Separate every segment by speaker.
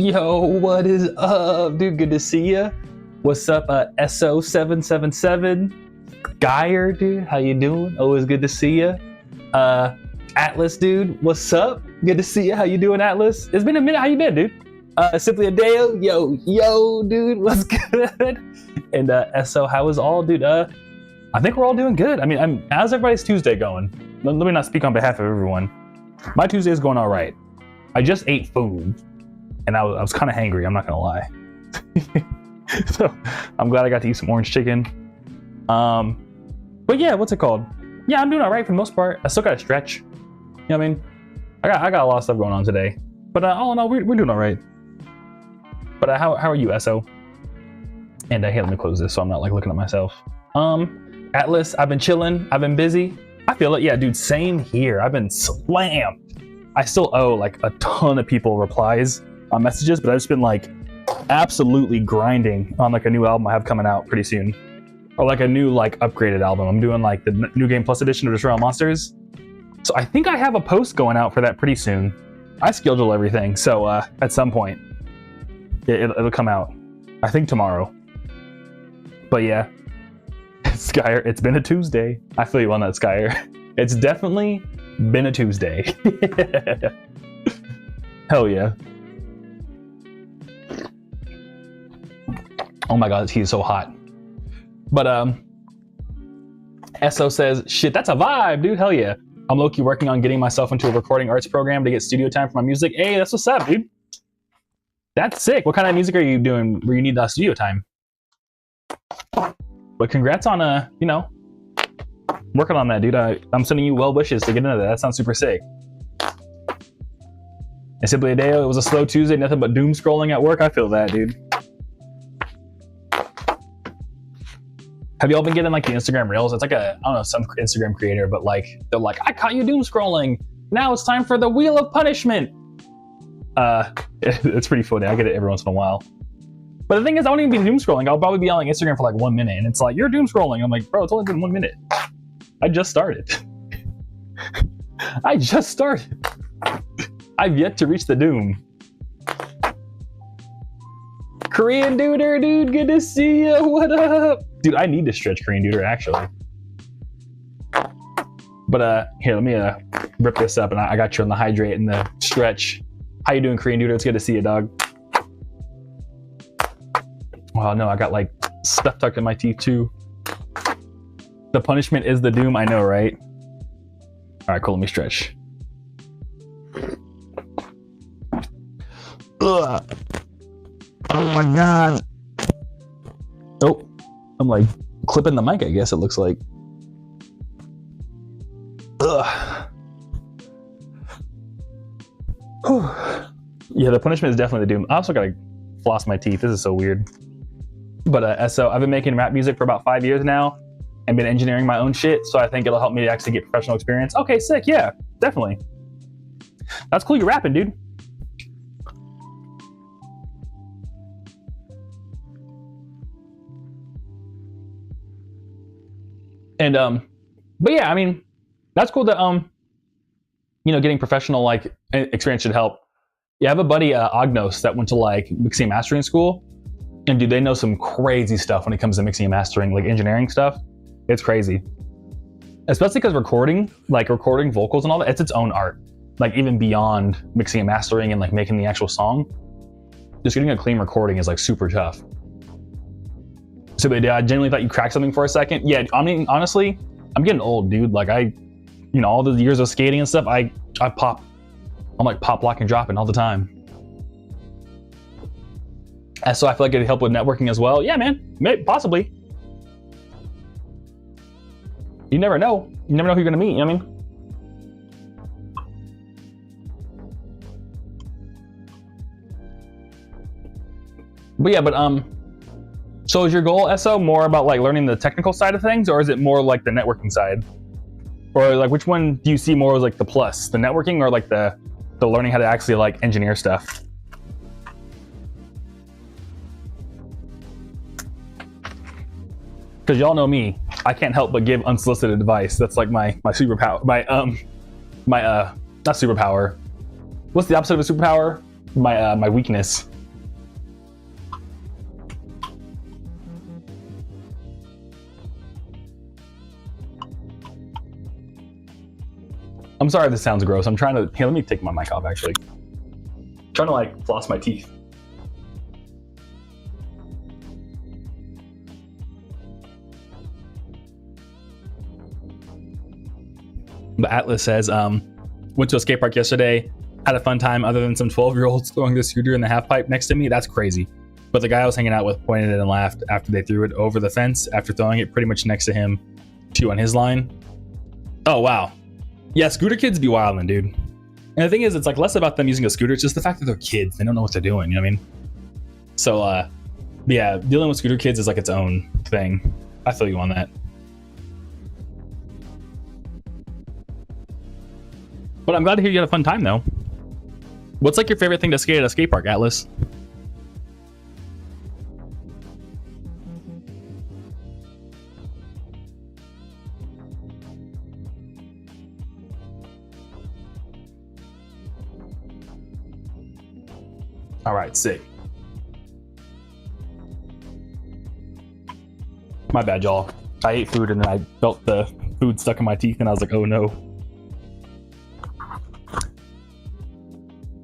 Speaker 1: Yo, what is up, dude? Good to see ya. What's up, SO777? Geyer, dude, how you doing? Always good to see ya. Atlas, dude, what's up? Good to see ya. How you doing, Atlas? It's been a minute. How you been, dude? Simply Adeo, yo, dude, what's good? And SO, how is all, dude? I think we're all doing good. I mean, how's everybody's Tuesday going? Let me not speak on behalf of everyone. My Tuesday is going all right. I just ate food, and I was kind of hangry. I'm not gonna lie. So I'm glad I got to eat some orange chicken. But yeah, what's it called? Yeah, I'm doing all right for the most part. I still got to stretch. You know what I mean? I got a lot of stuff going on today. But all in all, we're doing all right. But how are you, SO? And hey, let me close this so I'm not like looking at myself. Atlas, I've been chilling. I've been busy. I feel it. Yeah, dude, same here. I've been slammed. I still owe like a ton of people replies on messages, but I've just been like absolutely grinding on like a new album I have coming out pretty soon. Or like a new like upgraded album. I'm doing like the New Game Plus edition of Aviscerall Monsters. So I think I have a post going out for that pretty soon. I schedule everything, so at some point it'll come out. I think tomorrow. But yeah, Skyer, it's been a Tuesday. I feel you on that, Skyer. It's definitely been a Tuesday. Hell yeah. Oh my god, he's so hot. But SO says, shit, that's a vibe, dude. Hell yeah. I'm low-key working on getting myself into a recording arts program to get studio time for my music. Hey, that's what's up, dude. That's sick. What kind of music are you doing where you need that studio time? But congrats on you know, working on that, dude. I'm sending you well wishes to get into that. That sounds super sick. And Simply Adeo, it was a slow Tuesday, nothing but doom scrolling at work. I feel that, dude. Have you all been getting like the Instagram Reels? It's like I don't know, some Instagram creator, but like, they're like, I caught you doom scrolling. Now it's time for the Wheel of Punishment. It's pretty funny. I get it every once in a while. But the thing is, I won't even be doom scrolling. I'll probably be on like Instagram for like 1 minute, and it's like, you're doom scrolling. I'm like, bro, it's only been 1 minute. I just started. I just started. I've yet to reach the doom. Korean Duder, dude, good to see ya. What up? Dude, I need to stretch Korean Duder, actually. But here, let me rip this up, and I got you on the hydrate and the stretch. How you doing, Korean Duder? It's good to see you, dog. Wow, no, I got like stuff tucked in my teeth too. The punishment is the doom, I know, right? All right, cool, let me stretch. Ugh. Oh my god. Oh, I'm like clipping the mic, I guess it looks like. Ugh. Yeah, the punishment is definitely the doom. I also gotta floss my teeth. This is so weird. But so I've been making rap music for about 5 years now and been engineering my own shit, so I think it'll help me to actually get professional experience. Okay, sick, yeah, definitely. That's cool, you're rapping, dude. And but yeah, I mean, that's cool that you know, getting professional like experience should help. Yeah, I have a buddy, Agnos, that went to like mixing and mastering school. And dude, they know some crazy stuff when it comes to mixing and mastering, like engineering stuff. It's crazy. Especially because recording vocals and all that, it's its own art. Like even beyond mixing and mastering and like making the actual song, just getting a clean recording is like super tough. So but I genuinely thought you cracked something for a second. Yeah, I mean, honestly, I'm getting old, dude. Like you know, all the years of skating and stuff, I'm like pop, lock, and dropping all the time. And so I feel like it'd help with networking as well. Yeah, man, maybe, possibly. You never know. You never know who you're gonna meet, you know what I mean? But yeah, so is your goal, SO, more about like learning the technical side of things, or is it more like the networking side? Or like which one do you see more as like the plus, the networking or like the learning how to actually like engineer stuff? Because y'all know me, I can't help but give unsolicited advice. That's like my superpower, not superpower. What's the opposite of a superpower? My weakness. I'm sorry if this sounds gross. I'm trying to, here, let me take my mic off actually. I'm trying to like floss my teeth. But Atlas says, went to a skate park yesterday, had a fun time other than some 12-year-olds throwing the scooter in the half pipe next to me. That's crazy. But the guy I was hanging out with pointed it and laughed after they threw it over the fence after throwing it pretty much next to him, too, on his line. Oh, wow. Yeah, scooter kids be wildin', dude. And the thing is, it's like less about them using a scooter. It's just the fact that they're kids. They don't know what they're doing, you know what I mean? So, yeah, dealing with scooter kids is like its own thing. I feel you on that. But I'm glad to hear you had a fun time, though. What's like your favorite thing to skate at a skate park, Atlas? All right, sick. My bad, y'all. I ate food and then I felt the food stuck in my teeth and I was like, oh no.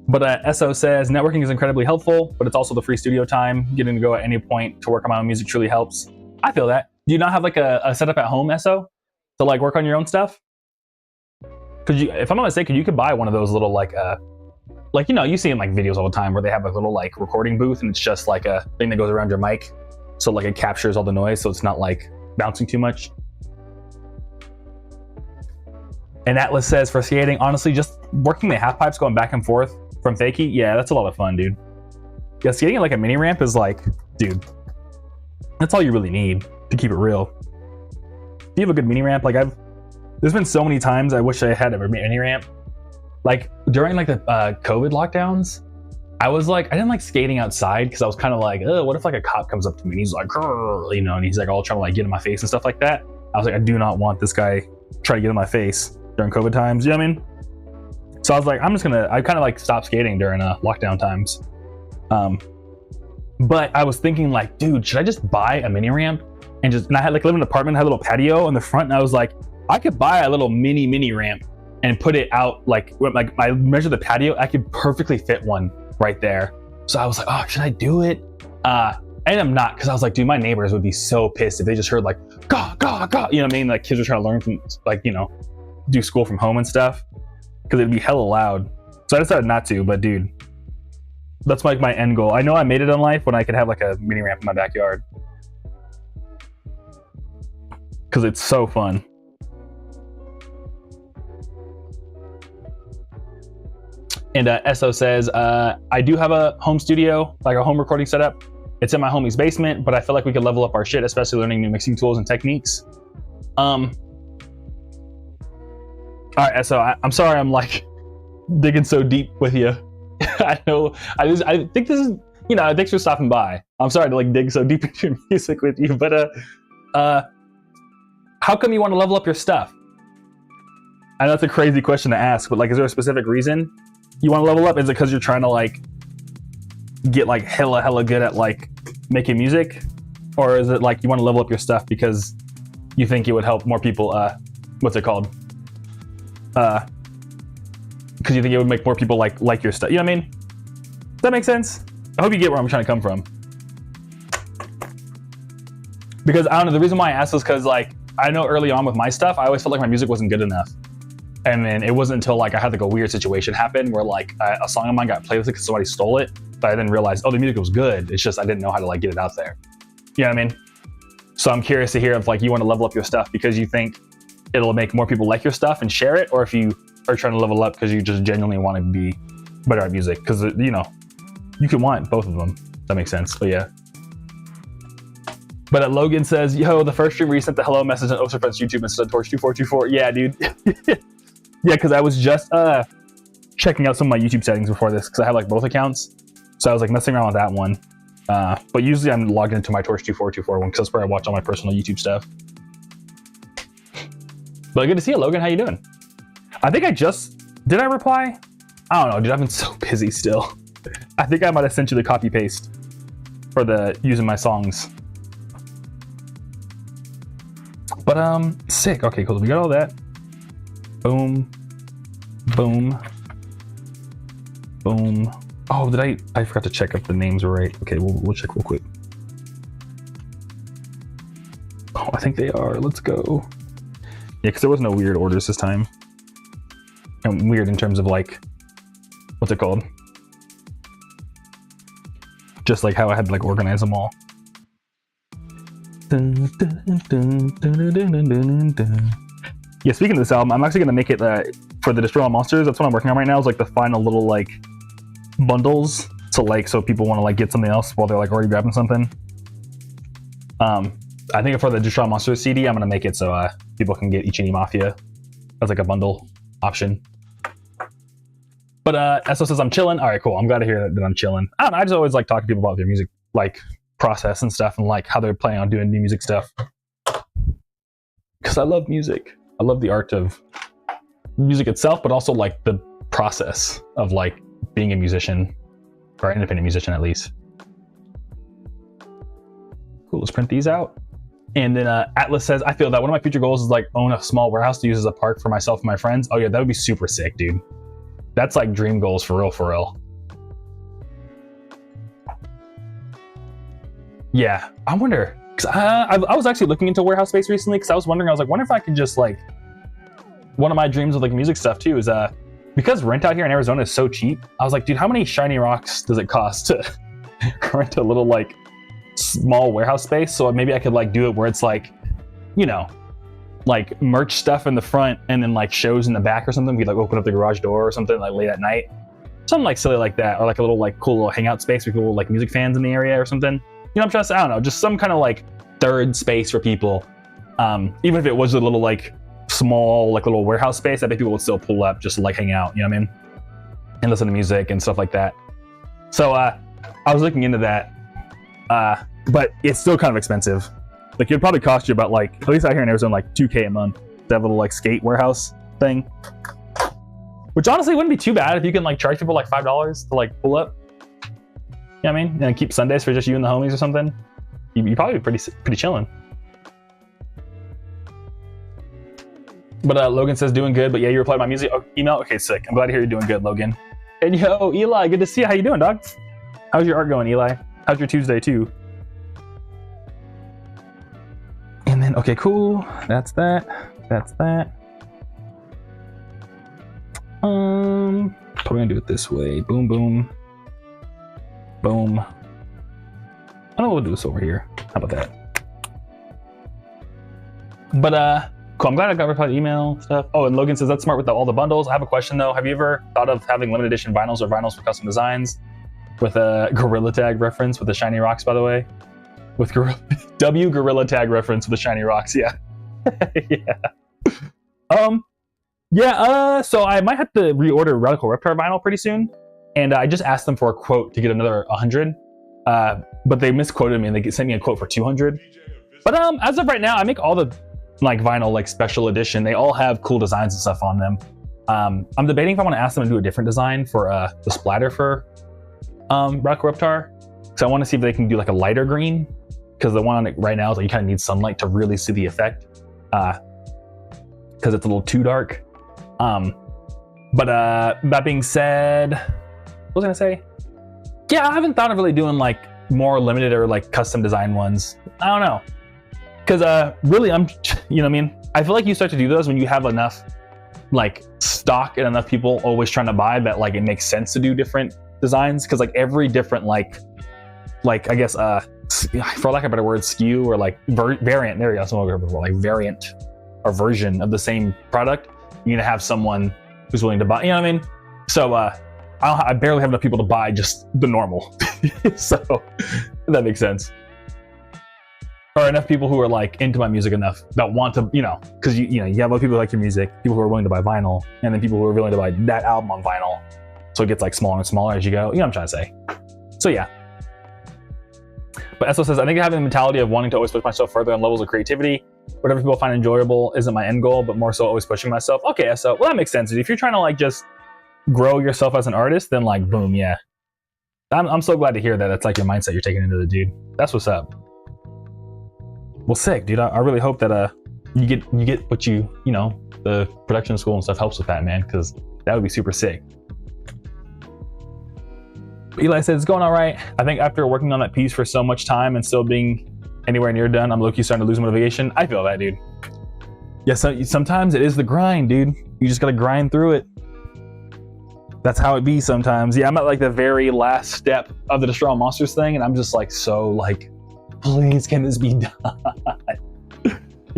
Speaker 1: But SO says, networking is incredibly helpful, but it's also the free studio time. Getting to go at any point to work on my own music truly helps. I feel that. Do you not have like a setup at home, SO, to like work on your own stuff? Could you, if I'm not mistaken, you could buy one of those little like, you know, you see in like videos all the time where they have a little like recording booth and it's just like a thing that goes around your mic. So like it captures all the noise so it's not like bouncing too much. And Atlas says, for skating, honestly, just working the half pipes going back and forth from fakie, yeah, that's a lot of fun, dude. Yeah, skating at like a mini ramp is like, dude, that's all you really need to keep it real. If you have a good mini ramp, like there's been so many times I wish I had a mini ramp. Like during like the COVID lockdowns, I was like, I didn't like skating outside because I was kind of like, oh, what if like a cop comes up to me and he's like, you know, and he's like all trying to like get in my face and stuff like that. I was like, I do not want this guy trying to get in my face during COVID times. You know what I mean? So I was like, I kind of like stopped skating during lockdown times. But I was thinking like, dude, should I just buy a mini ramp and I had like live in an apartment, had a little patio on the front, and I was like, I could buy a little mini ramp and put it out like I measured the patio, I could perfectly fit one right there. So I was like, oh, should I do it? And I'm not, because I was like, dude, my neighbors would be so pissed if they just heard like, gah, gah, gah, you know what I mean? Like kids are trying to learn from like, you know, do school from home and stuff, because it'd be hella loud. So I decided not to, but dude, that's like my end goal. I know I made it in life when I could have like a mini ramp in my backyard, because it's so fun. And SO says, I do have a home studio, like a home recording setup. It's in my homie's basement, but I feel like we could level up our shit, especially learning new mixing tools and techniques. All right, SO, I'm sorry I'm like digging so deep with you. I know, I think this is, you know, thanks for stopping by. I'm sorry to like dig so deep into your music with you, but how come you want to level up your stuff? I know that's a crazy question to ask, but like, is there a specific reason you want to level up? Is it because you're trying to like get like hella good at like making music, or is it like you want to level up your stuff because you think it would help more people? What's it called? Because you think it would make more people like your stuff. You know what I mean? Does that make sense? I hope you get where I'm trying to come from. Because I don't know, the reason why I asked was because like I know early on with my stuff, I always felt like my music wasn't good enough. And then it wasn't until like I had like a weird situation happen where like a song of mine got playlisted because somebody stole it, but I then realized, oh, the music was good. It's just I didn't know how to like get it out there. You know what I mean? So I'm curious to hear if like you want to level up your stuff because you think it'll make more people like your stuff and share it, or if you are trying to level up because you just genuinely want to be better at music. Because you know, you can want both of them. That makes sense. But yeah. But Logan says, yo, the first stream where you sent the hello message on Osterfriend's YouTube and said Torch2424. Yeah, dude. Yeah, because I was just checking out some of my YouTube settings before this because I have like both accounts. So I was like messing around with that one. But usually I'm logged into my Torch2424 one because that's where I watch all my personal YouTube stuff. But good to see you, Logan. How you doing? I think did I reply? I don't know, dude. I've been so busy still. I think I might have sent you the copy paste for the using my songs. But sick. Okay, cool. We got all that. Boom. Boom. Boom. Oh, I forgot to check if the names were right. Okay, we'll check real quick. Oh, I think they are. Let's go. Yeah, because there was no weird orders this time. And weird in terms of like, what's it called? Just like how I had to like organize them all. Yeah, speaking of this album, I'm actually gonna make it for the Destroy All Monsters. That's what I'm working on right now. Is like the final little like bundles to like so people want to like get something else while they're like already grabbing something. I think for the Destroy All Monsters CD, I'm gonna make it so people can get Ichi Mafia as like a bundle option. But SO says I'm chilling. All right, cool. I'm glad to hear that I'm chilling. I don't know. I just always like talking to people about their music like process and stuff, and like how they're planning on doing new music stuff. Because I love music. I love the art of music itself, but also like the process of like being a musician, or an independent musician at least. Cool. Let's print these out. And then Atlas says, I feel that one of my future goals is like own a small warehouse to use as a park for myself and my friends. Oh yeah, that would be super sick, dude. That's like dream goals for real, for real. Yeah, I wonder, cause I was actually looking into warehouse space recently because I was wondering, I was like, wonder if I could just like, one of my dreams with like music stuff too is because rent out here in Arizona is so cheap. I was like, dude, how many shiny rocks does it cost to rent a little like small warehouse space? So maybe I could like do it where it's like, you know, like merch stuff in the front and then like shows in the back or something. We like open up the garage door or something like late at night, something like silly like that, or like a little like cool little hangout space for people like music fans in the area or something. You know, I'm just, I don't know, just some kind of like third space for people. Even if it was a little like small like little warehouse space, I bet people would still pull up just to like hang out, you know what I mean, and listen to music and stuff like that. So I was looking into that, but it's still kind of expensive. Like it'd probably cost you about like, at least out here in Arizona, like $2K a month to have a little like skate warehouse thing, which honestly wouldn't be too bad if you can like charge people like $5 to like pull up. You know what I mean? And keep Sundays for just you and the homies or something. You'd probably be pretty chilling. But Logan says doing good, but yeah, you replied to my music email. Okay, sick. I'm glad to hear you're doing good, Logan. And yo, Eli, good to see you. How you doing, dog? How's your art going, Eli? How's your Tuesday too? And then, okay, cool. That's that. That's that. Probably gonna do it this way. Boom, boom, boom. I know we'll do this over here. How about that? But cool. I'm glad I got replied to email stuff. Oh, and Logan says that's smart with all the bundles. I have a question though. Have you ever thought of having limited edition vinyls or vinyls for custom designs with a Gorilla Tag reference with the shiny rocks, by the way? With Gorilla Tag reference with the shiny rocks, yeah. Yeah. So I might have to reorder Radical Reptar vinyl pretty soon, and I just asked them for a quote to get another 100, but they misquoted me and they sent me a quote for 200. But as of right now, I make all the like vinyl like special edition. They all have cool designs and stuff on them. I'm debating if I want to ask them to do a different design for the splatter for Radical Reptar, because I want to see if they can do like a lighter green, because the one on it right now is like you kind of need sunlight to really see the effect, because it's a little too dark. But that being said, what was I gonna say? Yeah, I haven't thought of really doing like more limited or like custom design ones. I don't know, because really you know what I mean, I feel like you start to do those when you have enough like stock and enough people always trying to buy that like it makes sense to do different designs, because like every different like I guess for lack of a better word, SKU or like variant, there you go, that's what I'm looking for, like variant or version of the same product, you're gonna have someone who's willing to buy, you know what I mean? So I barely have enough people to buy just the normal. So if that makes sense. Or enough people who are like into my music enough that want to, you know, because you know you have other people who like your music, people who are willing to buy vinyl, and then people who are willing to buy that album on vinyl. So it gets like smaller and smaller as you go. You know what I'm trying to say? So yeah. But Esso says, I think I have the mentality of wanting to always push myself further on levels of creativity. Whatever people find enjoyable isn't my end goal, but more so always pushing myself. Okay, Esso, well that makes sense. If you're trying to like just grow yourself as an artist, then like boom, yeah. I'm so glad to hear that. That's like your mindset you're taking into the dude. That's what's up. Well, sick, dude. I really hope that you get what you know, the production school and stuff helps with that, man, because That would be super sick. Eli said it's going all right. I think after working on that piece for so much time and still being anywhere near done, I'm low-key starting to lose motivation. I feel that, dude. Yeah, so sometimes it is the grind, dude. You just gotta grind through it. That's how it be sometimes. Yeah, I'm at like the very last step of the Destroy All Monsters thing, and I'm just like, so like, please, can this be done? You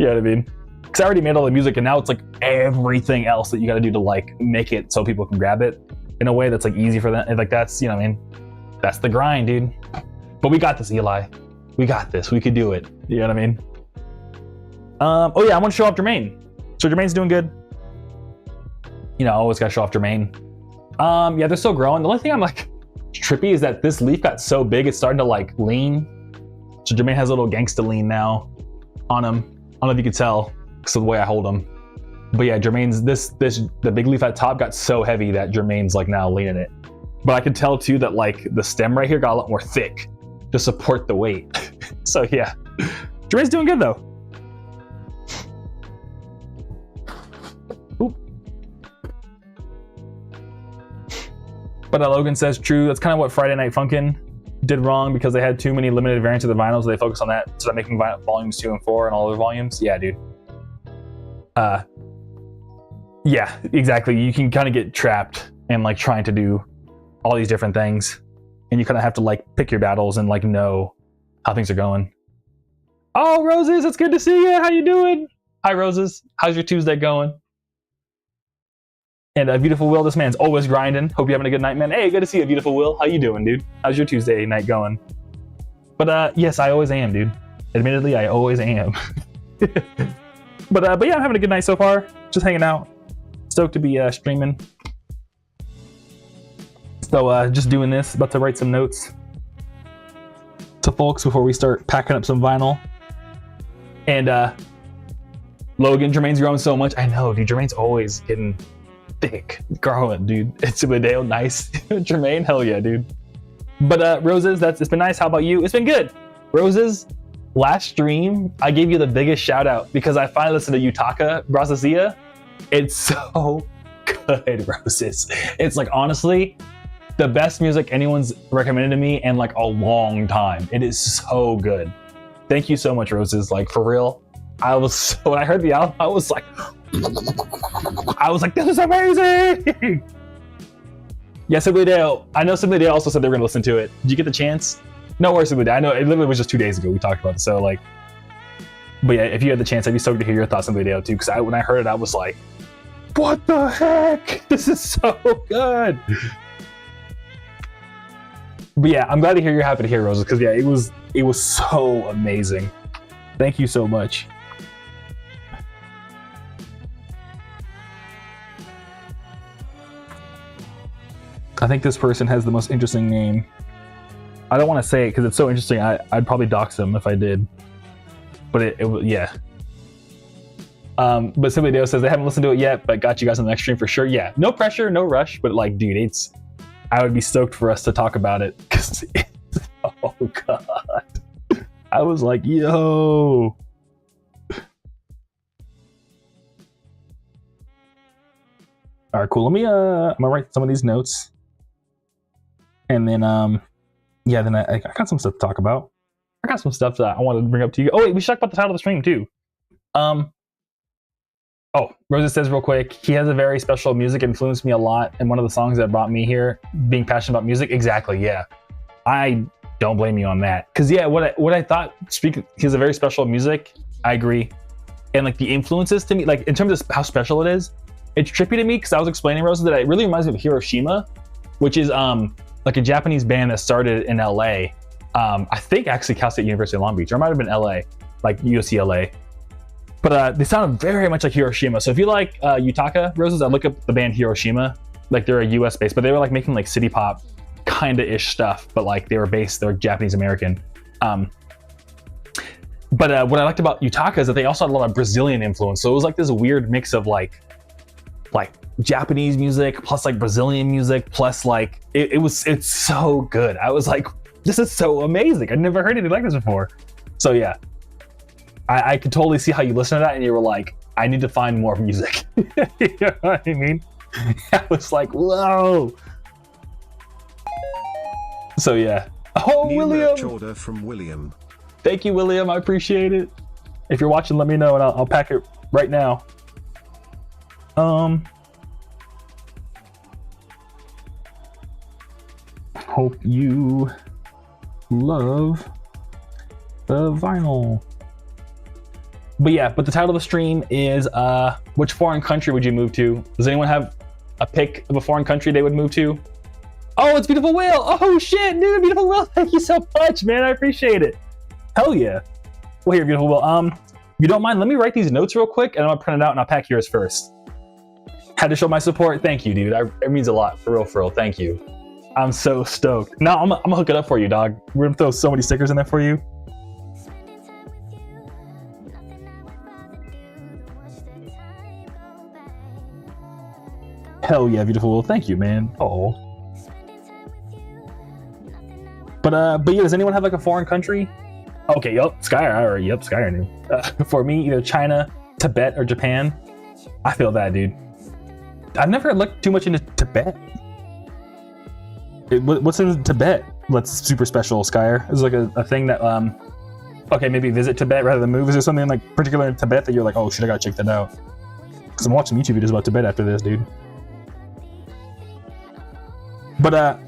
Speaker 1: know what I mean? Because I already made all the music, and now it's like everything else that you gotta do to like make it so people can grab it in a way that's like easy for them. And like that's, you know what I mean? That's the grind, dude. But we got this, Eli. We got this. We could do it. You know what I mean? Oh yeah, I want to show off Jermaine. So Jermaine's doing good. You know, I always gotta show off Jermaine. Yeah, they're still growing. The only thing I'm like trippy is that this leaf got so big it's starting to like lean. So Jermaine has a little gangsta lean now on him. I don't know if you could tell because of the way I hold him. But yeah, Jermaine's the big leaf at top got so heavy that Jermaine's like now leaning it. But I could tell too that like the stem right here got a lot more thick to support the weight. So yeah, Jermaine's doing good though. Oop. But Logan says true. That's kind of what Friday Night Funkin' did wrong because they had too many limited variants of the vinyls. They focused on that instead of making volumes 2 and 4 and all other volumes. Yeah, dude. Yeah, exactly. You can kind of get trapped in like trying to do all these different things, and you kind of have to like pick your battles and like know how things are going. Oh, Roses, it's good to see you. How you doing? Hi, Roses. How's your Tuesday going? And Beautiful Will, this man's always grinding. Hope you're having a good night, man. Hey, good to see you, Beautiful Will. How you doing, dude? How's your Tuesday night going? But yes, I always am, dude. Admittedly, I always am. But yeah, I'm having a good night so far. Just hanging out. Stoked to be streaming. So just doing this. About to write some notes to folks before we start packing up some vinyl. And Logan, Jermaine's growing so much. I know, dude. Jermaine's always getting thick, growing, dude. It's been nice. Jermaine, hell yeah, dude. But Roses, it's been nice. How about you? It's been good. Roses, last stream, I gave you the biggest shout out because I finally listened to Yutaka Brazasia. It's so good, Roses. It's like, honestly, the best music anyone's recommended to me in like a long time. It is so good. Thank you so much, Roses. Like, for real. When I heard the album, I was like, this is amazing. Yeah, Simply Dale. I know Simply Dale also said they were gonna listen to it. Did you get the chance? No worries, Simply Dale. I know it literally was just 2 days ago we talked about it. So like, but yeah, if you had the chance, I'd be stoked to hear your thoughts on the video too. Because when I heard it, I was like, what the heck? This is so good. But yeah, I'm glad to hear you're happy to hear, Roses. Because yeah, it was so amazing. Thank you so much. I think this person has the most interesting name. I don't want to say it because it's so interesting. I'd probably dox them if I did. But yeah. But Simply Dale says they haven't listened to it yet, but got you guys on the next stream for sure. Yeah, no pressure, no rush. But like, dude, I would be stoked for us to talk about it because oh god, I was like, yo. All right, cool. Let me I'm gonna write some of these notes. And then, yeah, then I got some stuff to talk about. I got some stuff that I wanted to bring up to you. Oh, wait, we should talk about the title of the stream, too. Oh, Rosa says real quick, he has a very special music, influenced me a lot. And one of the songs that brought me here, being passionate about music. Exactly, yeah. I don't blame you on that. Because, yeah, what I thought, he has a very special music. I agree. And, like, the influences to me, like, in terms of how special it is, it's trippy to me because I was explaining, Rosa, that it really reminds me of Hiroshima, which is, like a Japanese band that started in LA. I think actually Cal State University Long Beach, or it might have been LA, like UCLA. But they sound very much like Hiroshima. So if you like Yutaka, Roses, I look up the band Hiroshima. Like they're a US based, but they were like making like city pop kind of ish stuff, but like they're Japanese American. But what I liked about Yutaka is that they also had a lot of Brazilian influence. So it was like this weird mix of like Japanese music plus like Brazilian music plus like it's so good. I was like, this is so amazing. I'd never heard anything like this before. So yeah, I could totally see how you listen to that and you were like, I need to find more music. You know what I mean? I was like, whoa. So yeah. Oh,
Speaker 2: New
Speaker 1: William.
Speaker 2: merch order from William.
Speaker 1: Thank you, William. I appreciate it. If you're watching, let me know and I'll pack it right now. Hope you love the vinyl. But yeah, but the title of the stream is which foreign country would you move to? Does anyone have a pick of a foreign country they would move to? Oh, it's Beautiful Will. Oh shit, dude, Beautiful Will. Thank you so much, man. I appreciate it. Hell yeah. Well, here, Beautiful Will. If you don't mind, let me write these notes real quick and I'm gonna print it out and I'll pack yours first. Had to show my support. Thank you, dude. It means a lot. For real. Thank you. I'm so stoked. No, I'm gonna hook it up for you, dog. We're gonna throw so many stickers in there for you. Hell yeah, Beautiful Will. Thank you, man. Oh. But yeah, does anyone have like a foreign country? Okay, yup, Skyer knew. For me, either China, Tibet, or Japan. I feel that, dude. I've never looked too much into Tibet. What's in Tibet? That's super special, Skyer. Is like a thing that okay, maybe visit Tibet rather than move. Is there something like particular in Tibet that you're like, oh shit, I gotta check that out? Because I'm watching YouTube videos about Tibet after this, dude. But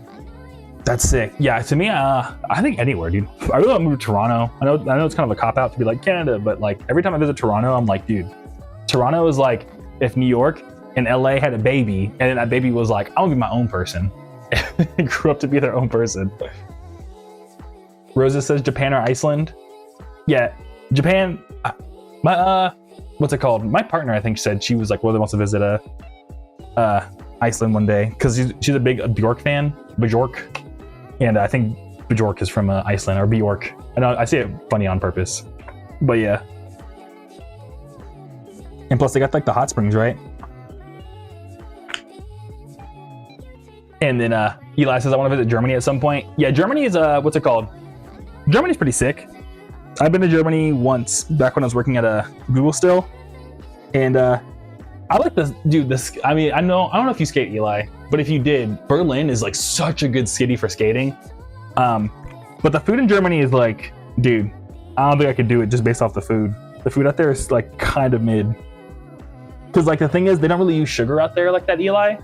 Speaker 1: that's sick. Yeah, to me, I think anywhere, dude. I really want to move to Toronto. I know it's kind of a cop out to be like Canada, but like every time I visit Toronto, I'm like, dude, Toronto is like if New York and LA had a baby, and then that baby was like, I want to be my own person. And grew up to be their own person. Rosa says Japan or Iceland. Yeah, Japan. What's it called? My partner, I think, said she was like really wants to visit Iceland one day because she's a big Bjork fan. Bjork, and I think Bjork is from Iceland, or Bjork. I know I say it funny on purpose, but yeah. And plus, they got like the hot springs, right? And then Eli says, I want to visit Germany at some point. Yeah, Germany is, what's it called? Germany's pretty sick. I've been to Germany once, back when I was working at Google still. And I like this, dude, I mean, I don't know if you skate, Eli, but if you did, Berlin is like such a good city for skating. But the food in Germany is like, dude, I don't think I could do it just based off the food. The food out there is like kind of mid. Because like the thing is, they don't really use sugar out there like that, Eli.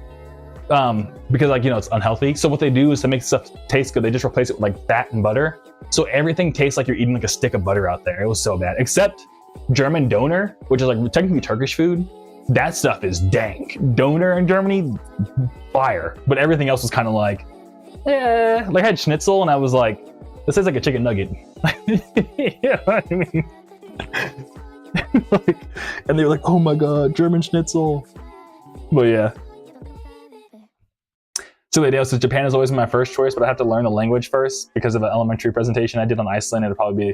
Speaker 1: Because like, you know, it's unhealthy. So what they do is to make stuff taste good, they just replace it with like fat and butter. So everything tastes like you're eating like a stick of butter out there. It was so bad. Except German doner, which is like technically Turkish food. That stuff is dank. Doner in Germany, fire. But everything else was kind of like, yeah. Like I had schnitzel and I was like, this tastes like a chicken nugget. You know what I mean? Like, and they were like, oh my god, German schnitzel. But yeah. So the idea was Japan is always my first choice, but I have to learn the language first because of the elementary presentation I did on Iceland. It'll probably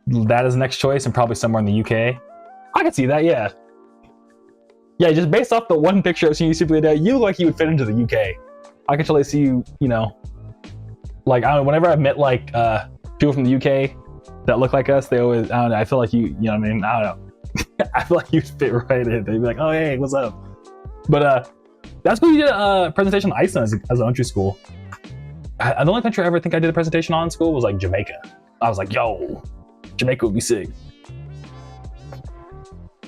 Speaker 1: be that as the next choice, and probably somewhere in the UK. I could see that, yeah. Yeah, just based off the one picture I've seen you super today, you look like you would fit into the UK. I could totally see you, you know, like, I don't know, whenever I've met like people from the UK that look like us, they always, I don't know, I feel like you know what I mean? I don't know. I feel like you'd fit right in. They'd be like, oh, hey, what's up? But that's what you did a presentation on Iceland as elementary school. The only country I ever think I did a presentation on in school was like Jamaica. I was like, yo, Jamaica would be sick.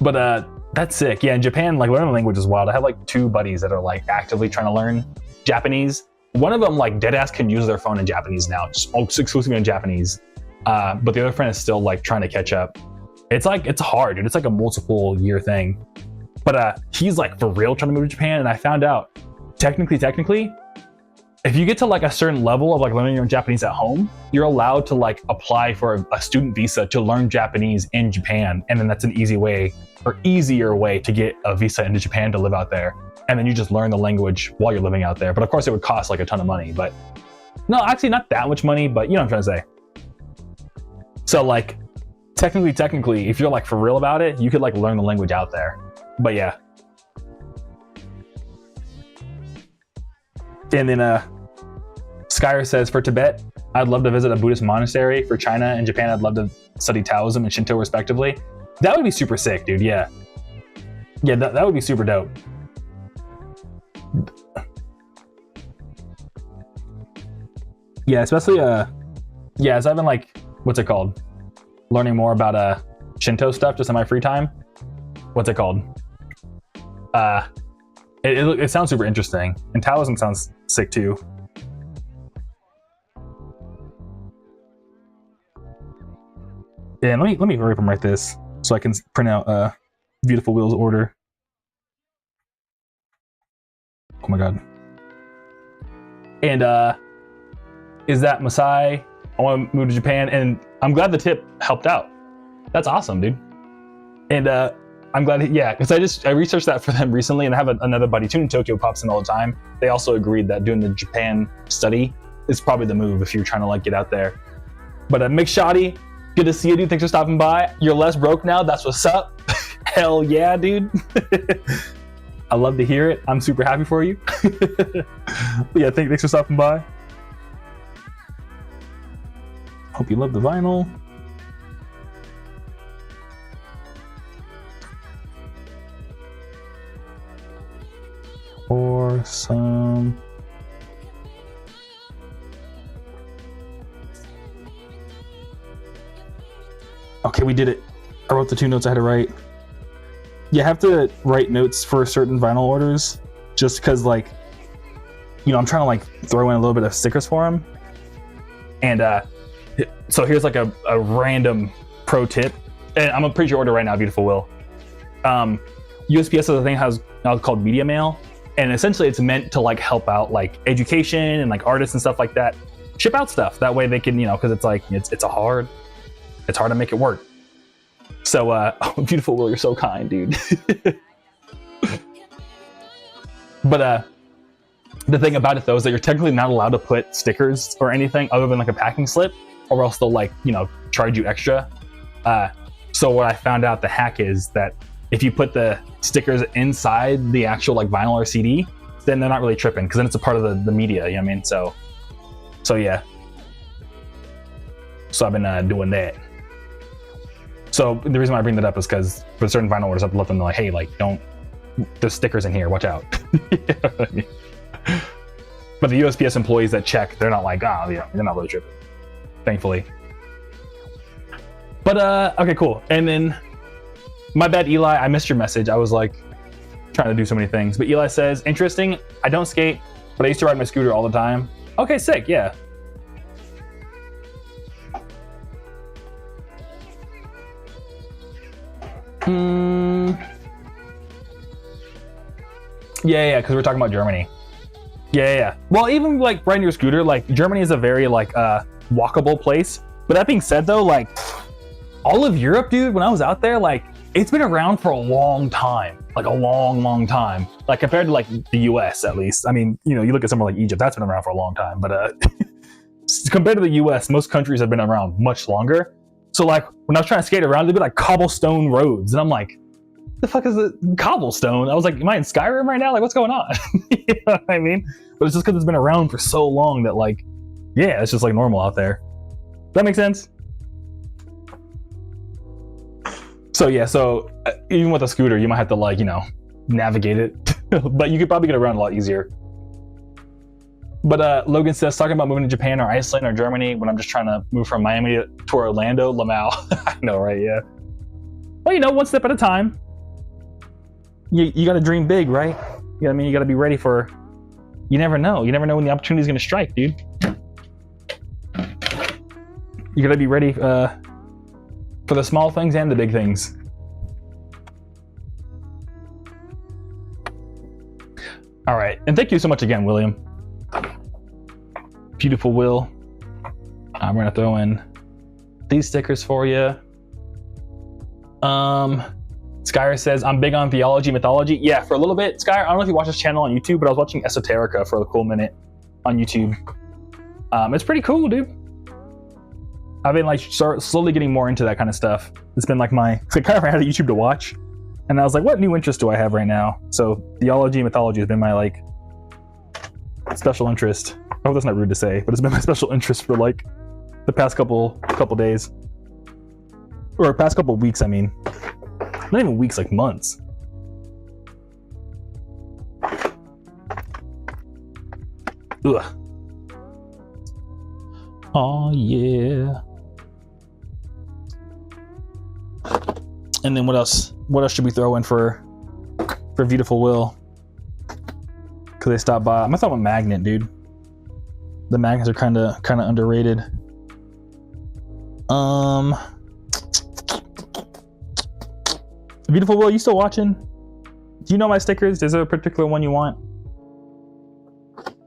Speaker 1: But that's sick. Yeah, in Japan, like learning the language is wild. I have like 2 buddies that are like actively trying to learn Japanese. One of them like deadass can use their phone in Japanese now, just exclusively in Japanese. But the other friend is still like trying to catch up. It's like, it's hard, dude. It's like a multiple year thing. But he's like for real trying to move to Japan, and I found out, technically, if you get to like a certain level of like learning your own Japanese at home, you're allowed to like apply for a student visa to learn Japanese in Japan, and then that's an easy way, or easier way to get a visa into Japan to live out there. And then you just learn the language while you're living out there. But of course it would cost like a ton of money, but no, actually not that much money, but you know what I'm trying to say. So like, technically, if you're like for real about it, you could like learn the language out there. But yeah. And then Skyer says, for Tibet, I'd love to visit a Buddhist monastery. For China and Japan, I'd love to study Taoism and Shinto respectively. That would be super sick, dude. Yeah. Yeah, that would be super dope. Yeah, especially yeah, as I've been like, what's it called? Learning more about Shinto stuff just in my free time. What's it called? It sounds super interesting, and Taoism sounds sick too. Yeah, let me hurry up and write this so I can print out Beautiful Will's order. Oh my god. And is that Masai? I want to move to Japan, and I'm glad the tip helped out. That's awesome, dude. And I'm glad, yeah, because I researched that for them recently, and I have another buddy, Tune in Tokyo, pops in all the time. They also agreed that doing the Japan study is probably the move if you're trying to like get out there. But Mick Shoddy, good to see you, dude. Thanks for stopping by. You're less broke now. That's what's up. Hell yeah, dude. I love to hear it. I'm super happy for you. Yeah, thanks for stopping by. Hope you love the vinyl. Or some. Okay, we did it. I wrote the 2 notes I had to write. You have to write notes for certain vinyl orders just because, like, you know, I'm trying to like throw in a little bit of stickers for them. And so here's like a random pro tip. And I'm gonna print your order right now, Beautiful Will. USPS has a thing now called Media Mail. And essentially it's meant to like help out like education and like artists and stuff like that. Ship out stuff. That way they can, you know, because it's like, it's hard to make it work. So, oh, Beautiful Will, you're so kind, dude. But the thing about it though is that you're technically not allowed to put stickers or anything other than like a packing slip, or else they'll like, you know, charge you extra. So what I found out the hack is that if you put the stickers inside the actual like vinyl or CD, then they're not really tripping because then it's a part of the media, you know what I mean? So yeah. So I've been doing that. So the reason why I bring that up is because for certain vinyl orders, I've let them know like, hey, like there's stickers in here, watch out. You know what I mean? But the USPS employees that check, they're not like, oh yeah, they're not really tripping, thankfully. But okay, cool. And then my bad, Eli, I missed your message. I was like trying to do so many things. But Eli says, interesting, I don't skate, but I used to ride my scooter all the time. Okay, sick, yeah. Yeah, because we're talking about Germany. Yeah. Well, even like riding your scooter, like Germany is a very like walkable place. But that being said though, like all of Europe, dude, when I was out there, like it's been around for a long time, like a long time. Like compared to like the US at least. I mean, you know, you look at somewhere like Egypt, that's been around for a long time. But compared to the US, most countries have been around much longer. So like when I was trying to skate around, there'd be like cobblestone roads, and I'm like, the fuck is the cobblestone? I was like, am I in Skyrim right now? Like, what's going on? You know what I mean? But it's just because it's been around for so long that like, yeah, it's just like normal out there. Does that make sense? So yeah, so even with a scooter, you might have to like, you know, navigate it, but you could probably get around a lot easier. But Logan says, talking about moving to Japan or Iceland or Germany when I'm just trying to move from Miami to Orlando, Lamau. I know, right? Yeah. Well, you know, one step at a time. You got to dream big, right? You know what I mean? You got to be ready for, you never know. You never know when the opportunity is going to strike, dude. You got to be ready for the small things and the big things. All right. And thank you so much again, William. Beautiful Will. I'm going to throw in these stickers for you. Skyr says, I'm big on theology, mythology. Yeah, for a little bit. Skyr, I don't know if you watch this channel on YouTube, but I was watching Esoterica for a cool minute on YouTube. It's pretty cool, dude. I've been like slowly getting more into that kind of stuff. It's been like I kind of ran out of YouTube to watch, and I was like, what new interest do I have right now? So theology, mythology has been my like special interest. I hope that's not rude to say, but it's been my special interest for like the past couple days. Or past couple weeks, I mean. Not even weeks, like months. Ugh. Oh yeah. And then what else? What else should we throw in for Beautiful Will? Cause they stopped by. I'm gonna throw a magnet, dude. The magnets are kind of underrated. Beautiful Will, you still watching? Do you know my stickers? Is there a particular one you want?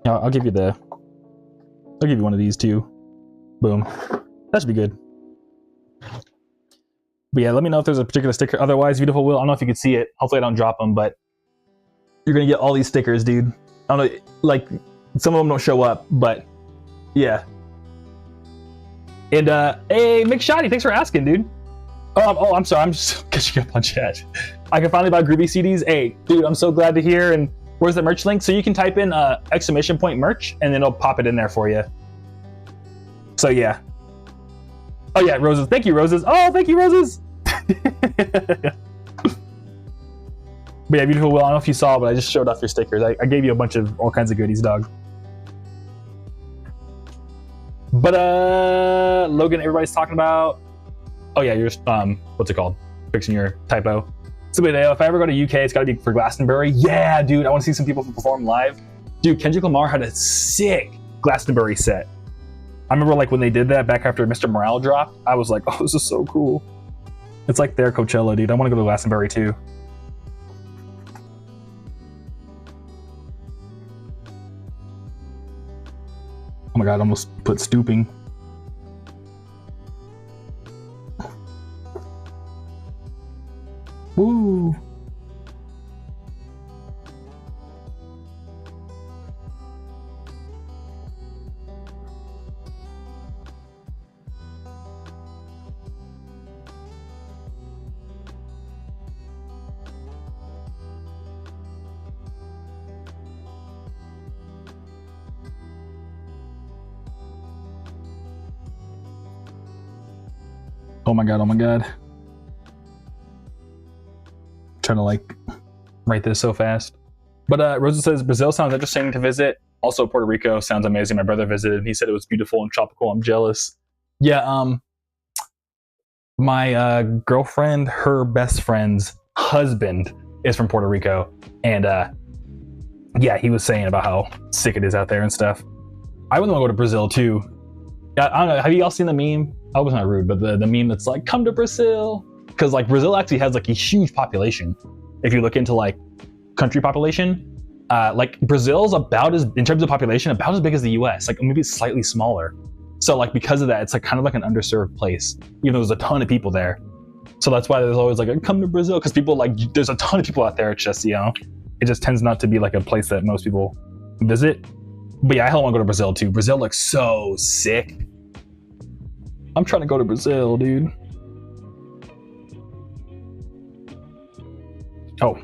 Speaker 1: I'll give you one of these too. Boom. That should be good. But yeah, let me know if there's a particular sticker. Otherwise, Beautiful Will, I don't know if you can see it. Hopefully I don't drop them, but you're gonna get all these stickers, dude. I don't know, like some of them don't show up, but yeah. And hey, Mick Shoddy, thanks for asking, dude. Oh, I'm sorry, I'm just catching up on chat. I can finally buy Groovy CDs. Hey, dude, I'm so glad to hear. And where's the merch link? So you can type in exclamation point merch, and then it'll pop it in there for you. So yeah. Oh yeah, Roses. Thank you, Roses. Oh, thank you, Roses. But yeah, Beautiful Will, I don't know if you saw, but I just showed off your stickers. I gave you a bunch of all kinds of goodies, dog. But Logan, everybody's talking about. Oh yeah, you're what's it called? Fixing your typo. So if I ever go to UK, it's got to be for Glastonbury. Yeah, dude, I want to see some people perform live. Dude, Kendrick Lamar had a sick Glastonbury set. I remember like when they did that back after Mr. Morale dropped, I was like, oh, this is so cool. It's like their Coachella, dude. I want to go to Glastonbury too. Oh my god, I almost put stooping. Woo. Oh my god, oh my god. Trying to like write this so fast. But Rosa says Brazil sounds interesting to visit. Also Puerto Rico sounds amazing. My brother visited and he said it was beautiful and tropical. I'm jealous. Yeah, my girlfriend, her best friend's husband is from Puerto Rico, and yeah, he was saying about how sick it is out there and stuff. I would want to go to Brazil too. I don't know, have you all seen the meme? I was not rude, but the meme that's like, come to Brazil. Because like Brazil actually has like a huge population. If you look into like country population, like Brazil's about as, in terms of population, about as big as the US, like maybe slightly smaller. So like because of that, it's like kind of like an underserved place, even though there's a ton of people there. So that's why there's always like, come to Brazil, because people like, there's a ton of people out there. It's just, you know, it just tends not to be like a place that most people visit. But yeah, I hell want to go to Brazil too. Brazil looks so sick. I'm trying to go to Brazil, dude. Oh.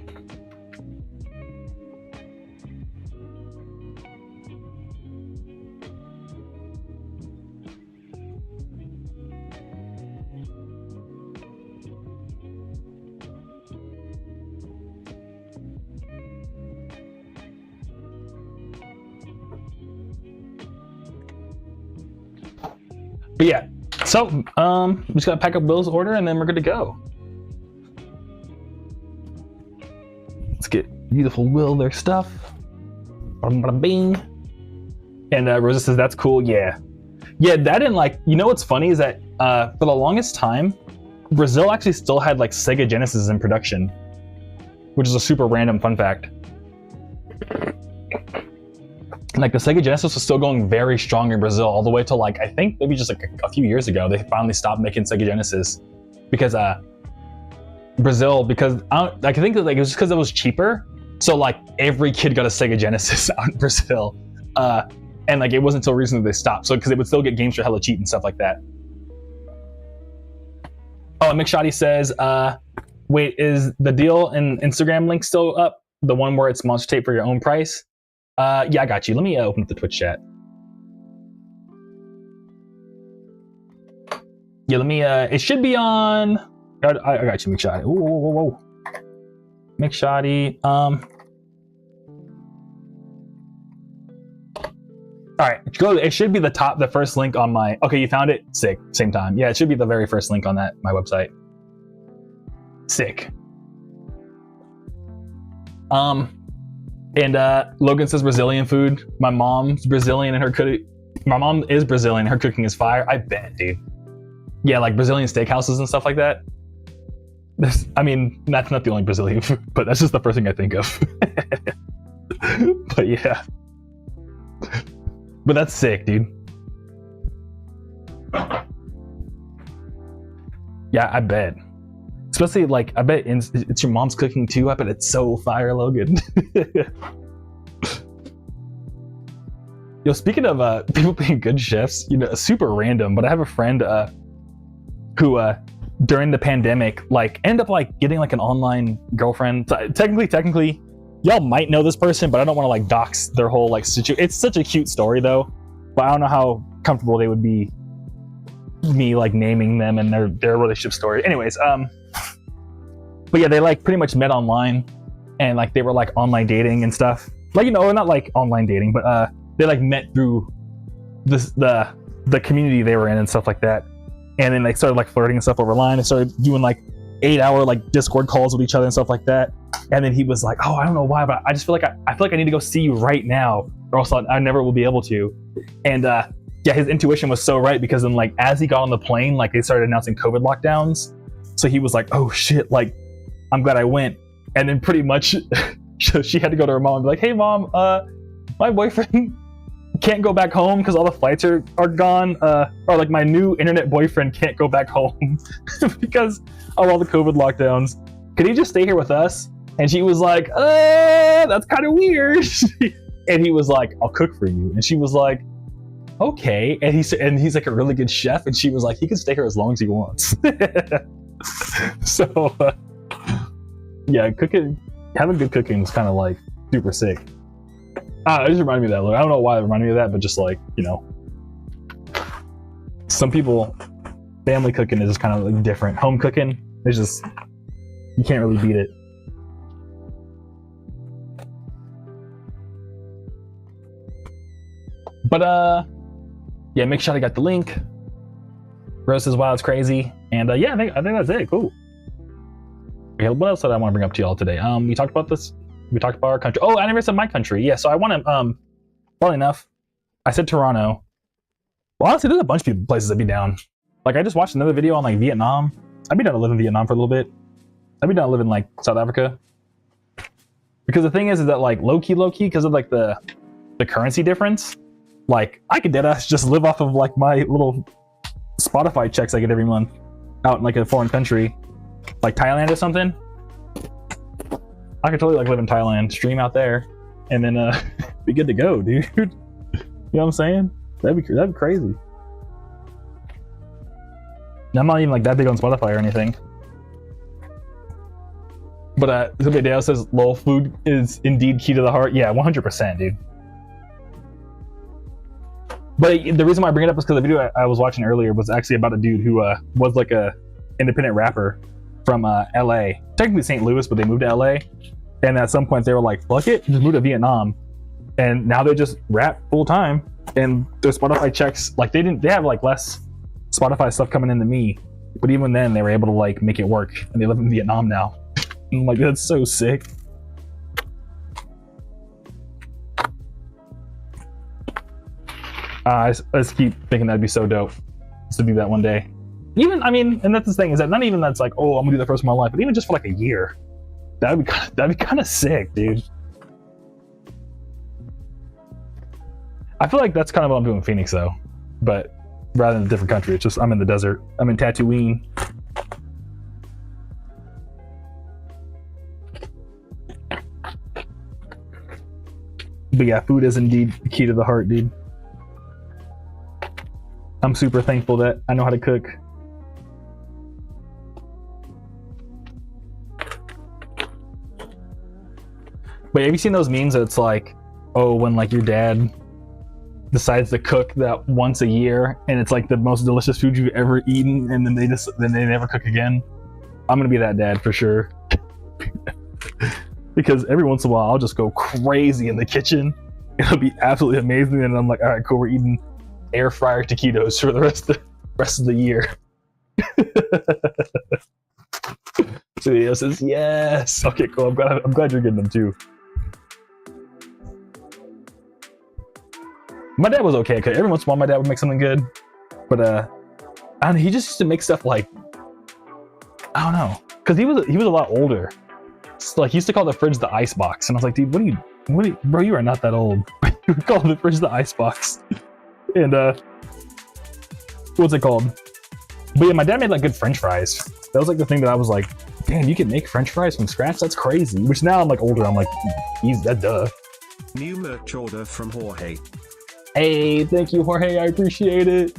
Speaker 1: But yeah, so we just gotta pack up Will's order and then we're good to go. Let's get Beautiful Will their stuff. Bada bing. And Rosa says that's cool. Yeah, that and like, you know what's funny is that for the longest time, Brazil actually still had like Sega Genesis in production, which is a super random fun fact. Like the Sega Genesis was still going very strong in Brazil all the way to like, I think maybe just like a few years ago, they finally stopped making Sega Genesis because Brazil, because I think that like it was just because it was cheaper. So like every kid got a Sega Genesis out in Brazil. And like it wasn't until recently they stopped. So because they would still get games for hella cheap and stuff like that. Oh, Mick Shoddy says, wait, is the deal and Instagram link still up? The one where it's Monster Tape for your own price? Yeah, I got you. Let me open up the Twitch chat. Yeah, let me, it should be on, I got you, Mick Shoddy. Whoa. Mick Shoddy, All right, go. It should be the first link on my. Okay, you found it. Sick. Same time. Yeah, it should be the very first link on my website. Sick. And Logan says Brazilian food. My mom's Brazilian and her cooking. My mom is Brazilian. Her cooking is fire. I bet, dude. Yeah, like Brazilian steakhouses and stuff like that. I mean, that's not the only Brazilian food, but that's just the first thing I think of. But yeah. But that's sick, dude. Yeah, I bet. Especially like, I bet it's your mom's cooking too. I bet it's so fire, Logan. Yo, speaking of people being good chefs, you know, super random, but I have a friend who during the pandemic, like, ended up like getting like an online girlfriend. So, technically, y'all might know this person, but I don't want to like dox their whole like situation. It's such a cute story though, but I don't know how comfortable they would be me like naming them and their relationship story. Anyways, but yeah, they like pretty much met online, and like they were like online dating and stuff. Like, you know, not like online dating, but they like met through the community they were in and stuff like that. And then they started like flirting and stuff over line. They started doing like 8-hour like Discord calls with each other and stuff like that. And then he was like, "Oh, I don't know why, but I just feel like I feel like I need to go see you right now, or else I never will be able to." And yeah, his intuition was so right, because then like as he got on the plane, like they started announcing COVID lockdowns. So he was like, "Oh shit, like I'm glad I went." And then pretty much she had to go to her mom and be like, "Hey mom, my boyfriend can't go back home because all the flights are gone, or like my new internet boyfriend can't go back home because of all the COVID lockdowns. Could he just stay here with us?" And she was like, that's kind of weird. And he was like, "I'll cook for you." And she was like, "Okay." And he's like a really good chef. And she was like, "He can stay here as long as he wants." So yeah, having good cooking is kind of like super sick. It just reminded me of that. I don't know why it reminded me of that, but just like, you know, some people, family cooking is just kind of like different. Home cooking is just, you can't really beat it. But yeah, make sure I got the link. Rose says, "Wow, it's crazy." And yeah, I think that's it. Cool. Okay, what else did I want to bring up to y'all today? We talked about this. We talked about our country. Oh, I never said my country. Yeah, so I want to, funny enough, I said Toronto. Well, honestly, there's a bunch of places I'd be down. Like, I just watched another video on, like, Vietnam. I'd be down to live in Vietnam for a little bit. I'd be down to live in, like, South Africa. Because the thing is that, like, low-key, because of, like, the currency difference, like, I could deadass just live off of, like, my little Spotify checks I get every month out in, like, a foreign country. Like Thailand or something. I could totally like live in Thailand, stream out there, and then be good to go, dude. You know what I'm saying? That'd be crazy. Now, I'm not even like that big on Spotify or anything. But Dale says, "Lol, food is indeed key to the heart." Yeah, 100%, dude. But the reason why I bring it up is because the video I was watching earlier was actually about a dude who was like a independent rapper from LA, technically St. Louis, but they moved to LA. And at some point they were like, "Fuck it, just move to Vietnam." And now they just rap full time, and their Spotify checks, like they have like less Spotify stuff coming in than me, but even then they were able to like make it work, and they live in Vietnam now. I'm like, that's so sick. I just keep thinking that'd be so dope just to do that one day. Even, I mean, and that's the thing, is that not even that's like, "Oh, I'm gonna do that first of my life," but even just for like a year, that'd be kind of sick, dude. I feel like that's kind of what I'm doing in Phoenix though, but rather than a different country. It's just I'm in the desert. I'm in Tatooine. But yeah, food is indeed the key to the heart, dude. I'm super thankful that I know how to cook. But have you seen those memes that it's like, oh, when like your dad decides to cook that once a year and it's like the most delicious food you've ever eaten, and then they never cook again? I'm gonna be that dad for sure. Because every once in a while I'll just go crazy in the kitchen It'll be absolutely amazing. And I'm like, all right, cool. We're eating air fryer taquitos for the rest of the year. So Leo says yes. Okay, cool. I'm glad you're getting them too. My dad was okay because every once in a while my dad would make something good, but I don't know, he just used to make stuff like, I don't know, because he was a lot older. So like he used to call the fridge the ice box, and I was like, dude, bro, you are not that old. You would call the fridge the ice box. And what's it called? But yeah, my dad made like good French fries. That was like the thing that I was like, damn, you can make French fries from scratch? That's crazy. Which now I'm like older, I'm like, that duh.
Speaker 2: New merch order from Jorge.
Speaker 1: Hey, thank you, Jorge. I appreciate it.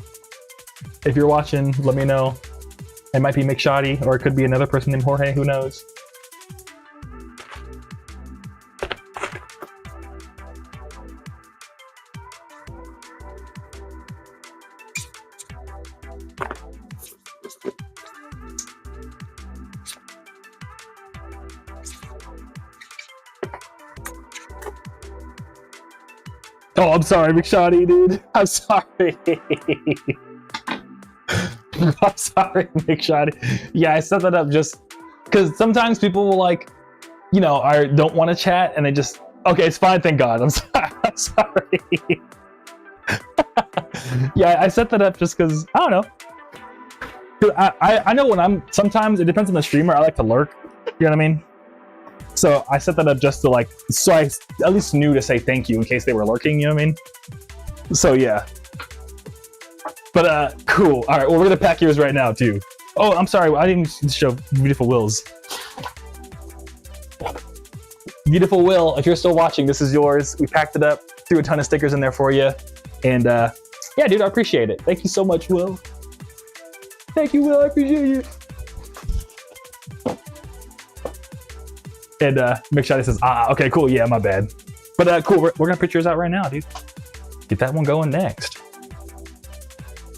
Speaker 1: If you're watching, let me know. It might be McShoddy, or it could be another person named Jorge. Who knows? Oh, I'm sorry, McShoddy, dude. I'm sorry. I'm sorry, McShoddy. Yeah, I set that up just because sometimes people will like, you know, don't want to chat and they just, okay, it's fine, thank God. I'm sorry. I'm sorry. Yeah, I set that up just because, I don't know. I know when sometimes it depends on the streamer, I like to lurk. You know what I mean? So I set that up just to like, so I at least knew to say thank you in case they were lurking, you know what I mean? So yeah. But cool. All right, well, we're gonna pack yours right now too. Oh, I'm sorry, I didn't show Beautiful Will's. Beautiful Will, if you're still watching, this is yours. We packed it up, threw a ton of stickers in there for you. And yeah, dude, I appreciate it. Thank you so much, Will. Thank you, Will, I appreciate you. And McShoddy says, okay, cool, yeah, my bad. But cool, we're gonna put yours out right now, dude. Get that one going next.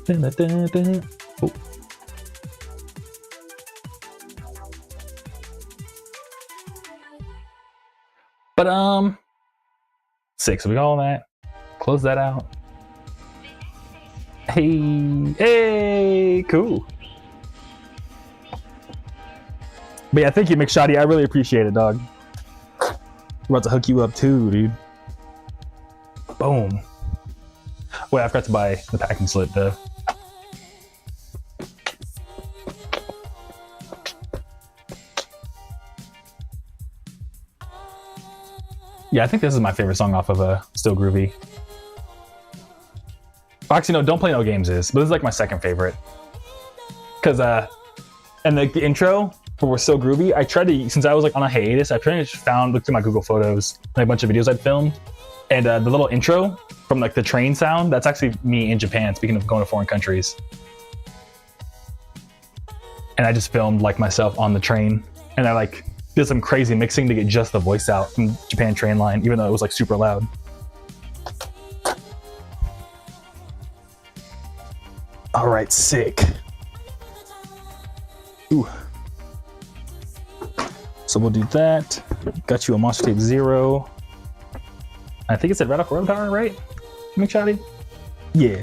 Speaker 1: Dun, dun, dun, dun. Oh. But sick, so we got all that. Close that out. Hey, cool. But yeah, thank you, McShoddy. I really appreciate it, dog. We're about to hook you up too, dude. Boom. Wait, I forgot to buy the packing slip though. Yeah, I think this is my favorite song off of Still Groovy. Actually, no, Don't Play No Games is, but this is like my second favorite. Cause and the intro for Still Groovy, I tried to, since I was like on a hiatus, I pretty much looked through my Google Photos, like a bunch of videos I'd filmed, and the little intro from like the train sound, that's actually me in Japan, speaking of going to foreign countries. And I just filmed like myself on the train, and I like did some crazy mixing to get just the voice out from Japan train line, even though it was like super loud. All right, sick. Ooh. So we'll do that. Got you a Monster Tape 0. I think it's at Red Off Road Power, right? McShoddy? Yeah.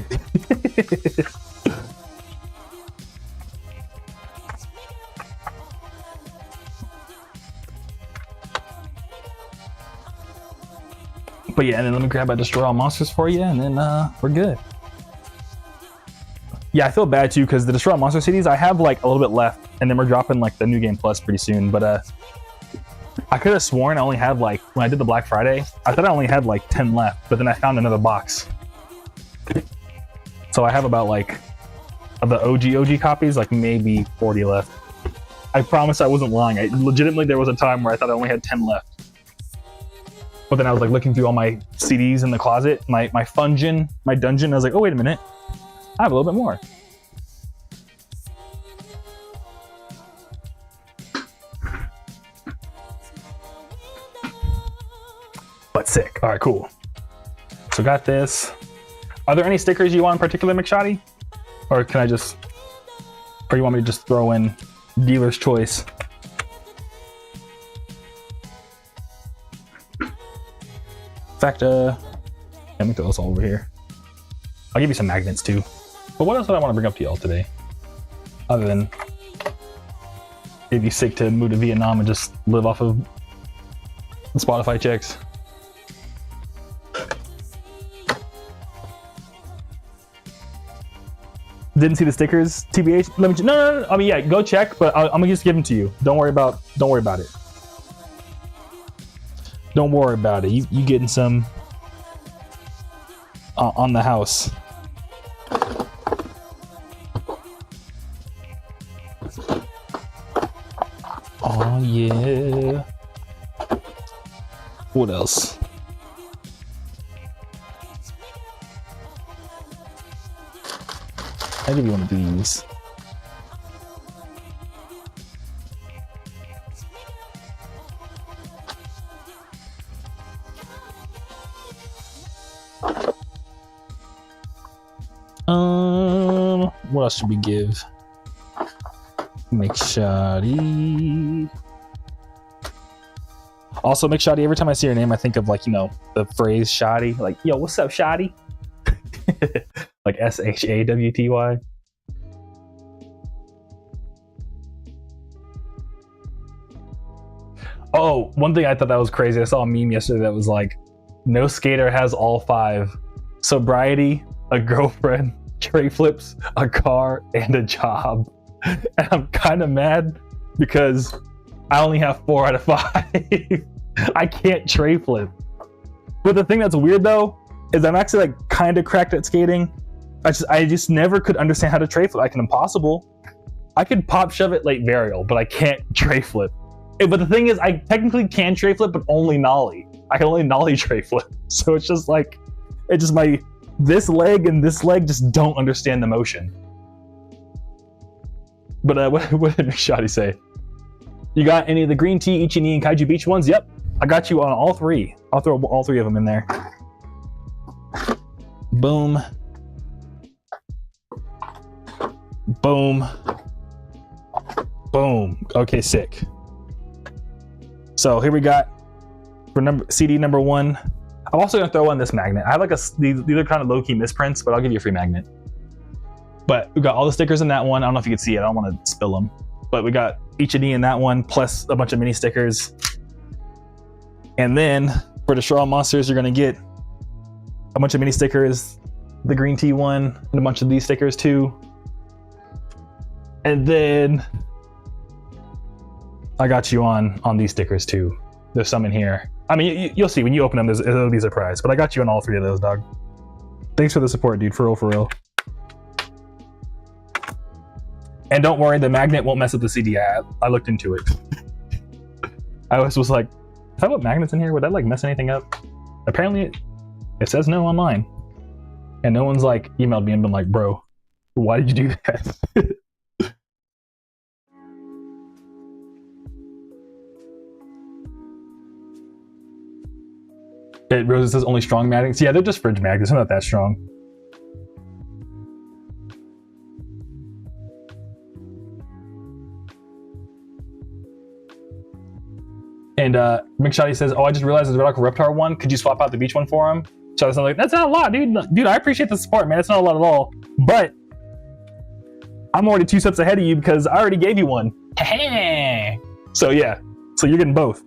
Speaker 1: But yeah, and then let me grab a Destroy All Monsters for you, and then we're good. Yeah, I feel bad too, because the Destroy All Monster CDs, I have like a little bit left, and then we're dropping like the New Game Plus pretty soon, but I could have sworn I only had like, when I did the Black Friday, I thought I only had like 10 left, but then I found another box. So I have about like, of the OG copies, like maybe 40 left. I promise I wasn't lying. Legitimately, there was a time where I thought I only had 10 left. But then I was like looking through all my CDs in the closet, my dungeon, I was like, oh, wait a minute. I have a little bit more. But sick. All right, cool. So got this. Are there any stickers you want in particular, McShoddy? Or can I just, or you want me to just throw in dealer's choice? In fact, Let me throw this all over here. I'll give you some magnets too. But what else would I want to bring up to y'all today? Other than it'd be sick to move to Vietnam and just live off of Spotify checks. Didn't see the stickers, TBH. Let me. No. I mean, yeah, go check, but I'm gonna just give them to you. Don't worry about it. Don't worry about it. You getting some on the house. Oh yeah. What else? I'll give you one of these. What else should we give? McShoddy. Also, McShoddy, every time I see your name, I think of, like, you know, the phrase shoddy. Like, yo, what's up, shoddy? Like SHAWTY. Oh, one thing I thought that was crazy. I saw a meme yesterday that was like, no skater has all 5: sobriety, a girlfriend, tray flips, a car, and a job. And I'm kind of mad because I only have 4 out of 5. I can't tray flip. But the thing that's weird though is I'm actually like kind of cracked at skating. I just never could understand how to tray flip. I can impossible. I could pop shove it like varial, but I can't tray flip. But the thing is, I technically can tray flip, but only nollie. I can only nollie tray flip. So it's just like, this leg and this leg just don't understand the motion. But what did McShoddy say? You got any of the green tea, Ichi, and Kaiju Beach ones? Yep, I got you on all 3. I'll throw all 3 of them in there. Boom. Boom. Boom. Okay, sick. So here we got for CD number 1. I'm also gonna throw on this magnet. I have like these are kind of low-key misprints, but I'll give you a free magnet. But we got all the stickers in that one. I don't know if you can see it. I don't want to spill them. But we got Ichi in that one, plus a bunch of mini stickers. And then for the Straw Monsters, you're gonna get a bunch of mini stickers, the green tea one, and a bunch of these stickers too. And then I got you on these stickers too. There's some in here. I mean, you'll see when you open them, it'll be a surprise. But I got you on all 3 of those, dog. Thanks for the support, dude. For real. And don't worry, the magnet won't mess up the CD. I looked into it. I was like, if I put magnets in here, would that like mess anything up? Apparently, it says no online. And no one's like emailed me and been like, bro, why did you do that? Rose says only strong magnets. Yeah, they're just fridge magnets. They're not that strong. And McShoddy says, oh, I just realized there's a Red Rock Reptar one. Could you swap out the beach one for him? So I was like, that's not a lot, dude. Dude, I appreciate the support, man. It's not a lot at all. But I'm already 2 steps ahead of you because I already gave you one. So yeah. So you're getting both.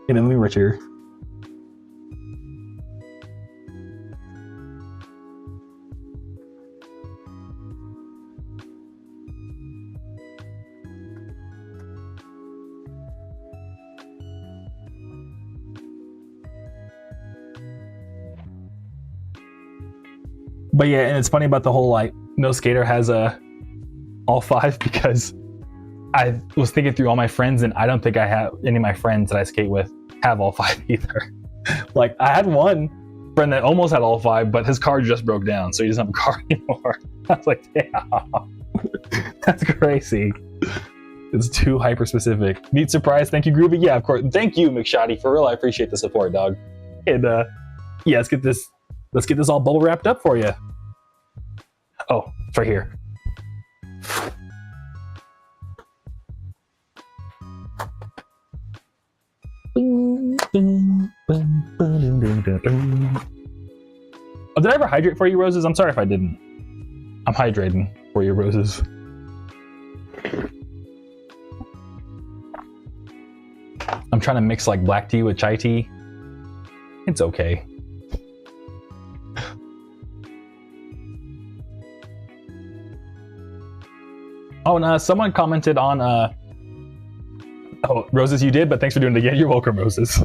Speaker 1: And then let me reach here. But yeah, and it's funny about the whole like no skater has all 5 because I was thinking through all my friends and I don't think I have any of my friends that I skate with have all 5 either. Like I had one friend that almost had all 5, but his car just broke down, so he doesn't have a car anymore. I was like, damn, that's crazy. It's too hyper specific. Neat surprise. Thank you, Groovy. Yeah, of course. Thank you, McShoddy. For real, I appreciate the support, dog. And yeah, let's get this all bubble wrapped up for you. Oh, it's right here. Oh, did I ever hydrate for you, Roses? I'm sorry if I didn't. I'm hydrating for you, Roses. I'm trying to mix like black tea with chai tea. It's okay. Oh, and someone commented on oh, Roses, you did, but thanks for doing it again. You're welcome, Roses.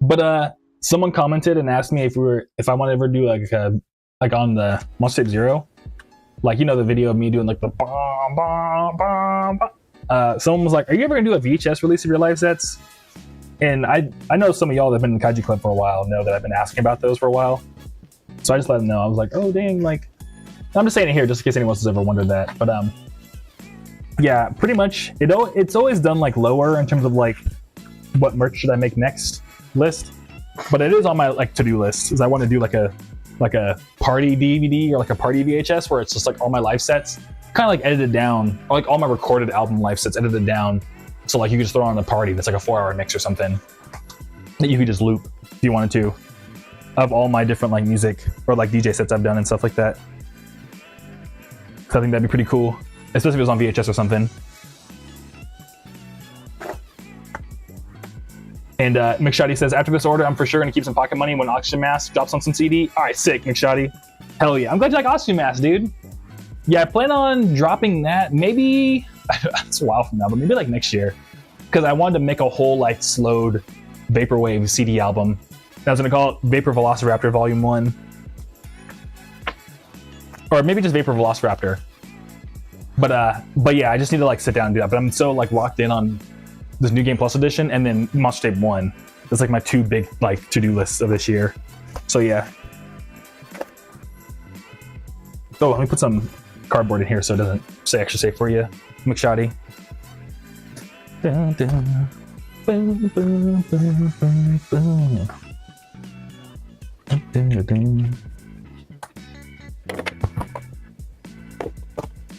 Speaker 1: But someone commented and asked me if I want to ever do like on the Monster Tape Zero, like, you know, the video of me doing like the bah, bah, bah, bah. Someone was like, are you ever gonna do a VHS release of your live sets? And I know some of y'all that have been in the Kaiju Club for a while know that I've been asking about those for a while. So I just let them know. I was like, oh dang, like, I'm just saying it here just in case anyone else has ever wondered that. But yeah, pretty much it's always done like lower in terms of like what merch should I make next list. But it is on my like to-do list, is I want to do like a party DVD or like a party VHS where it's just like all my live sets kind of like edited down, or like all my recorded album live sets edited down, so like you could just throw on a party that's like a 4-hour mix or something that you could just loop if you wanted to, of all my different like music or like DJ sets I've done and stuff like that. So I think that'd be pretty cool, especially if it was on VHS or something. And McShoddy says, after this order, I'm for sure gonna keep some pocket money when Oxygen Mask drops on some CD. All right, sick, McShoddy. Hell yeah, I'm glad you like Oxygen Mask, dude. Yeah, I plan on dropping that maybe, it's a while from now, but maybe like next year. Because I wanted to make a whole like slowed Vaporwave CD album. I was gonna call it Vapor Velociraptor Volume 1. Or maybe just Vapor Velociraptor. But yeah, I just need to like sit down and do that. But I'm so like locked in on this New Game Plus edition and then Monster Tape 1. That's like my two big like to-do lists of this year. So yeah. Oh, let me put some cardboard in here so it doesn't stay extra safe for you, McShoddy. Dun, dun. Boom, boom, boom, boom, boom. Dun, dun, dun.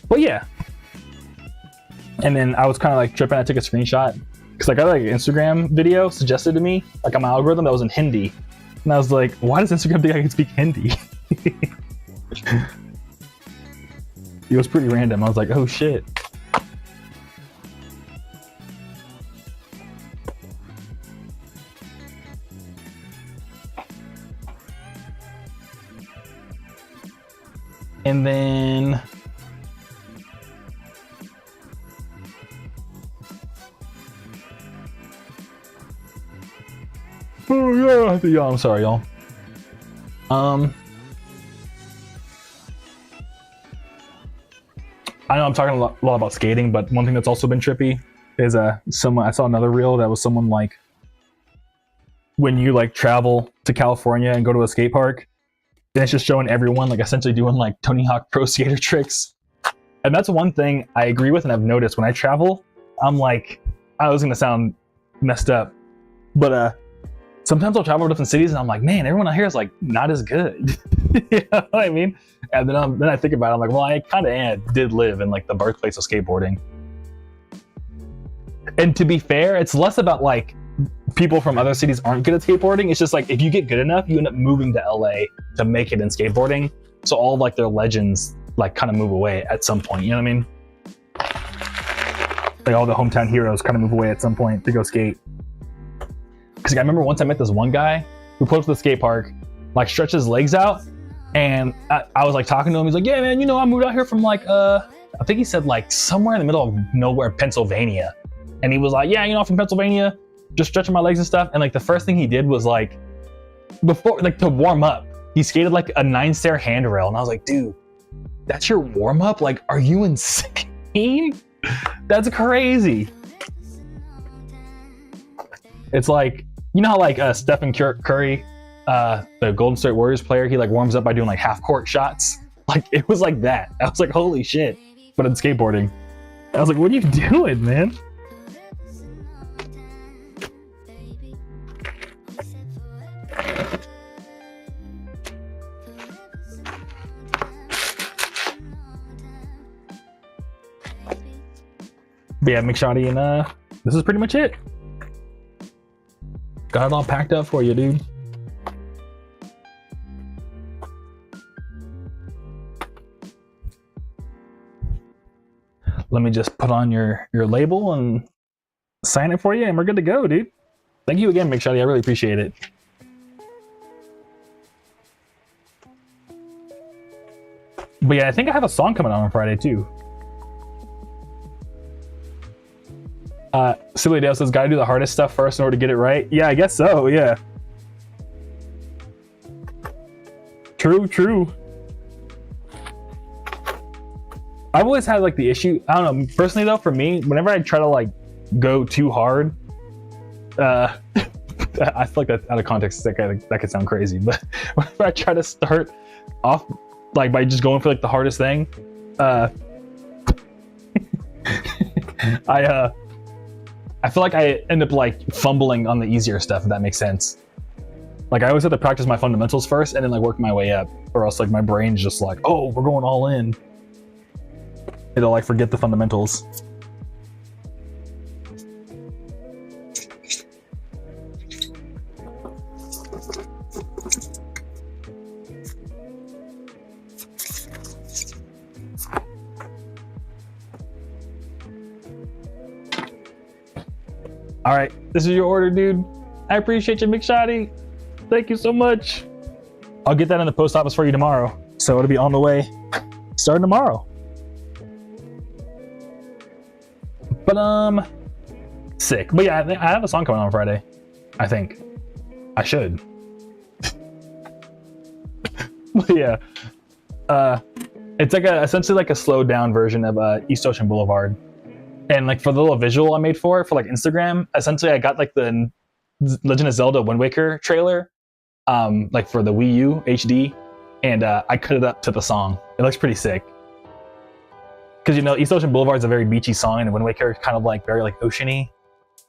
Speaker 1: Well, yeah. And then I was kind of like tripping. I took a screenshot because I got like an Instagram video suggested to me, like on my algorithm, that was in Hindi. And I was like, why does Instagram think I can speak Hindi? It was pretty random. I was like, oh shit. And then oh yeah, I'm sorry, y'all. I know I'm talking a lot about skating, but one thing that's also been trippy is someone, I saw another reel that was someone like, when you like travel to California and go to a skate park, and it's just showing everyone like essentially doing like Tony Hawk Pro Skater tricks. And that's one thing I agree with and I've noticed when I travel. I'm like, I was gonna sound messed up, but sometimes I'll travel to different cities and I'm like, man, everyone out here is like not as good. You know what I mean? And then I think about it, I'm like, well, I kind of did live in like the birthplace of skateboarding. And to be fair, it's less about like people from other cities aren't good at skateboarding. It's just like, if you get good enough, you end up moving to LA to make it in skateboarding. So all of like their legends like kind of move away at some point, you know what I mean? Like all the hometown heroes kind of move away at some point to go skate. Because I remember once I met this one guy who pulled up to the skate park, like stretched his legs out, and I was like talking to him. He's like, yeah, man, you know, I moved out here from like, I think he said like somewhere in the middle of nowhere, Pennsylvania. And he was like, yeah, you know, I'm from Pennsylvania, just stretching my legs and stuff. And like the first thing he did was like, before, like to warm up, he skated like a 9-stair handrail. And I was like, dude, that's your warm up? Like, are you insane? That's crazy. It's like, you know how like Stephen Curry, the Golden State Warriors player, he like warms up by doing like half court shots. Like it was like that. I was like, holy shit. But in skateboarding, I was like, what are you doing, man? But yeah, McShoddy, and this is pretty much it. Got it all packed up for you, dude. Let me just put on your label and sign it for you, and we're good to go, dude. Thank you again, McShotty. I really appreciate it. But yeah, I think I have a song coming out on Friday too. Silly Dale says, gotta do the hardest stuff first in order to get it right. Yeah, I guess so, yeah. True. I've always had like the issue, I don't know, personally though, for me, whenever I try to like go too hard, I feel like that's out of context, that could sound crazy, but whenever I try to start off like by just going for like the hardest thing, I feel like I end up like fumbling on the easier stuff, if that makes sense. Like I always have to practice my fundamentals first and then like work my way up, or else like my brain's just like, oh, we're going all in. It'll like forget the fundamentals. All right, this is your order, dude. I appreciate you, McShotty. Thank you so much. I'll get that in the post office for you tomorrow, so it'll be on the way starting tomorrow. But sick. But yeah, I have a song coming on Friday. I think I should. But yeah, it's like essentially like a slowed down version of East Ocean Boulevard. And like for the little visual I made for like Instagram, essentially I got like the Legend of Zelda Wind Waker trailer, like for the Wii U HD, and I cut it up to the song. It looks pretty sick. Because you know, East Ocean Boulevard is a very beachy song, and Wind Waker is kind of like very like oceany.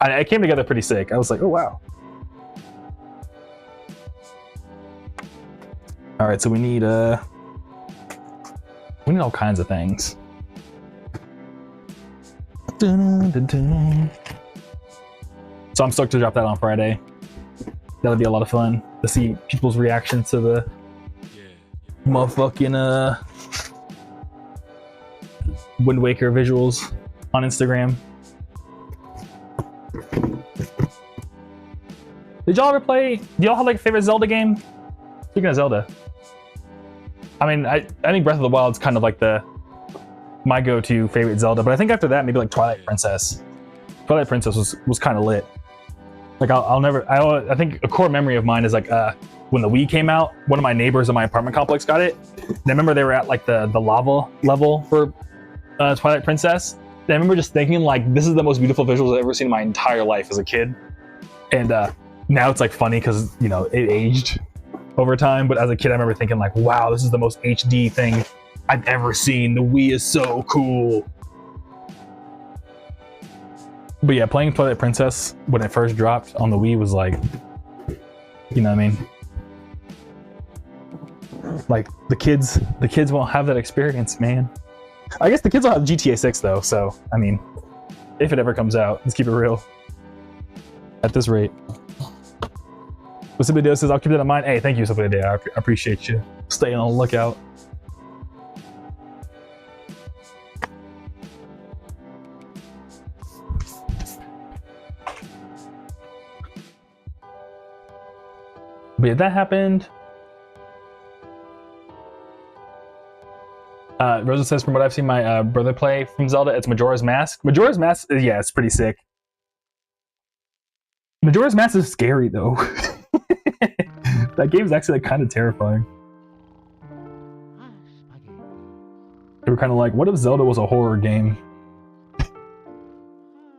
Speaker 1: It came together pretty sick. I was like, oh wow. All right, so we need all kinds of things. So I'm stoked to drop that on Friday. That'll be a lot of fun to see people's reactions to the motherfucking Wind Waker visuals on Instagram. Did y'all ever play? Do y'all have like a favorite Zelda game? Speaking of Zelda, I mean, I think Breath of the Wild's kind of like my go-to favorite Zelda, but I think after that maybe like Twilight Princess. Twilight Princess was kind of lit. Like I think a core memory of mine is like when the Wii came out, one of my neighbors in my apartment complex got it. And I remember they were at like the lava level for Twilight Princess. And I remember just thinking like, this is the most beautiful visuals I've ever seen in my entire life as a kid. And now it's like funny because you know it aged over time, but as a kid I remember thinking like, wow, this is the most HD thing I've ever seen. The Wii is so cool. But yeah, playing Twilight Princess when it first dropped on the Wii was like, you know what I mean? Like the kids won't have that experience, man. I guess the kids will have GTA 6 though, so I mean, if it ever comes out, let's keep it real. At this rate. But Subideo says, I'll keep that in mind. Hey, thank you, Subideo. I appreciate you staying on the lookout. But yeah, that happened. Rosa says, from what I've seen my brother play from Zelda, it's Majora's Mask. Majora's Mask, yeah, it's pretty sick. Majora's Mask is scary though. That game is actually like, kind of terrifying. They were kind of like, what if Zelda was a horror game?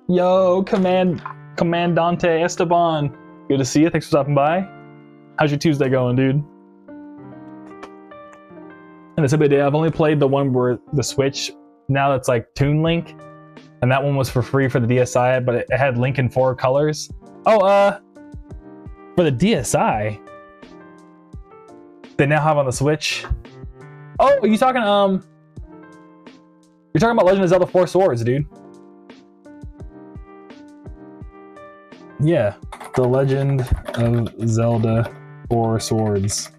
Speaker 1: Yo, Commandante Esteban. Good to see you. Thanks for stopping by. How's your Tuesday going, dude? And it's a bit. I've only played the one where the Switch, now that's like Toon Link, and that one was for free for the DSi, but it had Link in 4 colors. Oh, for the DSi, they now have on the Switch. Oh, are you talking you're talking about Legend of Zelda 4 Swords, dude. Yeah, The Legend of Zelda 4 Swords.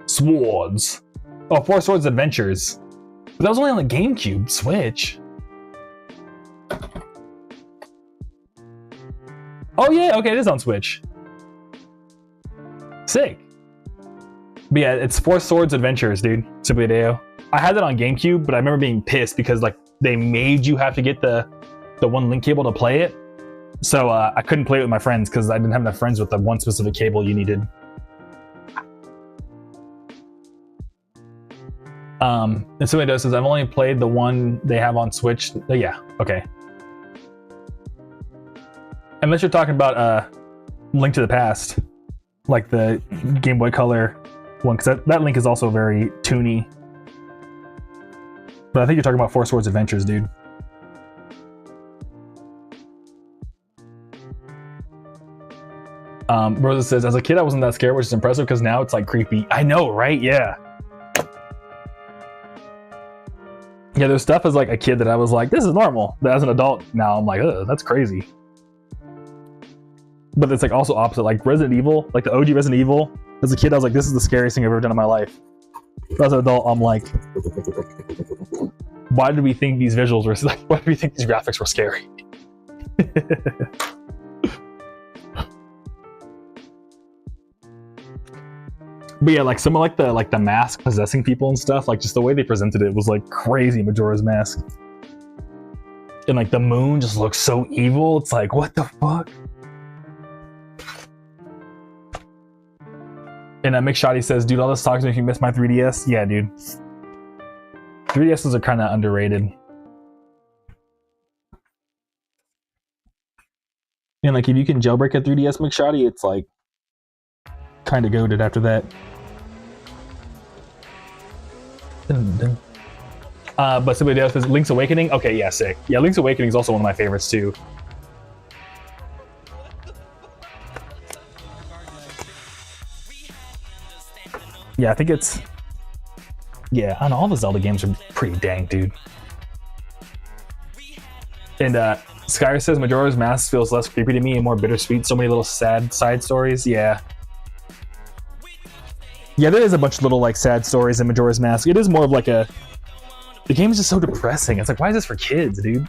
Speaker 1: Swords. Oh, 4 Swords Adventures. But that was only on the GameCube. Switch. Oh yeah, okay, it is on Switch. Sick. But yeah, it's 4 Swords Adventures, dude. Super Hideo. I had that on GameCube, but I remember being pissed because like they made you have to get the one link cable to play it. So I couldn't play it with my friends because I didn't have enough friends with the one specific cable you needed. And somebody says, I've only played the one they have on Switch. Yeah, okay. Unless you're talking about Link to the Past, like the Game Boy Color one, because that Link is also very toony. But I think you're talking about 4 Swords Adventures, dude. Rosa says, as a kid, I wasn't that scared, which is impressive because now it's like creepy. I know, right? Yeah. Yeah, there's stuff as like a kid that I was like, this is normal. But as an adult, now I'm like, ugh, that's crazy. But it's like also opposite, like Resident Evil, like the OG Resident Evil. As a kid, I was like, this is the scariest thing I've ever done in my life. But as an adult, I'm like, why did we think these visuals were like? Why did we think these graphics were scary? But yeah, like some of like the mask possessing people and stuff, like just the way they presented it was like crazy. Majora's Mask, and like the moon just looks so evil. It's like, what the fuck? And Mick Shoddy says, dude, all this talks make you miss my 3DS. Yeah, dude. 3DSs are kind of underrated. And like if you can jailbreak a 3DS, Mick Shoddy, it's like kind of goated after that. But somebody else says Link's Awakening. Okay, yeah, sick. Yeah, Link's Awakening is also one of my favorites too. Yeah, I think it's... Yeah, I don't know, all the Zelda games are pretty dang, dude. And Skyr says Majora's Mask feels less creepy to me and more bittersweet. So many little sad side stories. Yeah. Yeah, there is a bunch of little like sad stories in Majora's Mask. It is more of like a... The game is just so depressing. It's like, why is this for kids, dude?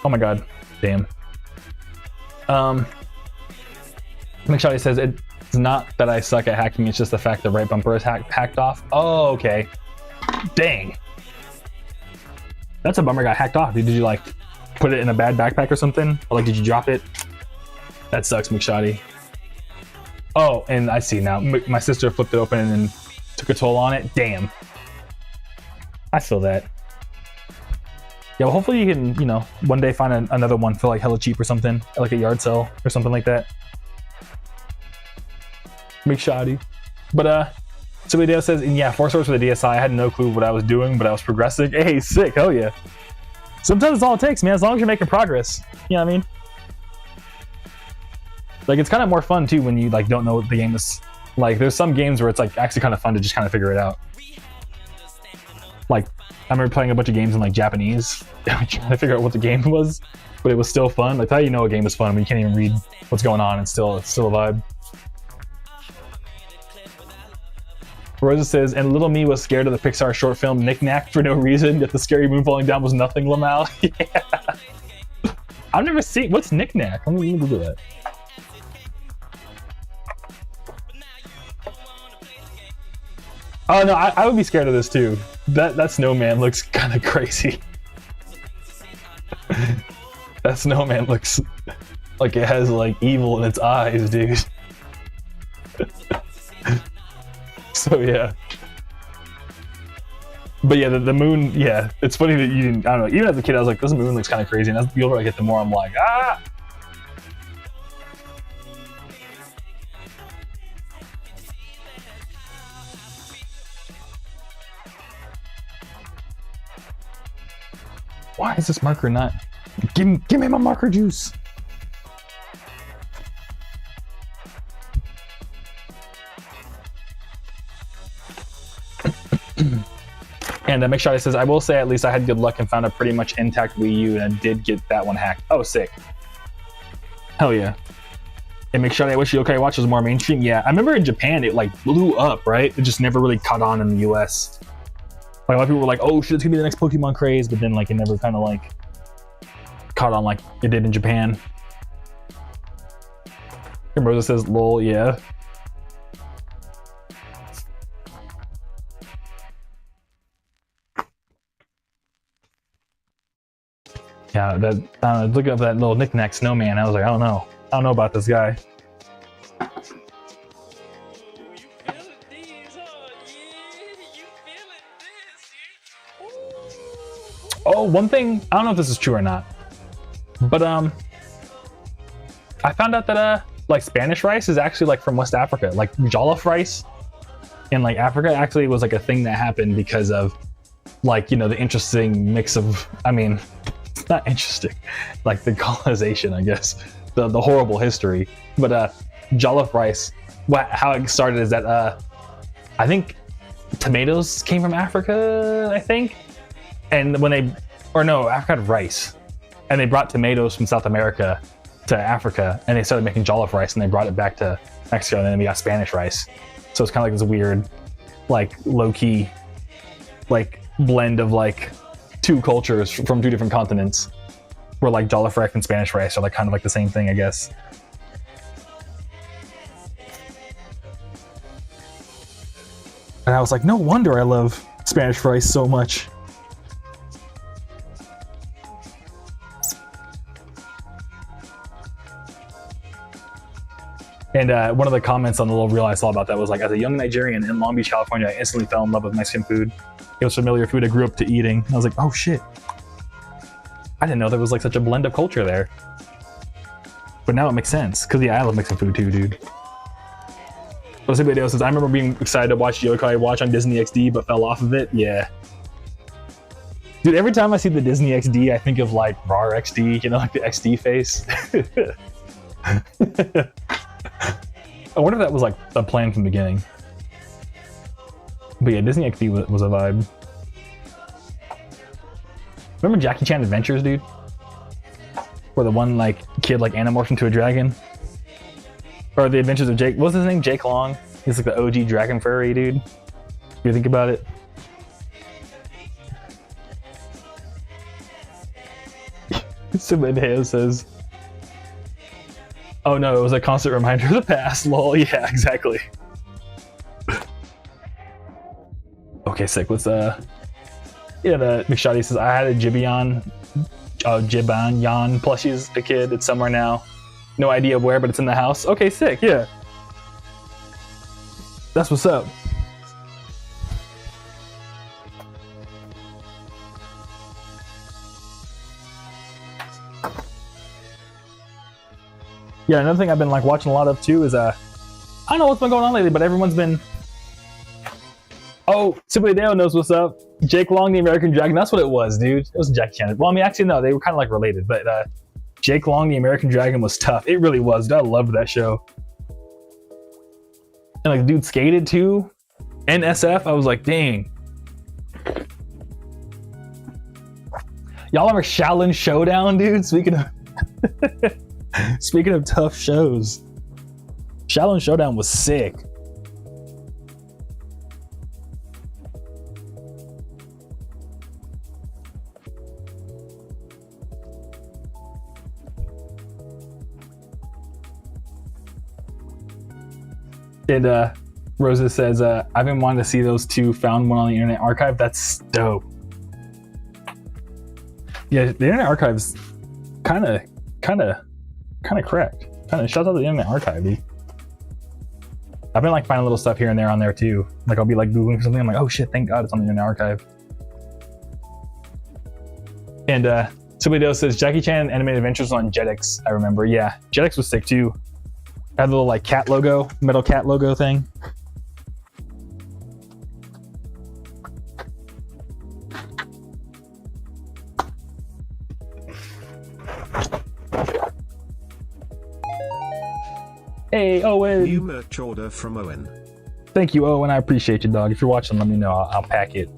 Speaker 1: Oh my god, damn. McShotty says it's not that I suck at hacking, it's just the fact the right bumper is hacked off. Oh, okay. Dang. That's a bummer got hacked off. Did you like put it in a bad backpack or something? Or like did you drop it? That sucks, McShotty. Oh, and I see now. My sister flipped it open and took a toll on it. Damn. I feel that. Yeah, well, hopefully you can, you know, one day find another one for like hella cheap or something, at like a yard sale or something like that. Make shoddy. But somebody else says, and yeah, 4 Swords for the DSi. I had no clue what I was doing, but I was progressing. Hey, sick, hell yeah. Sometimes it's all it takes, man, as long as you're making progress. You know what I mean? Like, it's kind of more fun too when you like don't know what the game is. Like, there's some games where it's like actually kind of fun to just kind of figure it out. Like, I remember playing a bunch of games in like Japanese, trying to figure out what the game was, but it was still fun. Like, how do you know a game is fun when you can't even read what's going on? It's still a vibe. Rosa says, and little me was scared of the Pixar short film Knick Knack for no reason, yet the scary moon falling down was nothing, Lamal. Yeah. I've never seen, what's Knick Knack? Let me Google that. Oh no, I would be scared of this too. That snowman looks kind of crazy. That snowman looks like it has like evil in its eyes, dude. So yeah. But yeah, the moon, yeah, it's funny that you didn't, I don't know, even as a kid I was like, this moon looks kind of crazy, and as the older I get, the more I'm like, ah! Why is this marker not? Give me my marker juice. And McShotty says, I will say at least I had good luck and found a pretty much intact Wii U and I did get that one hacked. Oh, sick. Hell yeah. And McShotty, I wish Yokai Watch was more mainstream. Yeah, I remember in Japan it like blew up, right? It just never really caught on in the US. Like a lot of people were like, oh shit, it's gonna be the next Pokemon craze, but then like it never kind of like caught on like it did in Japan. And Rosa says, lol, yeah. Yeah, that looking up that little knick-knack snowman, I was like, I don't know about this guy. Oh, one thing, I don't know if this is true or not, but I found out that like Spanish rice is actually like from West Africa. Like jollof rice in like Africa actually was like a thing that happened because of like, you know, the interesting mix of, I mean, it's not interesting, like the colonization, I guess, the horrible history. But jollof rice, how it started is that I think tomatoes came from Africa, I think. And when Africa had rice, and they brought tomatoes from South America to Africa, and they started making jollof rice, and they brought it back to Mexico, and then we got Spanish rice. So it's kind of like this weird, like low-key, like blend of like two cultures from two different continents, where like jollof rice and Spanish rice are like kind of like the same thing, I guess. And I was like, no wonder I love Spanish rice so much. And one of the comments on the little reel I saw about that was like, as a young Nigerian in Long Beach, California, I instantly fell in love with Mexican food. It was familiar food I grew up to eating. I was like, oh shit. I didn't know there was like such a blend of culture there. But now it makes sense, because yeah, I love Mexican food too, dude. But somebody else says, I remember being excited to watch Yokai Watch on Disney XD, but fell off of it. Yeah. Dude, every time I see the Disney XD, I think of like RAR XD, you know, like the XD face. I wonder if that was like a plan from the beginning. But yeah, Disney XD was a vibe. Remember Jackie Chan Adventures, dude? Where the one like kid like animorphs into a dragon? Or the Adventures of Jake, what's his name? Jake Long? He's like the OG dragon furry, dude. You think about it? Subideo says, oh no, it was a constant reminder of the past, lol. Yeah, exactly. Okay, sick. Let's yeah, the McShotty says, I had a Jibion plushie as a kid. It's somewhere now. No idea where, but it's in the house. Okay, sick, yeah. That's what's up. Yeah, another thing I've been like watching a lot of too is I don't know what's been going on lately, but everyone's been, oh, Super Deo knows what's up. Jake Long, the American Dragon, that's what it was, dude. It was Jackie Chan. Well, I mean, actually, no, they were kind of like related, but Jake Long, the American Dragon was tough. It really was. Dude, I loved that show. And like, dude skated too. NSF, I was like, dang. Y'all remember Shaolin Showdown, dude? Speaking of tough shows, Shaolin Showdown was sick. And Rosa says, I've been wanting to see those two, found one on the Internet Archive. That's dope. Yeah, the Internet Archive's kind of correct. Shout out to the Internet Archive, dude. I've been like finding little stuff here and there on there too. Like I'll be like Googling for something, I'm like, oh shit, thank God it's on the Internet Archive. And somebody else says, Jackie Chan Animated Adventures on Jetix, I remember. Yeah, Jetix was sick too. Had the little like cat logo, metal cat logo thing. Hey, Owen.
Speaker 2: New merch order from Owen.
Speaker 1: Thank you, Owen. I appreciate you, dog. If you're watching, let me know. I'll pack it.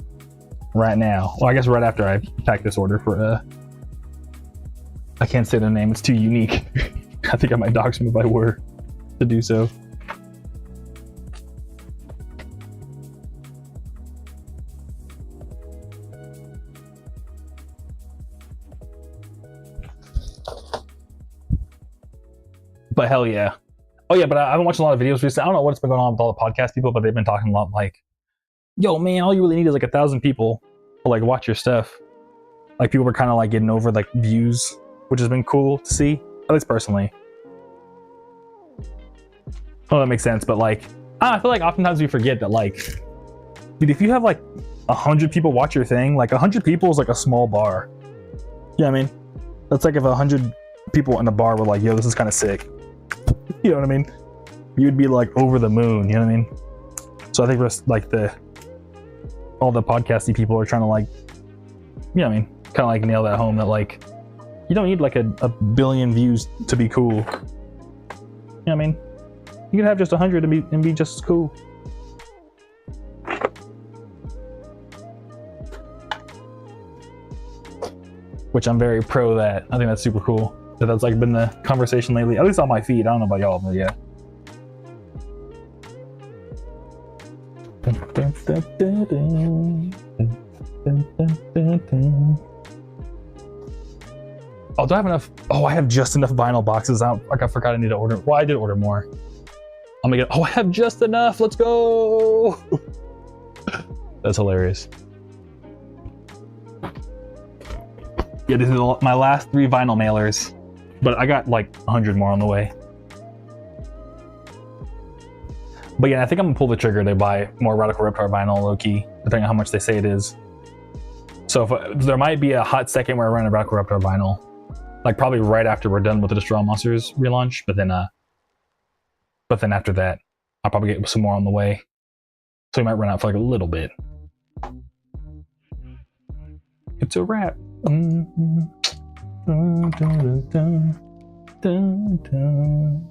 Speaker 1: right now. Well, I guess right after I pack this order for I can't say the name, it's too unique. I think I might dox them if I were to do so. But hell yeah. Oh yeah, but I haven't watched a lot of videos recently. I don't know what's been going on with all the podcast people, but they've been talking a lot like, yo man, all you really need is like 1,000 people to like watch your stuff. Like people were kind of like getting over like views, which has been cool to see, at least personally. Oh, that makes sense. But like, I feel like oftentimes we forget that like, dude, if you have like 100 people watch your thing, like 100 people is like a small bar. Yeah, I mean, that's like if 100 people in a bar were like, yo, this is kind of sick. You know what I mean? You'd be like over the moon, you know what I mean? So I think we're like all the podcasty people are trying to like, you know what I mean? Kind of like nail that home that like, you don't need like a billion views to be cool. You know what I mean? You can have just 100 and be just as cool. Which I'm very pro that. I think that's super cool. That's like been the conversation lately, at least on my feed. I don't know about y'all, but yeah. Oh, do I have enough? Oh, I have just enough vinyl boxes. I forgot I need to order. Well, I did order more. I'm gonna get. Oh, I have just enough. Let's go. That's hilarious. Yeah, this is my last 3 vinyl mailers. But I got like 100 more on the way. But yeah, I think I'm gonna pull the trigger to buy more Radical Reptar vinyl low-key, depending on how much they say it is. So if there might be a hot second where I run a Radical Reptar vinyl, like probably right after we're done with the Destroy All Monsters relaunch, but then after that, I'll probably get some more on the way. So we might run out for like a little bit. It's a wrap. Mm-hmm. Dun, dun, dun, dun, dun.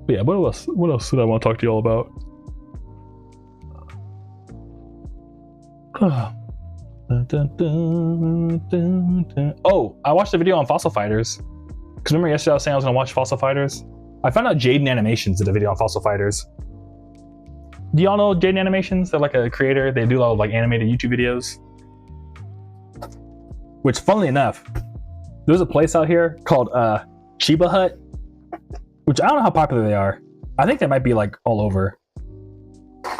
Speaker 1: But yeah, what else did I want to talk to you all about? Dun, dun, dun, dun. Oh, I watched a video on Fossil Fighters. Because remember yesterday I was saying I was going to watch Fossil Fighters? I found out Jaden Animations did a video on Fossil Fighters. Do y'all know Jaden Animations? They're like a creator. They do a lot of like animated YouTube videos. Which, funnily enough, there's a place out here called Chiba Hut, which I don't know how popular they are. I think they might be like all over.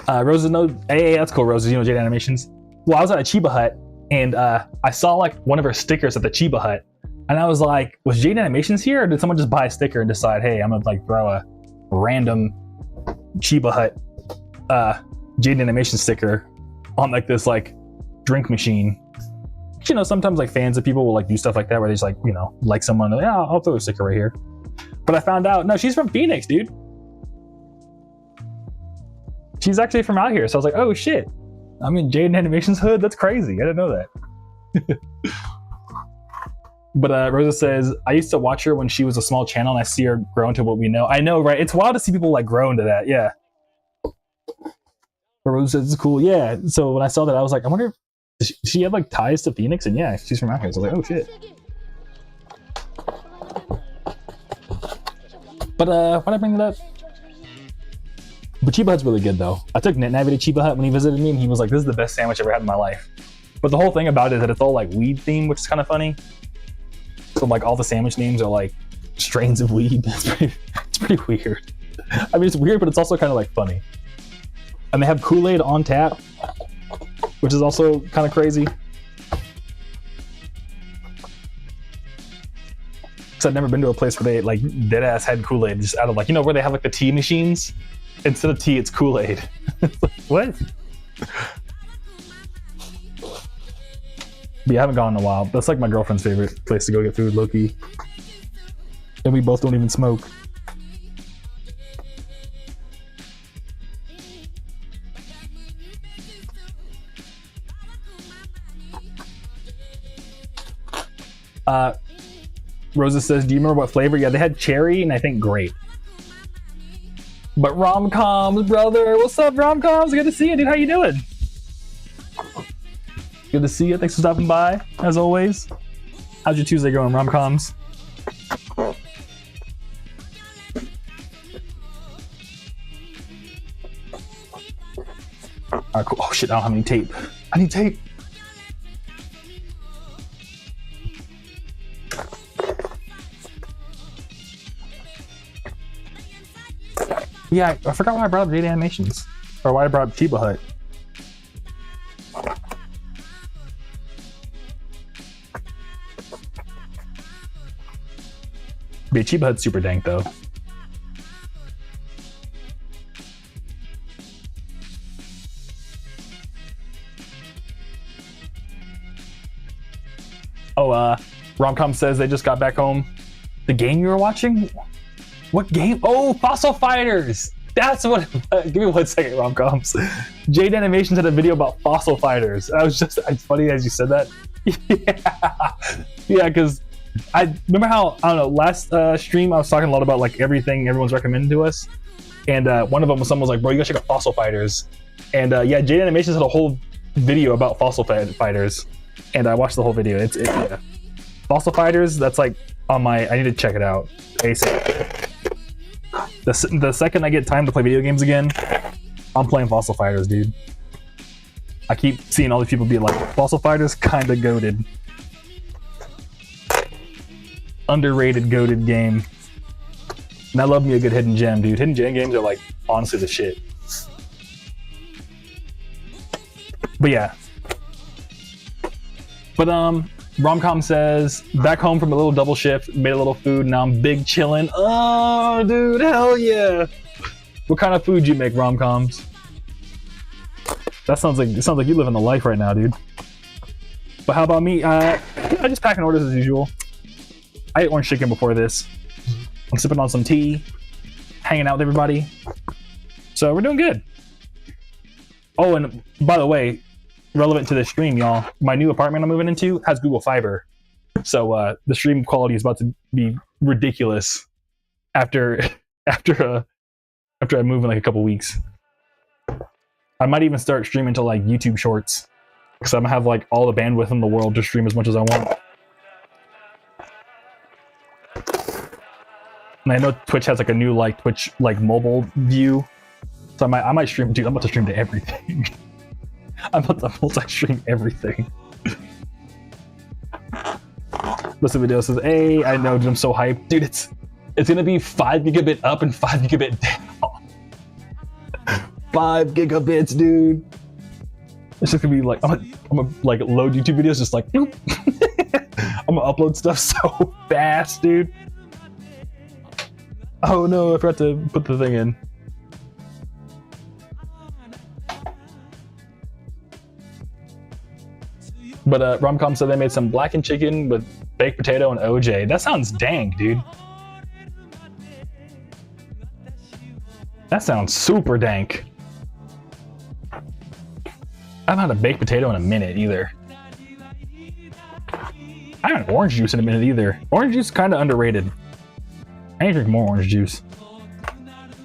Speaker 1: Roses knows. Hey, that's cool, Roses. You know Jaden Animations. Well, I was at a Chiba Hut and I saw like one of her stickers at the Chiba Hut, and I was like, was Jaden Animations here, or did someone just buy a sticker and decide, hey, I'm gonna like throw a random Chiba Hut Jaden Animation sticker on like this like drink machine? You know, sometimes like fans of people will like do stuff like that where they just like, you know, like someone, yeah, I'll throw a sticker right here. But I found out, no, she's from Phoenix, dude. She's actually from out here. So I was like, oh shit, I'm in Jaden Animations hood. That's crazy. I didn't know that. But Rosa says, I used to watch her when she was a small channel and I see her grow into what we know. I know, right? It's wild to see people like grow into that. Yeah. But Rosa says, it's cool. Yeah. So when I saw that, I was like, I wonder if she had like ties to Phoenix, and yeah, she's from out here. So I was like, oh shit. But why'd I bring that up? But Chiba Hut's really good though. I took Navi to Chiba Hut when he visited me, and he was like, this is the best sandwich I've ever had in my life. But the whole thing about it is that it's all like weed themed, which is kind of funny. So like all the sandwich names are like strains of weed. It's pretty weird. I mean, it's weird, but it's also kind of like funny. And they have Kool-Aid on tap, which is also kind of crazy. So I've never been to a place where they like dead ass had Kool-Aid just out of like, you know, where they have like the tea machines. Instead of tea, it's Kool-Aid. Like, what? But yeah, I haven't gone in a while. That's like my girlfriend's favorite place to go get food, low-key. And we both don't even smoke. Rosa says, do you remember what flavor? Yeah, they had cherry and I think grape. But rom-coms, brother. What's up, rom-coms? Good to see you, dude. How you doing? Good to see you. Thanks for stopping by, as always. How's your Tuesday going, rom-coms? Alright, cool. Oh shit, I don't have any tape. I need tape. Yeah, I forgot why I brought up Jade Animations. Or why I brought up Chiba Hut. But yeah, Chiba Hut's super dank though. Oh, Romcom says they just got back home. The game you were watching? What game? Oh, Fossil Fighters! That's what. Give me 1 second, Romcoms. Jade Animations had a video about Fossil Fighters. I was just. It's funny as you said that. Yeah, because I remember how, I don't know, last stream I was talking a lot about like everything everyone's recommending to us, and one of them was someone was like, "Bro, you gotta check out Fossil Fighters," and yeah, Jade Animations had a whole video about Fossil Fighters, and I watched the whole video. It's yeah. Fossil Fighters. That's like on my. I need to check it out ASAP. The second I get time to play video games again, I'm playing Fossil Fighters, dude. I keep seeing all these people be like, Fossil Fighters kinda goated. Underrated goated game. And I love me a good hidden gem, dude. Hidden gem games are like honestly the shit. But yeah. But Romcom says, back home from a little double shift, made a little food, now I'm big chillin'. Oh, dude, hell yeah. What kind of food you make, Romcoms? That sounds like, it sounds like you live in the life right now, dude. But how about me? I just packing orders as usual. I ate orange chicken before this. I'm sipping on some tea, hanging out with everybody. So we're doing good. Oh, and by the way, relevant to this stream, y'all, my new apartment I'm moving into has Google Fiber, so the stream quality is about to be ridiculous after I move in like a couple weeks. I might even start streaming to like YouTube Shorts, because I'm gonna have like all the bandwidth in the world to stream as much as I want. And I know Twitch has like a new like Twitch like mobile view, so I might stream. Dude, I'm about to stream to everything. I'm about to multi-stream everything. Listen, video says, "Hey, I know, dude, I'm so hyped, dude. It's gonna be 5 gigabit up and 5 gigabit down. 5 gigabits, dude. It's just gonna be like I'm gonna like load YouTube videos, just like I'm gonna upload stuff so fast, dude. Oh no, I forgot to put the thing in." But Romcom said they made some blackened chicken with baked potato and OJ. That sounds dank, dude. That sounds super dank. I haven't had a baked potato in a minute either. I haven't had orange juice in a minute either. Orange juice is kind of underrated. I need to drink more orange juice.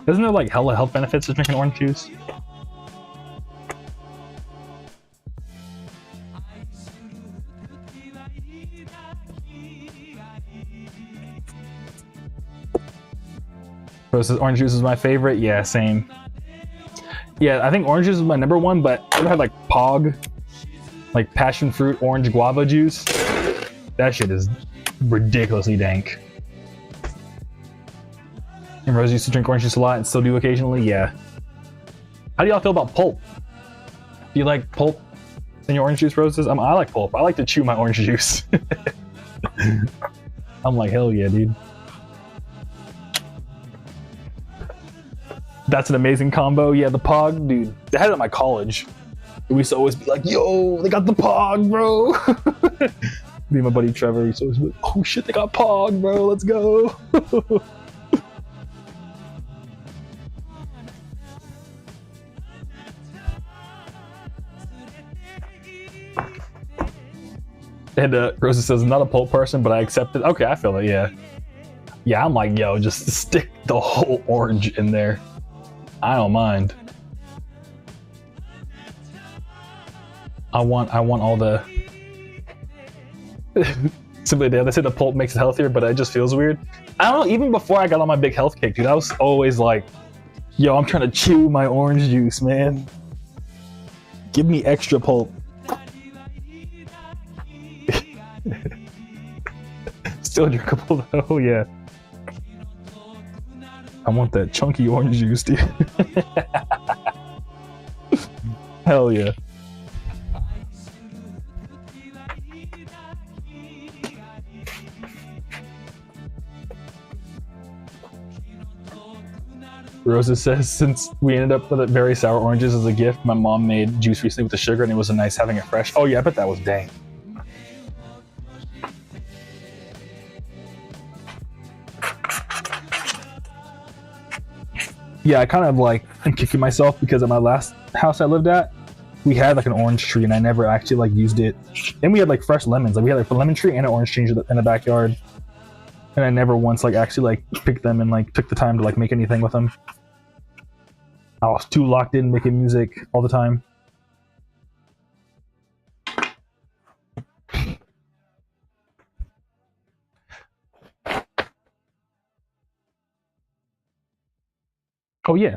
Speaker 1: Isn't there like hella health benefits to drinking orange juice? Says orange juice is my favorite. Yeah, same. Yeah, I think orange juice is my #1, but I ever had like Pog, like passion fruit orange guava juice. That shit is ridiculously dank. And Rose used to drink orange juice a lot and still do occasionally. Yeah. How do y'all feel about pulp? Do you like pulp in your orange juice, Roses? I like pulp. I like to chew my orange juice. I'm like, hell yeah, dude. That's an amazing combo. Yeah, the Pog, dude. They had it at my college. We used to always be like, yo, they got the Pog, bro. Me and my buddy Trevor, we used to always be like, oh shit, they got Pog, bro, let's go. And Rosa says, I'm not a pulp person, but I accept it. Okay, I feel it, yeah. Yeah, I'm like, yo, just stick the whole orange in there. I don't mind. I want all the simply they say the pulp makes it healthier, but it just feels weird. I don't know, even before I got on my big health kick, dude, I was always like, yo, I'm trying to chew my orange juice, man. Give me extra pulp. Still drinkable though, yeah. I want that chunky orange juice, dude. Hell yeah. Rosa says, since we ended up with very sour oranges as a gift, my mom made juice recently with the sugar and it was nice having it fresh. Oh yeah, I bet that was dang. Yeah, I kind of like am kicking myself because at my last house I lived at, we had like an orange tree and I never actually like used it. And we had like fresh lemons. Like we had like a lemon tree and an orange tree in the backyard. And I never once like actually like picked them and like took the time to like make anything with them. I was too locked in making music all the time. Oh yeah.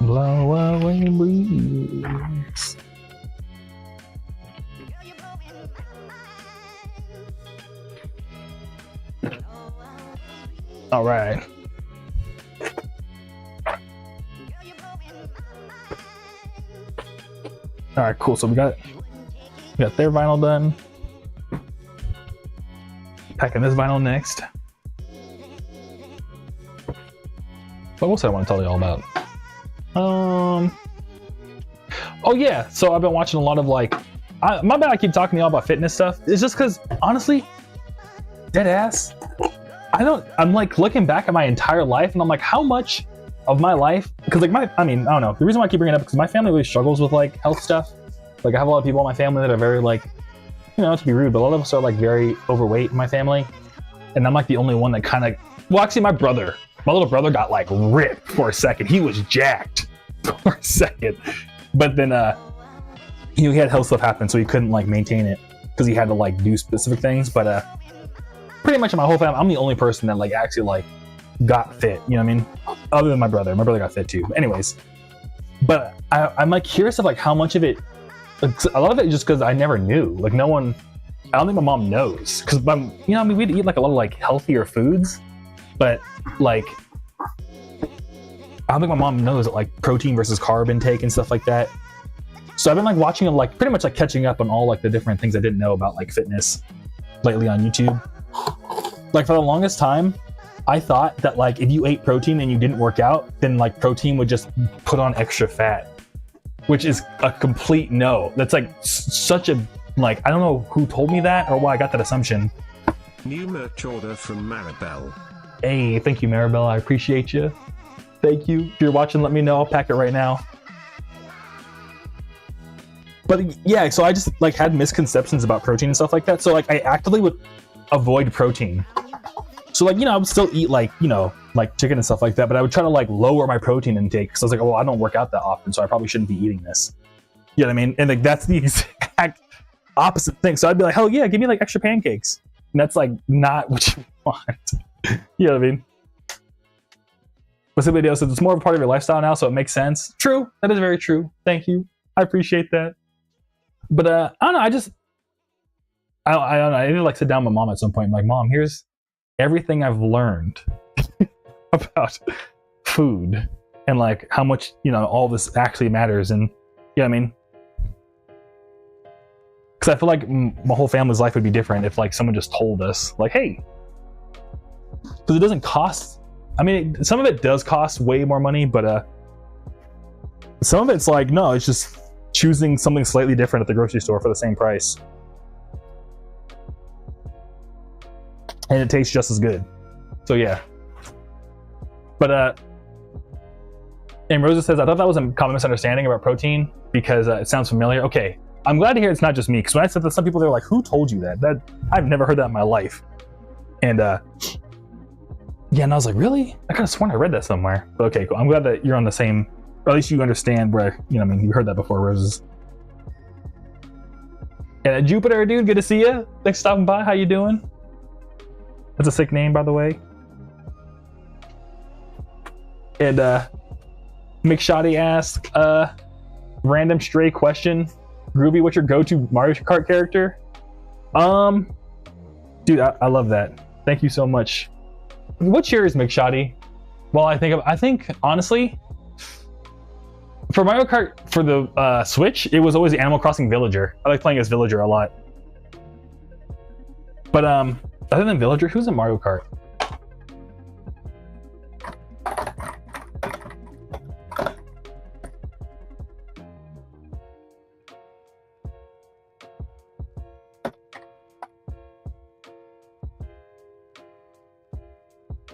Speaker 1: Blow away breeze. All right. All right, cool. So we got their vinyl done. Packing this vinyl next. What else I want to tell you all about? Oh yeah, so I've been watching a lot of like, my bad I keep talking to y'all about fitness stuff. It's just because, honestly, dead ass, I'm like looking back at my entire life and I'm like, how much of my life, because like I don't know, the reason why I keep bringing it up is because my family really struggles with like health stuff. Like I have a lot of people in my family that are very like, you know, not to be rude, but a lot of us are like very overweight in my family. And I'm like the only one that kind of, well actually my little brother got like ripped for a second. He was jacked for a second. But then he had health stuff happen, so he couldn't like maintain it because he had to like do specific things. But pretty much in my whole family, I'm the only person that like actually like got fit, you know what I mean? Other than my brother got fit too. Anyways, but I'm like curious of like how much of it, a lot of it just because I never knew. Like no one, I don't think my mom knows because you know, I mean, we'd eat like a lot of like healthier foods, but like I don't think my mom knows like protein versus carb intake and stuff like that. So I've been like watching and like pretty much like catching up on all like the different things I didn't know about like fitness lately on YouTube. Like for the longest time, I thought that like if you ate protein and you didn't work out, then like protein would just put on extra fat, which is a complete no. That's like such a, like, I don't know who told me that or why I got that assumption.
Speaker 2: New merch order from Maribel.
Speaker 1: Hey, thank you, Maribel. I appreciate you. Thank you. If you're watching, let me know. I'll pack it right now. But yeah, so I just like had misconceptions about protein and stuff like that. So like I actively would avoid protein. So like, you know, I would still eat like, you know, like chicken and stuff like that, but I would try to like lower my protein intake because I was like, oh, I don't work out that often, so I probably shouldn't be eating this. You know what I mean? And like that's the exact opposite thing. So I'd be like, hell yeah, give me like extra pancakes. And that's like not what you want. You know what I mean? But somebody else says it's more of a part of your lifestyle now, so it makes sense. True. That is very true. Thank you. I appreciate that. But I don't know. I don't know. I need to like sit down with my mom at some point. I'm like, Mom, here's everything I've learned about food and like how much, you know, all this actually matters. And you know what I mean? Because I feel like my whole family's life would be different if like someone just told us like, hey, because it doesn't cost. I mean, some of it does cost way more money, but some of it's like, no, it's just choosing something slightly different at the grocery store for the same price. And it tastes just as good. So yeah. But and Rosa says, I thought that was a common misunderstanding about protein because it sounds familiar. Okay. I'm glad to hear it's not just me, because when I said that, some people, they're like, who told you that? That I've never heard that in my life. And yeah, and I was like, really? I could have sworn I read that somewhere. But okay, cool. I'm glad that you're on the same, or at least you understand where, you know, I mean, you heard that before, Roses. And Jupiter, dude, good to see you. Thanks for stopping by. How you doing? That's a sick name, by the way. And McShoddy asked, random stray question. Groovy, what's your go-to Mario Kart character? Dude, I love that. Thank you so much. What's yours, McShoddy? Well, I think honestly, for Mario Kart for the Switch, it was always the Animal Crossing Villager. I like playing as Villager a lot. But other than Villager, who's in Mario Kart?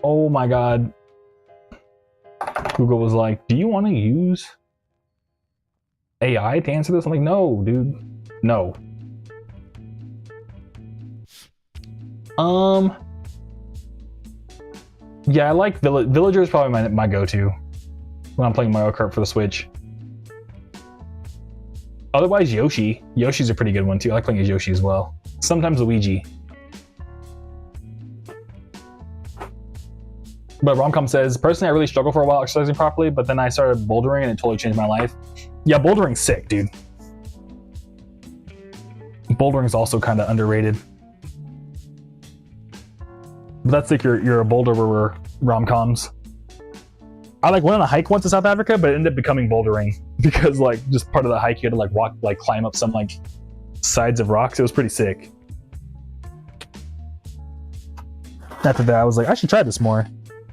Speaker 1: Oh my god. Google was like, do you want to use AI to answer this? I'm like, no, dude. No. Yeah, I like Villager is probably my go-to when I'm playing Mario Kart for the Switch. Otherwise, Yoshi. Yoshi's a pretty good one too. I like playing as Yoshi as well. Sometimes Luigi. But Romcom says, personally, I really struggled for a while exercising properly, but then I started bouldering and it totally changed my life. Yeah, bouldering's sick, dude. Bouldering's also kind of underrated. But that's like you're a boulderer, Romcoms. I like went on a hike once in South Africa, but it ended up becoming bouldering because like just part of the hike you had to like walk, like climb up some like sides of rocks. It was pretty sick. After that, I was like, I should try this more.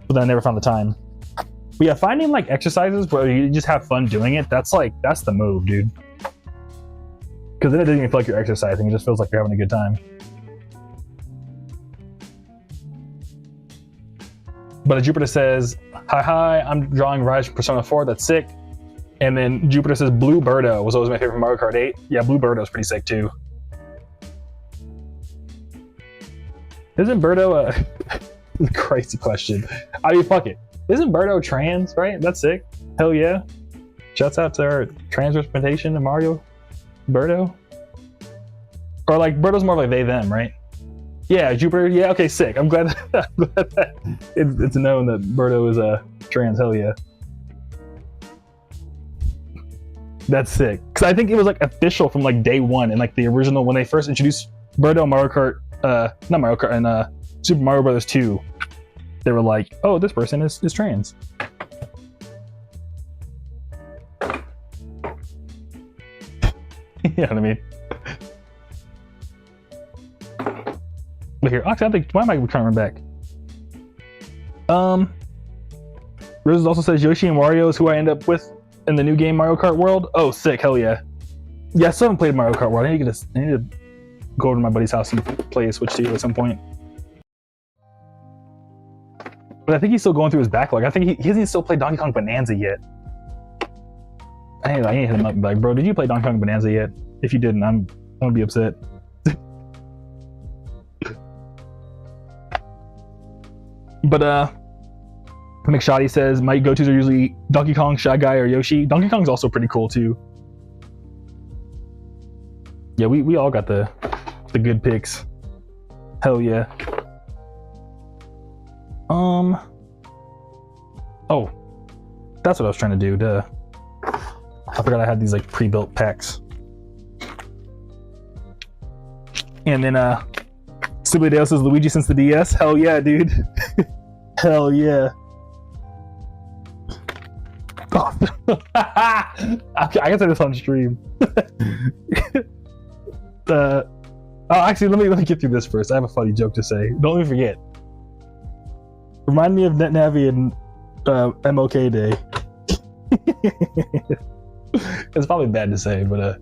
Speaker 1: But then I never found the time. But yeah, finding like exercises where you just have fun doing it, that's the move, dude. Because then it doesn't even feel like you're exercising, it just feels like you're having a good time. But Jupiter says, hi, I'm drawing Rise from Persona 4, that's sick. And then Jupiter says, Blue Birdo was always my favorite from Mario Kart 8. Yeah, Blue Birdo's pretty sick too. Isn't Birdo a... Crazy question. I mean, fuck it. Isn't Birdo trans, right? That's sick. Hell yeah. Shouts out to our trans representation in Mario. Birdo? Or like, Birdo's more like they, them, right? Yeah, Jupiter. Yeah, okay, sick. I'm glad that it's known that Birdo is a trans. Hell yeah. That's sick. Because I think it was like official from like day one in like the original, when they first introduced Birdo in Mario Kart, not Mario Kart, and Super Mario Bros. 2, they were like, oh, this person is trans. You know what I mean? But here, actually, I think, why am I trying to run back? Rose also says Yoshi and Wario is who I end up with in the new game Mario Kart World. Oh, sick, hell yeah. Yeah, I still haven't played Mario Kart World. I need to go over to my buddy's house and play a Switch 2 at some point. But I think he's still going through his backlog. I think he hasn't still played Donkey Kong Bonanza yet. I need to hit him up and be like, bro, did you play Donkey Kong Bonanza yet? If you didn't, I'm gonna be upset. But McShoddy says my go-tos are usually Donkey Kong, Shy Guy, or Yoshi. Donkey Kong's also pretty cool too. Yeah, we all got the good picks. Hell yeah. Oh, that's what I was trying to do. Duh. I forgot I had these like pre-built packs. And then Subidale says Luigi since the DS. Hell yeah, dude. Hell yeah. Oh. I can say this on stream. Actually, let me get through this first. I have a funny joke to say. Don't let me forget. Remind me of NetNavi and MOK Day. It's probably bad to say, but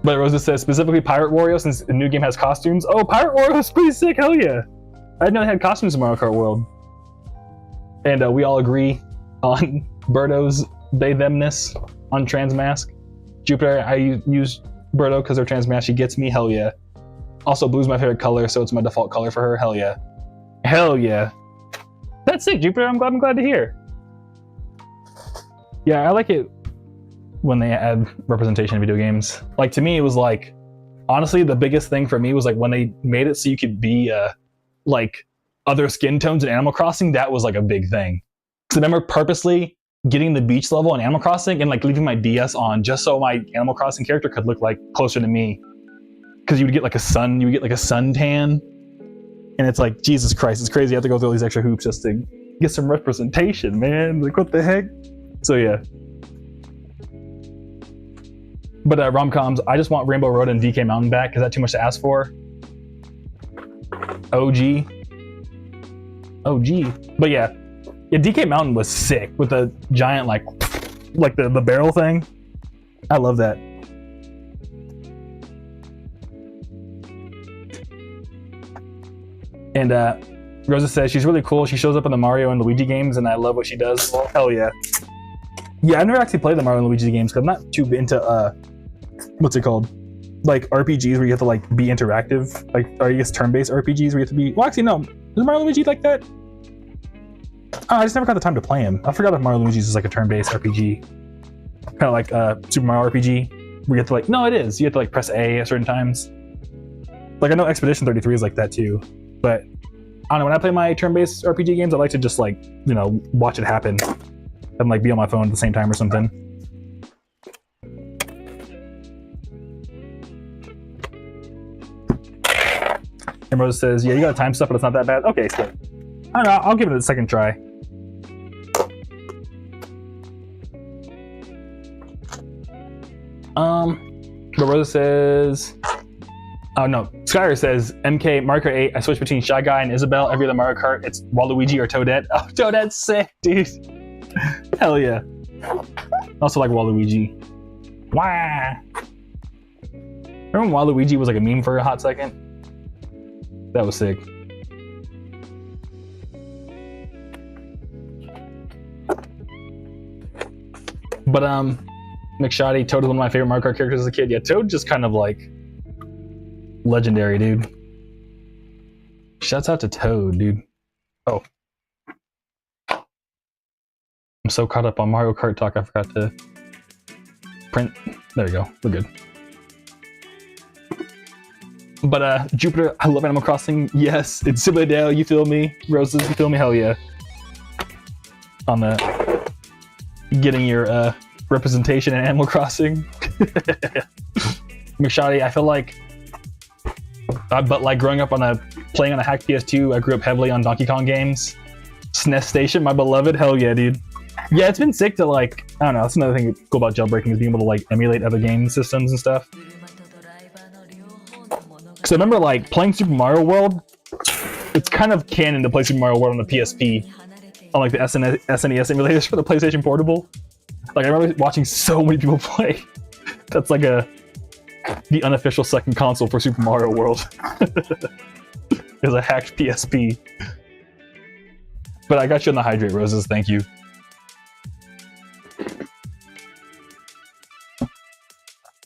Speaker 1: Rosa says specifically Pirate Wario since the new game has costumes. Oh, Pirate Wario is pretty sick. Hell yeah! I didn't know they had costumes in Mario Kart World. And we all agree on Birdo's they themness on trans mask. Jupiter, I use Birdo because they're trans man. She gets me, hell yeah. Also, blue's my favorite color, so it's my default color for her, hell yeah. Hell yeah. That's sick, Jupiter, I'm glad to hear. Yeah, I like it when they add representation in video games. Like, to me, it was like, honestly, the biggest thing for me was like when they made it so you could be like other skin tones in Animal Crossing, that was like a big thing. Because I remember purposely getting the beach level in Animal Crossing and like leaving my DS on just so my Animal Crossing character could look like closer to me. Because you would get like a suntan. And it's like, Jesus Christ, it's crazy. I have to go through all these extra hoops just to get some representation, man. Like, what the heck? So yeah. But rom-coms, I just want Rainbow Road and DK Mountain back. Is that too much to ask for? OG. But yeah, DK Mountain was sick with the giant like the barrel thing. I love that. And Rosa says she's really cool. She shows up in the Mario and Luigi games, and I love what she does. Well, hell yeah. Yeah, I've never actually played the Mario and Luigi games because I'm not too into what's it called? Like RPGs where you have to like be interactive, like, or I guess turn-based RPGs where you have to be. Well, actually, no. Is Mario and Luigi like that? Oh, I just never got the time to play him. I forgot if Mario and Luigi's is like a turn-based RPG, kind of like Super Mario RPG, where you have to like. No, it is. You have to like press A at certain times. Like I know Expedition 33 is like that too, but I don't know. When I play my turn-based RPG games, I like to just like watch it happen and like be on my phone at the same time or something. And Rose says, yeah, you gotta time stuff, but it's not that bad. Okay, so I don't know, I'll give it a second try. But Rosa says, oh no, Skyler says, MK Mario Kart 8, I switch between Shy Guy and Isabelle. Every other Mario Kart, it's Waluigi or Toadette. Oh, Toadette's sick, dude. Hell yeah. Also like Waluigi. Wah! Remember when Waluigi was like a meme for a hot second? That was sick. But McShoddy, Toad was one of my favorite Mario Kart characters as a kid. Yeah, Toad just kind of like legendary, dude. Shouts out to Toad, dude. Oh. I'm so caught up on Mario Kart talk, I forgot to print. There we go, we're good. But Jupiter, I love Animal Crossing. Yes, it's Sibadale, you feel me? Roses, you feel me? Hell yeah. On the getting your representation in Animal Crossing. McShoddy, I feel like, but like growing up playing on a hacked PS2, I grew up heavily on Donkey Kong games. SNES Station, my beloved, hell yeah, dude. Yeah, it's been sick to like, I don't know, that's another thing cool about jailbreaking is being able to like emulate other game systems and stuff. Because I remember like playing Super Mario World, it's kind of canon to play Super Mario World on the PSP, on like the SNES emulators for the PlayStation Portable. Like I remember watching so many people play. That's like the unofficial second console for Super Mario World. It's a hacked PSP. But I got you on the hydrate, Roses, thank you.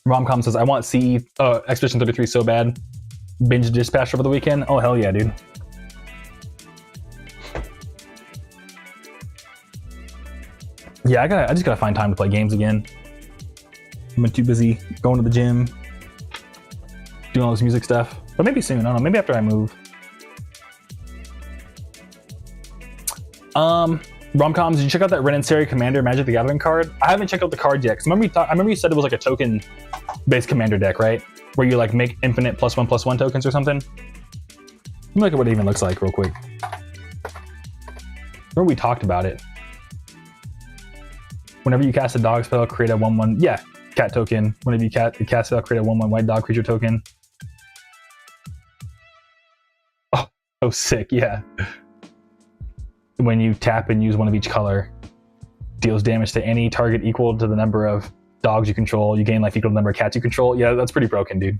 Speaker 1: Romcom says, I want CE Expedition 33 so bad. Binge Dispatch over the weekend. Oh, hell yeah, dude. Yeah, I just gotta find time to play games again. I've been too busy going to the gym, doing all this music stuff. But maybe soon, I don't know, maybe after I move. Romcoms, did you check out that Ren and Seri Commander Magic the Gathering card? I haven't checked out the card yet, because I remember you said it was like a token-based commander deck, right? Where you like make infinite +1/+1 tokens or something? Let me look at what it even looks like real quick. Remember we talked about it. Whenever you cast a dog spell, create a 1/1, yeah, cat token. Whenever you cast a spell, create a 1/1 white dog creature token. Oh, sick, yeah. When you tap and use one of each color, deals damage to any target equal to the number of dogs you control. You gain life equal to the number of cats you control. Yeah, that's pretty broken, dude.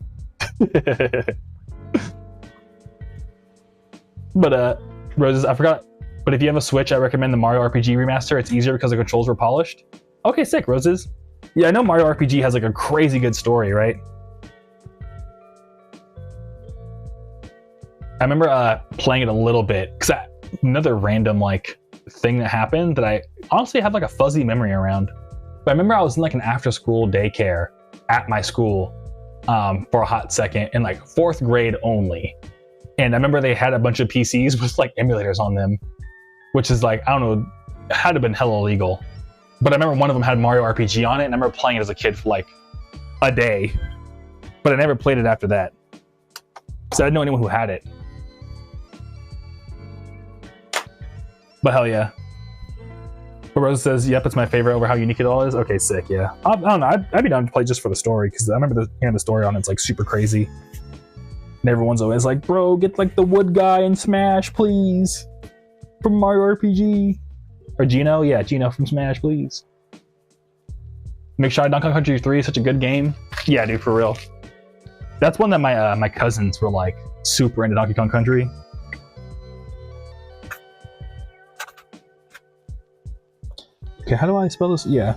Speaker 1: But Roses, I forgot. But if you have a Switch, I recommend the Mario RPG remaster. It's easier because the controls were polished. Okay, sick, Roses. Yeah, I know Mario RPG has like a crazy good story, right? I remember playing it a little bit because another random like thing that happened that I honestly have like a fuzzy memory around. But I remember I was in like an after-school daycare at my school for a hot second in like 4th grade only. And I remember they had a bunch of PCs with like emulators on them, which is like, I don't know, it had to have been hella illegal. But I remember one of them had Mario RPG on it, and I remember playing it as a kid for like a day. But I never played it after that, because I didn't know anyone who had it. But hell yeah. But Rose says, yep, it's my favorite over how unique it all is. Okay, sick, yeah. I don't know, I'd be down to play just for the story, because I remember hearing the story on it's like super crazy. And everyone's always like, bro, get like the wood guy in Smash, please. From Mario RPG. Or Gino? Yeah, Gino from Smash, please. Make sure Donkey Kong Country 3 is such a good game. Yeah, dude, for real. That's one that my cousins were like super into Donkey Kong Country. Okay, how do I spell this? Yeah.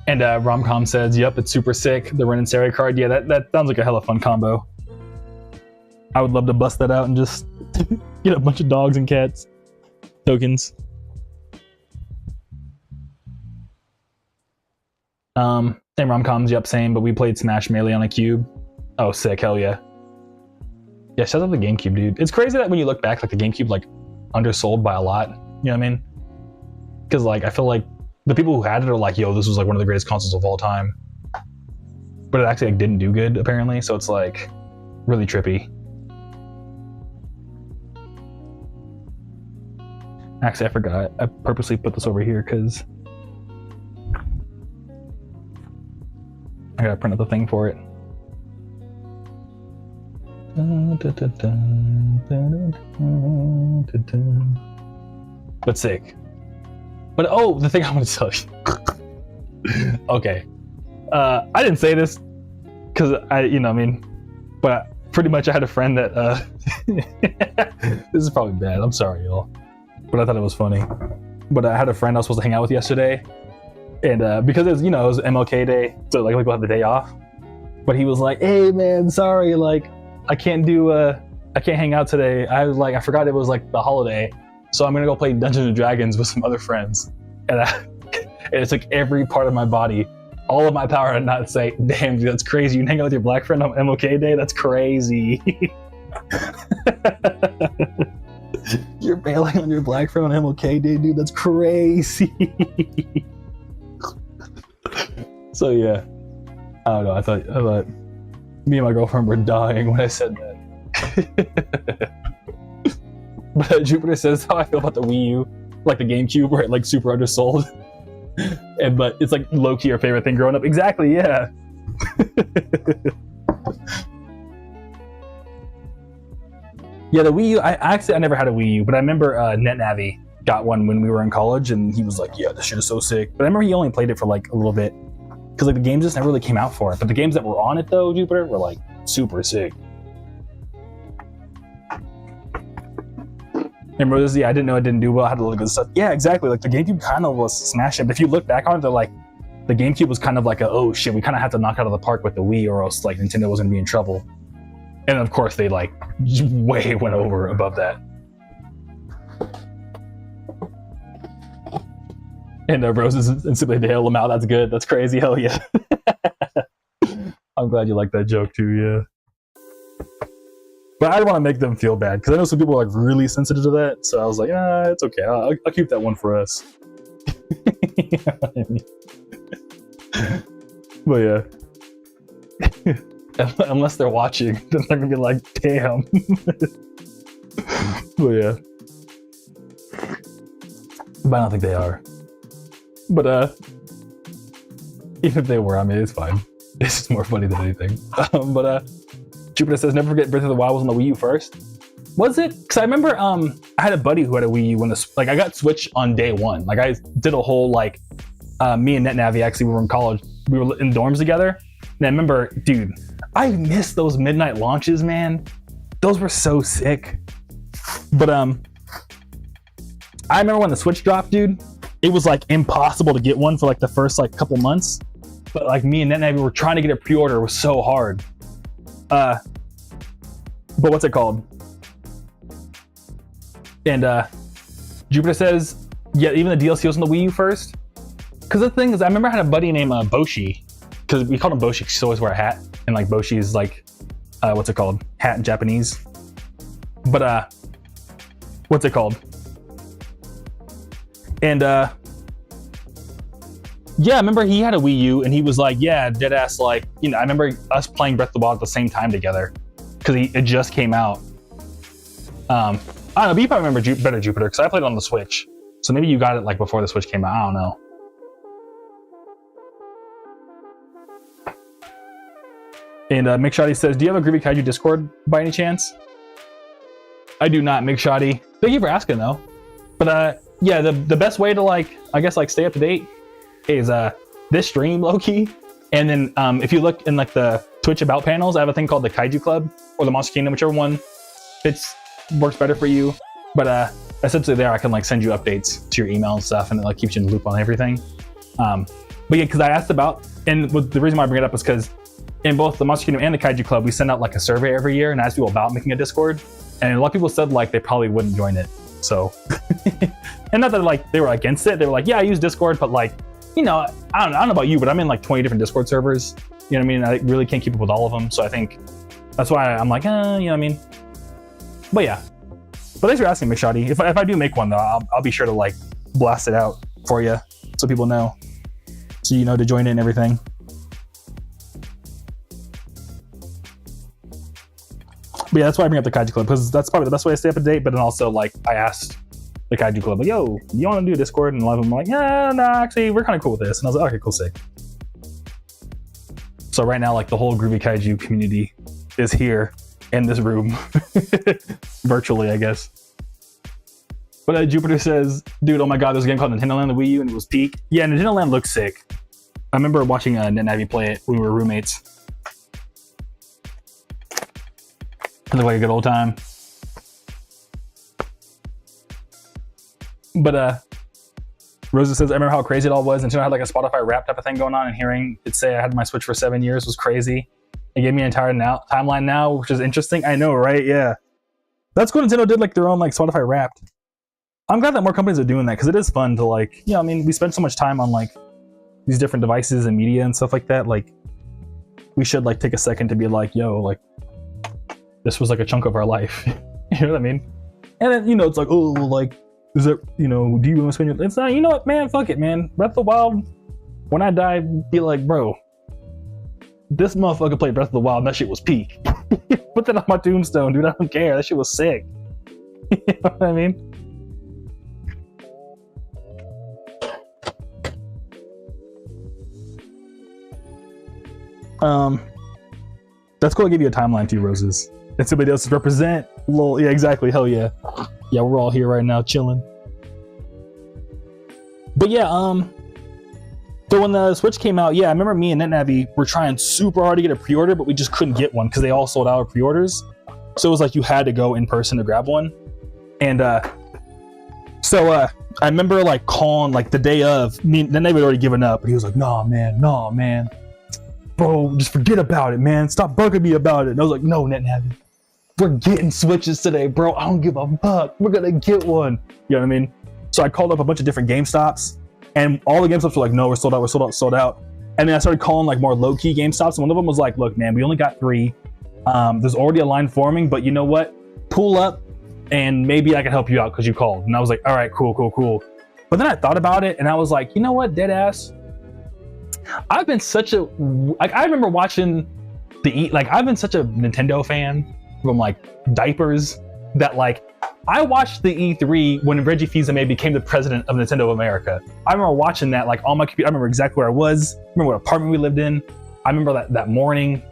Speaker 1: And Romcom says, yep, it's super sick. The Ren and Sari card. Yeah, that sounds like a hella fun combo. I would love to bust that out and just get a bunch of dogs and cats tokens. And Romcom's, yep, same, but we played Smash Melee on a cube. Oh, sick, hell yeah. Yeah, shout out the GameCube, dude. It's crazy that when you look back, like the GameCube, like, undersold by a lot. You know what I mean? Because, like, I feel like the people who had it are like, yo, this was like one of the greatest consoles of all time. But it actually like didn't do good, apparently, so it's like really trippy. Actually, I forgot. I purposely put this over here because I gotta print out the thing for it. But sick. But oh, the thing I want to tell you. Okay. I didn't say this because but pretty much I had a friend that, this is probably bad. I'm sorry, y'all. But I thought it was funny. But I had a friend I was supposed to hang out with yesterday. And because it was, it was MLK Day, so like we'll have the day off. But he was like, hey man, sorry, like I can't hang out today. I forgot it was like the holiday. So I'm gonna go play Dungeons and Dragons with some other friends. And it took every part of my body, all of my power to not say, damn, dude, that's crazy. You can hang out with your black friend on MLK Day? That's crazy. You're bailing on your black friend on MLK Day, dude? That's crazy. So yeah, I don't know. I thought me and my girlfriend were dying when I said that. But Jupiter says how I feel about the Wii U, like the GameCube, where it like super undersold. But it's like low-key your favorite thing growing up. Exactly, yeah. Yeah, the Wii U, I never had a Wii U, but I remember NetNavi got one when we were in college, and he was like, yeah, this shit is so sick. But I remember he only played it for like a little bit, because like the games just never really came out for it. But the games that were on it though, Jupiter, were like super sick. Remember this? Yeah, I didn't know it didn't do well. I had a lot of good stuff. Yeah, exactly. Like the GameCube kind of was smashing. But if you look back on it, they're like, the GameCube was kind of like a, oh shit, we kind of had to knock out of the park with the Wii, or else like Nintendo was gonna be in trouble. And of course they like way went over above that. And Roses and simply bail them out. That's good. That's crazy. Hell yeah. I'm glad you like that joke too. Yeah. But I don't want to make them feel bad because I know some people are like really sensitive to that. So I was like, it's okay. I'll keep that one for us. You know what I mean? But yeah. Unless they're watching, then they're gonna be like, damn. But yeah. But I don't think they are. But even if they were, I mean, it's fine. It's just more funny than anything. But Jupiter says, never forget Breath of the Wild was on the Wii U first. Was it? Because I remember I had a buddy who had a Wii U when I got Switch on day one. Like I did a whole like me and NetNavi actually we were in college. We were in dorms together. And I remember, dude, I missed those midnight launches, man. Those were so sick. But I remember when the Switch dropped, dude, it was like impossible to get one for like the first like couple months. But like me and NetNavi were trying to get a pre-order. It was so hard. But what's it called? And Jupiter says, yeah, even the DLC was on the Wii U first. Because the thing is, I remember I had a buddy named Boshi, because we called him Boshi because he always wear a hat, and like Boshi is like, what's it called? Hat in Japanese. But what's it called? And yeah, I remember he had a Wii U, and he was like, yeah, dead ass, like, you know, I remember us playing Breath of the Wild at the same time together, because it just came out. I don't know, but you probably remember better Jupiter, because I played it on the Switch. So maybe you got it like before the Switch came out, I don't know. And Mick Shoddy says, do you have a Groovy Kaiju Discord by any chance? I do not, Mick Shoddy. Thank you for asking though. But yeah, the best way to like, I guess like stay up to date is this stream, low-key. And then if you look in like the Twitch about panels, I have a thing called the Kaiju Club or the Monster Kingdom, whichever one works better for you. But essentially there I can like send you updates to your email and stuff, and it like keeps you in the loop on everything. But yeah, because I asked about, and the reason why I bring it up is because in both the Monster Kingdom and the Kaiju Club, we send out like a survey every year and ask people about making a Discord. And a lot of people said like they probably wouldn't join it. So, and not that like they were against it. They were like, yeah, I use Discord, but like, you know, I don't know about you, but I'm in like 20 different Discord servers. You know what I mean? I really can't keep up with all of them. So I think that's why I'm like, you know what I mean? But yeah. But thanks for asking, McShoddy. If I do make one though, I'll be sure to like blast it out for you so people know. So you know to join it and everything. But yeah, that's why I bring up the Kaiju Club, because that's probably the best way to stay up to date. But then also, like, I asked the Kaiju Club, like, yo, you want to do a Discord? And a lot of them were like, yeah, no, actually, we're kind of cool with this. And I was like, okay, cool, sick. So right now, like, the whole Groovy Kaiju community is here in this room. Virtually, I guess. But Jupiter says, dude, oh my god, there's a game called Nintendo Land on the Wii U, and it was peak. Yeah, Nintendo Land looks sick. I remember watching NetNavi play it when we were roommates. It looked like a good old time. But Rosa says, I remember how crazy it all was until I had like a Spotify rap type of thing going on, and hearing it say I had my Switch for 7 years was crazy. It gave me an entire timeline now, which is interesting. I know, right? Yeah. That's cool. Nintendo did like their own like Spotify Wrapped. I'm glad that more companies are doing that, because it is fun to like, you know, I mean, we spend so much time on like these different devices and media and stuff like that. Like, we should like take a second to be like, yo, like, this was like a chunk of our life. You know what I mean? And then, you know, it's like, oh, like, is it, you know, do you want to spend your, it's not, you know what, man, fuck it, man. Breath of the Wild, when I die, be like, bro, this motherfucker played Breath of the Wild and that shit was peak. Put that on my tombstone, dude. I don't care. That shit was sick. You know what I mean? That's cool. I'll give you a timeline too, Roses. And somebody else represent. Lol. Yeah, exactly. Hell yeah. Yeah, we're all here right now chilling. But yeah, so when the Switch came out, yeah, I remember me and NetNavi were trying super hard to get a pre-order, but we just couldn't get one because they all sold out of pre-orders. So it was like you had to go in person to grab one. And so I remember like calling like the day of, me and NetNavi had already given up, but he was like, nah, man. Bro, just forget about it, man. Stop bugging me about it. And I was like, no, NetNavi. We're getting Switches today, bro. I don't give a fuck. We're gonna get one. You know what I mean? So I called up a bunch of different GameStops, and all the GameStops were like, no, we're sold out. And then I started calling like more low-key GameStops, and one of them was like, look, man, we only got 3. There's already a line forming, but you know what? Pull up, and maybe I can help you out because you called. And I was like, all right, cool. But then I thought about it, and I was like, you know what, deadass? I've been such a, like, I remember watching I've been such a Nintendo fan from like diapers that like, I watched the E3 when Reggie Fils-Aimé became the president of Nintendo of America. I remember watching that like on my computer. I remember exactly where I was. I remember what apartment we lived in. I remember that morning.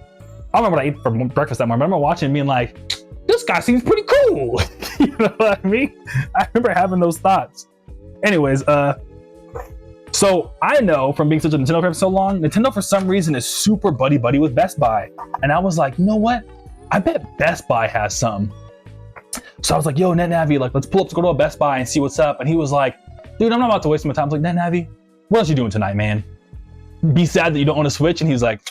Speaker 1: I remember what I ate for breakfast that morning. I remember watching and being like, this guy seems pretty cool. cool. You know what I mean? I remember having those thoughts. Anyways, so I know from being such a Nintendo fan for so long, Nintendo for some reason is super buddy with Best Buy. And I was like, you know what? I bet Best Buy has some. So I was like, yo, NetNavi, like, let's pull up to go to a Best Buy and see what's up. And he was like, dude, I'm not about to waste my time. I was like, NetNavi, what else you doing tonight, man? Be sad that you don't want to Switch. And he's like,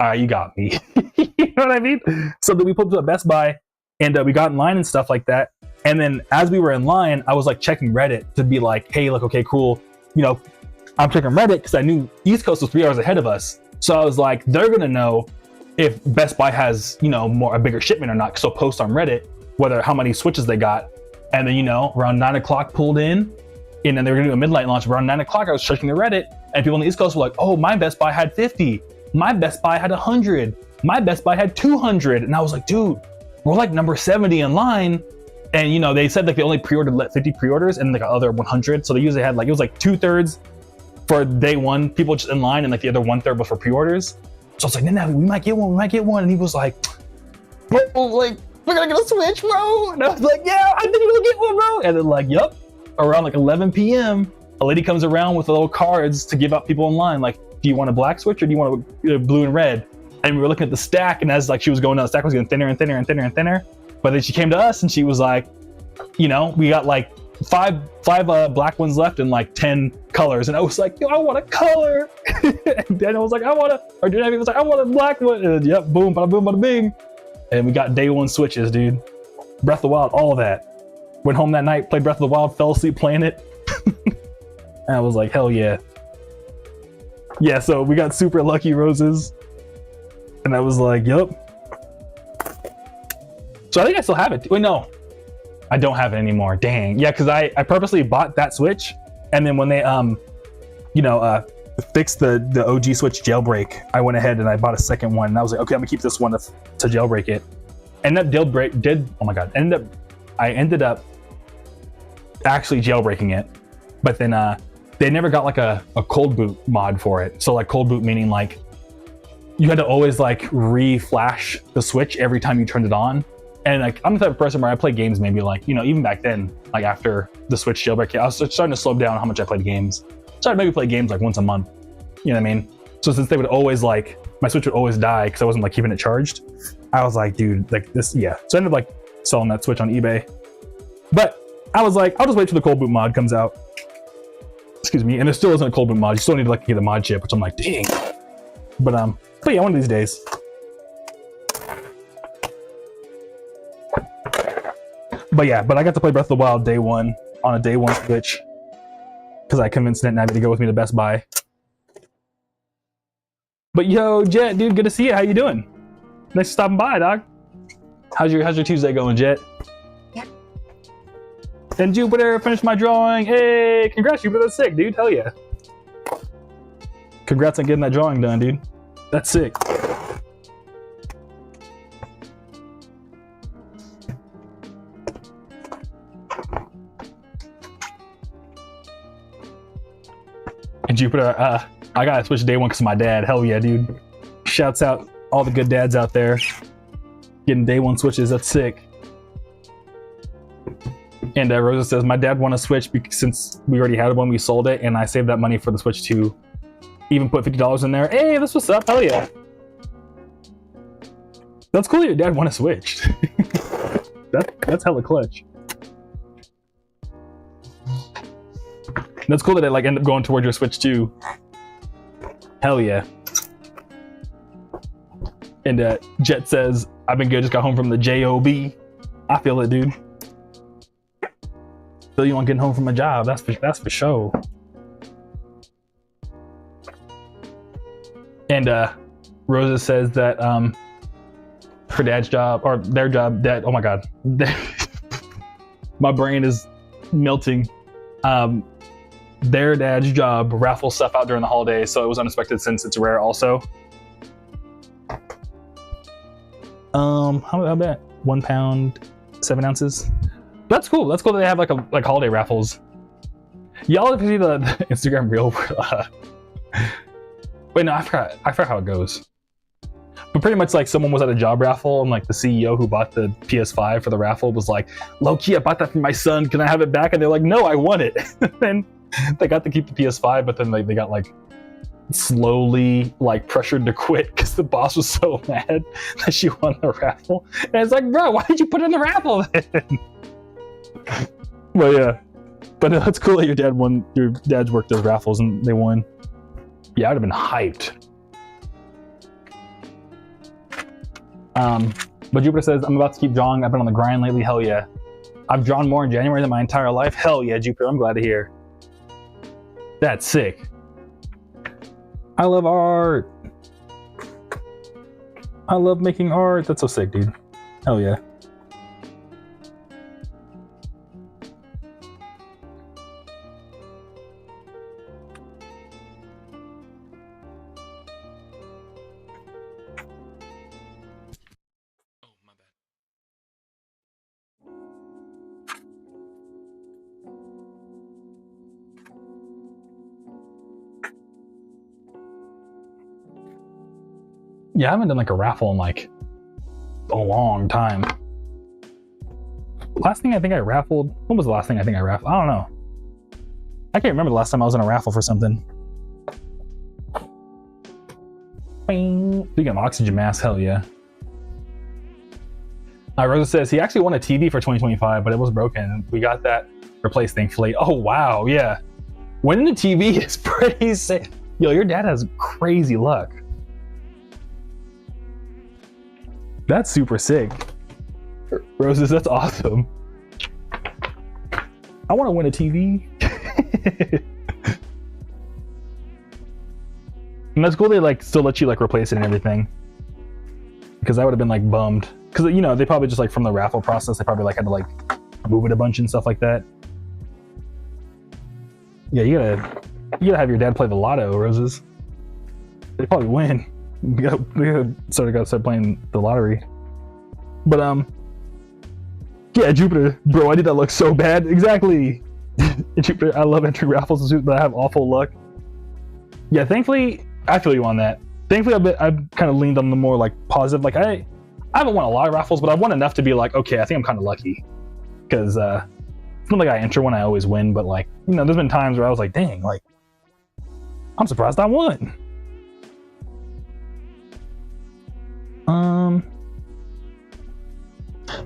Speaker 1: all right, you got me. You know what I mean? So then we pulled up to a Best Buy and we got in line and stuff like that. And then as we were in line, I was like checking Reddit to be like, hey, like, okay, cool. You know, I'm checking Reddit because I knew East Coast was 3 hours ahead of us. So I was like, they're going to know if Best Buy has, you know, a bigger shipment or not. So post on Reddit, how many Switches they got. And then, you know, around 9 o'clock pulled in, and then they were going to do a midnight launch. Around 9 o'clock, I was checking the Reddit, and people on the East Coast were like, oh, my Best Buy had 50. My Best Buy had 100. My Best Buy had 200. And I was like, dude, we're like number 70 in line. And, you know, they said like they only pre-ordered 50 pre-orders and like other 100. So they usually had like, it was like 2/3 for day one, people just in line, and like the other 1/3 was for pre-orders. So I was like, no, we might get one. And he was like, bro, like, we're gonna get a Switch, bro. And I was like, yeah, I think we'll get one, bro. And then like, yep, around like 11 p.m., a lady comes around with little cards to give out people in line. Like, do you want a black Switch or do you want a blue and red? And we were looking at the stack, and as like she was going down, the stack was getting thinner and thinner and thinner and thinner. But then she came to us and she was like, you know, we got like five black ones left and like 10 colors. And I was like, yo, I want a color. And Daniel was like, I want a black one. And yep, boom, bada boom, bada bing. And we got day one Switches, dude. Breath of the Wild, all of that. Went home that night, played Breath of the Wild, fell asleep playing it. And I was like, hell yeah. Yeah, so we got super lucky, Roses. And I was like, yep. So I think I still have it. Wait, no. I don't have it anymore. Dang. Yeah, because I purposely bought that Switch. And then when they, fixed the OG Switch jailbreak, I went ahead and I bought a second one. And I was like, okay, I'm going to keep this one to jailbreak it. And that I ended up actually jailbreaking it. But then they never got like a cold boot mod for it. So like cold boot meaning like you had to always like re-flash the Switch every time you turned it on. And like I'm the type of person where I play games maybe like, you know, even back then, like after the Switch jailbreak, I was starting to slow down how much I played games. So I'd maybe play games like once a month. You know what I mean? So since they would always like, my Switch would always die because I wasn't like keeping it charged, I was like, dude, like this, yeah. So I ended up like selling that Switch on eBay. But I was like, I'll just wait till the cold boot mod comes out. Excuse me. And there still isn't a cold boot mod. You still need to like get a mod chip, which I'm like, dang. But yeah, one of these days. But yeah, I got to play Breath of the Wild day one on a day one Switch because I convinced NetNavi to go with me to Best Buy. But yo, Jet, dude, good to see you. How you doing? Nice stopping by, dog. How's your Tuesday going, Jet? Yeah. And Jupiter, finished my drawing. Hey, congrats, Jupiter. That's sick, dude. Hell yeah. Congrats on getting that drawing done, dude. That's sick. And Jupiter, I gotta switch day one because of my dad. Hell yeah, dude. Shouts out all the good dads out there. Getting day one Switches, that's sick. And Rosa says, my dad won a Switch since we already had one, we sold it, and I saved that money for the Switch too. Even put $50 in there. Hey, that's what's up, hell yeah. That's cool your dad won a Switch. That's hella clutch. That's cool that it like ended up going towards your Switch too. Hell yeah. And Jet says, I've been good, just got home from the job. I feel it, dude. Feel you on getting home from a job, that's for sure. And Rosa says that her dad's job, or their job, oh my god. My brain is melting. Their dad's job raffles stuff out during the holidays, so it was unexpected since it's rare also. How about 1 pound, 7 ounces? That's cool. That's cool that they have like holiday raffles. Y'all, if you see the Instagram reel, wait, no, I forgot how it goes. But pretty much like someone was at a job raffle and like the CEO who bought the PS5 for the raffle was like, low key, I bought that for my son. Can I have it back? And they're like, no, I want it. And they got to keep the PS5, but then they got like slowly like pressured to quit because the boss was so mad that she won the raffle. And it's like, bro, why did you put it in the raffle then? Well, yeah. But it's cool that your dad's worked those raffles and they won. Yeah, I'd have been hyped. But Jupiter says, I'm about to keep drawing. I've been on the grind lately. Hell yeah. I've drawn more in January than my entire life. Hell yeah, Jupiter. I'm glad to hear. That's sick. I love art. I love making art. That's so sick, dude. Hell yeah. Yeah, I haven't done like a raffle in like a long time. Last thing I think I raffled, what was the last thing I think I raffled? I don't know. I can't remember the last time I was in a raffle for something. Bing. Speaking of oxygen mask, hell yeah. Rosa says he actually won a TV for 2025, but it was broken. We got that replaced, thankfully. Oh wow, yeah. Winning the TV is pretty sick. Yo, your dad has crazy luck. That's super sick. Roses, that's awesome. I want to win a TV. And that's cool they like still let you like replace it and everything. Because I would have been like bummed. Because you know, they probably just like from the raffle process, they probably like had to like move it a bunch and stuff like that. Yeah, you gotta have your dad play the lotto, Roses. They probably win. We gotta start playing the lottery. But yeah, Jupiter, bro, I did that look so bad. Exactly. Jupiter, I love entering raffles, but I have awful luck. Yeah, thankfully, I feel you on that. Thankfully, I've kind of leaned on the more like positive. Like I haven't won a lot of raffles, but I've won enough to be like, okay, I think I'm kind of lucky. Because it's not like I enter when I always win, but like, you know, there's been times where I was like, dang, like, I'm surprised I won.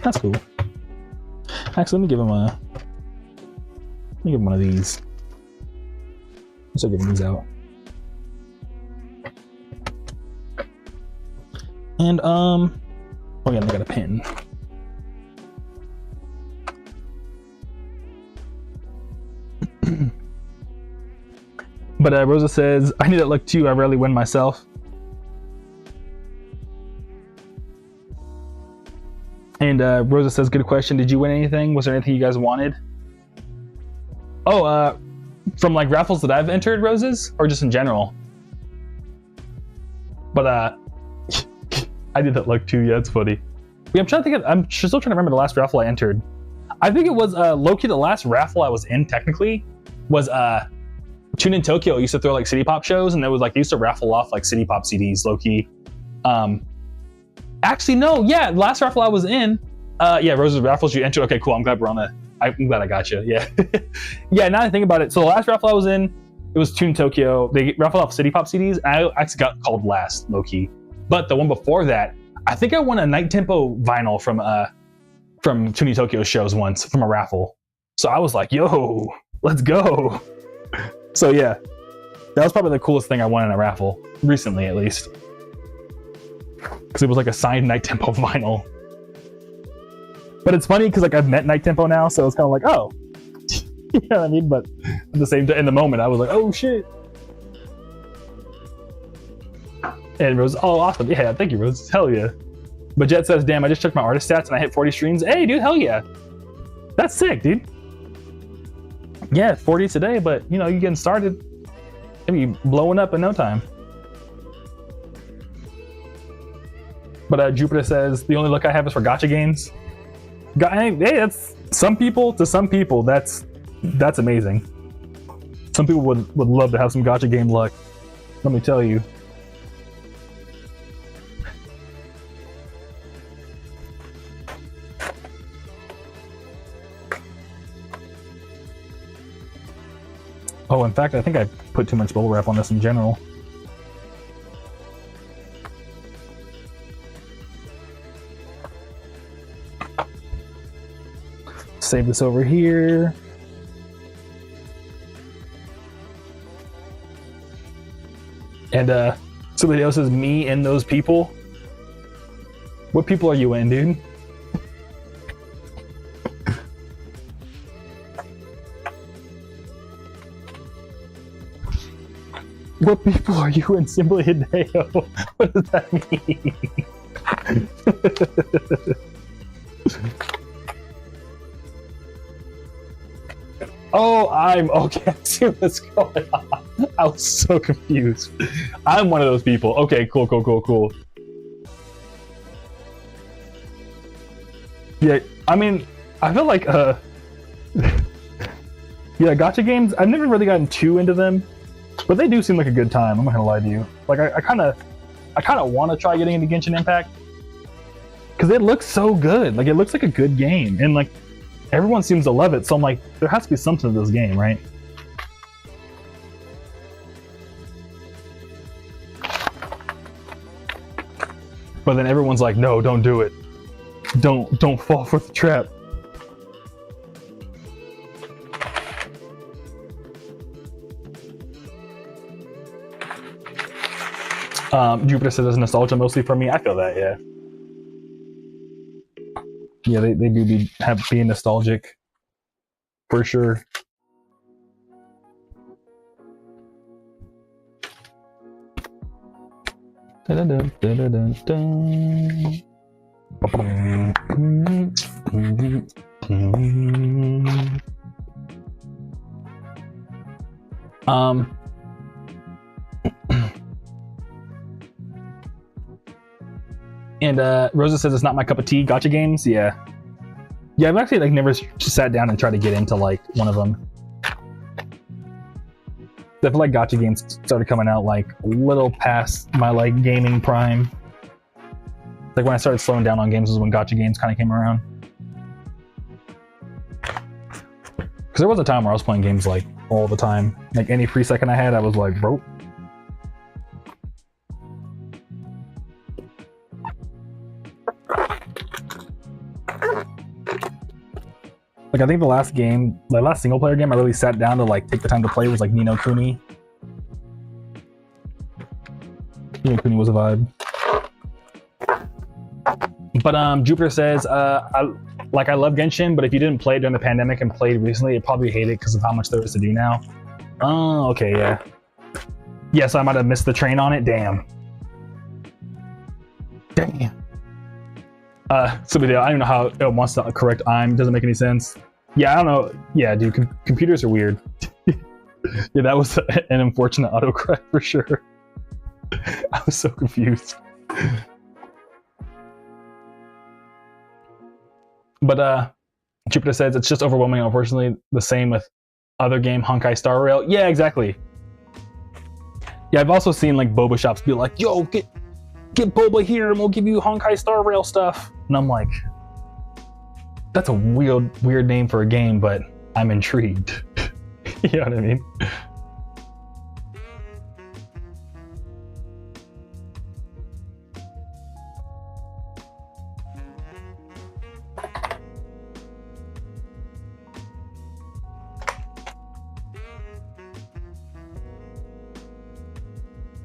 Speaker 1: That's cool. Actually, let me give him one of these. Let's start giving these out. And oh yeah, I got a pin. But Rosa says, I need that luck too. I rarely win myself. And Rosa says, good question. Did you win anything? Was there anything you guys wanted? Oh, from like raffles that I've entered, Roses, or just in general? But I did that luck too. Yeah, it's funny. Yeah, I'm still trying to remember the last raffle I entered. I think it was low-key the last raffle I was in technically was Tune in Tokyo used to throw like City Pop shows, and there was like they used to raffle off like City Pop CDs low-key. Actually, no, yeah, the last raffle I was in, yeah, Rose's raffles you entered. Okay, cool. I'm glad we're on the. I'm glad I got you. Yeah, yeah. Now that I think about it, so the last raffle I was in, it was Tune Tokyo. They raffled off City Pop CDs. And I actually got called last, low key. But the one before that, I think I won a Night Tempo vinyl from Tune Tokyo shows once from a raffle. So I was like, yo, let's go. So yeah, that was probably the coolest thing I won in a raffle recently, at least. Because it was like a signed Night Tempo vinyl. But it's funny because like I've met Night Tempo now, so it's kind of like, oh, you know what I mean? But at the same time, in the moment, I was like, oh shit. And Rose, oh awesome, yeah, thank you, Rose, hell yeah. But Jet says, damn, I just checked my artist stats and I hit 40 streams. Hey, dude, hell yeah, that's sick, dude. Yeah, 40 today, but you know, you getting started, maybe blowing up in no time. But Jupiter says, the only luck I have is for gacha games. Hey, that's some people, to some people, that's amazing. Some people would love to have some gacha game luck, let me tell you. Oh, in fact, I think I put too much bubble wrap on this in general. Save this over here. And somebody else says me and those people. What people are you in, dude? What people are you in Simply Hideo? What does that mean? Oh, I'm okay. I see what's going on. I was so confused. I'm one of those people. Okay, cool. Yeah, I mean, I feel like yeah, gacha games, I've never really gotten too into them, but they do seem like a good time. I'm not gonna lie to you. Like I kind of want to try getting into Genshin Impact because it looks so good. Like it looks like a good game, and like everyone seems to love it. So I'm like, there has to be something to this game, right? But then everyone's like, no, don't do it. Don't fall for the trap. Jupiter says it's nostalgia mostly for me. I feel that, yeah. Yeah, they do being nostalgic for sure. And Rosa says it's not my cup of tea. Gacha games, yeah. I've actually like never sat down and tried to get into like one of them. I feel like gacha games started coming out like a little past my like gaming prime. Like when I started slowing down on games was when gacha games kind of came around. Because there was a time where I was playing games like all the time. Like any free second I had, I was like, bro. Like I think the last single player game I really sat down to like take the time to play was like Ni no Kuni. Ni no Kuni was a vibe. But Jupiter says, I love Genshin, but if you didn't play it during the pandemic and played recently, you'd probably hate it because of how much there is to do now. Oh, okay, yeah. Yes, I might have missed the train on it. Damn. Somebody, I don't know how it wants to correct I'm. Doesn't make any sense. Yeah, I don't know. Yeah, dude, computers are weird. Yeah, that was an unfortunate autocorrect for sure. I was so confused. But Jupiter says it's just overwhelming. Unfortunately, the same with other game Honkai Star Rail. Yeah, exactly. Yeah, I've also seen like boba shops be like, "Yo, get boba here, and we'll give you Honkai Star Rail stuff." And I'm like, that's a weird name for a game, but I'm intrigued. You know what I mean?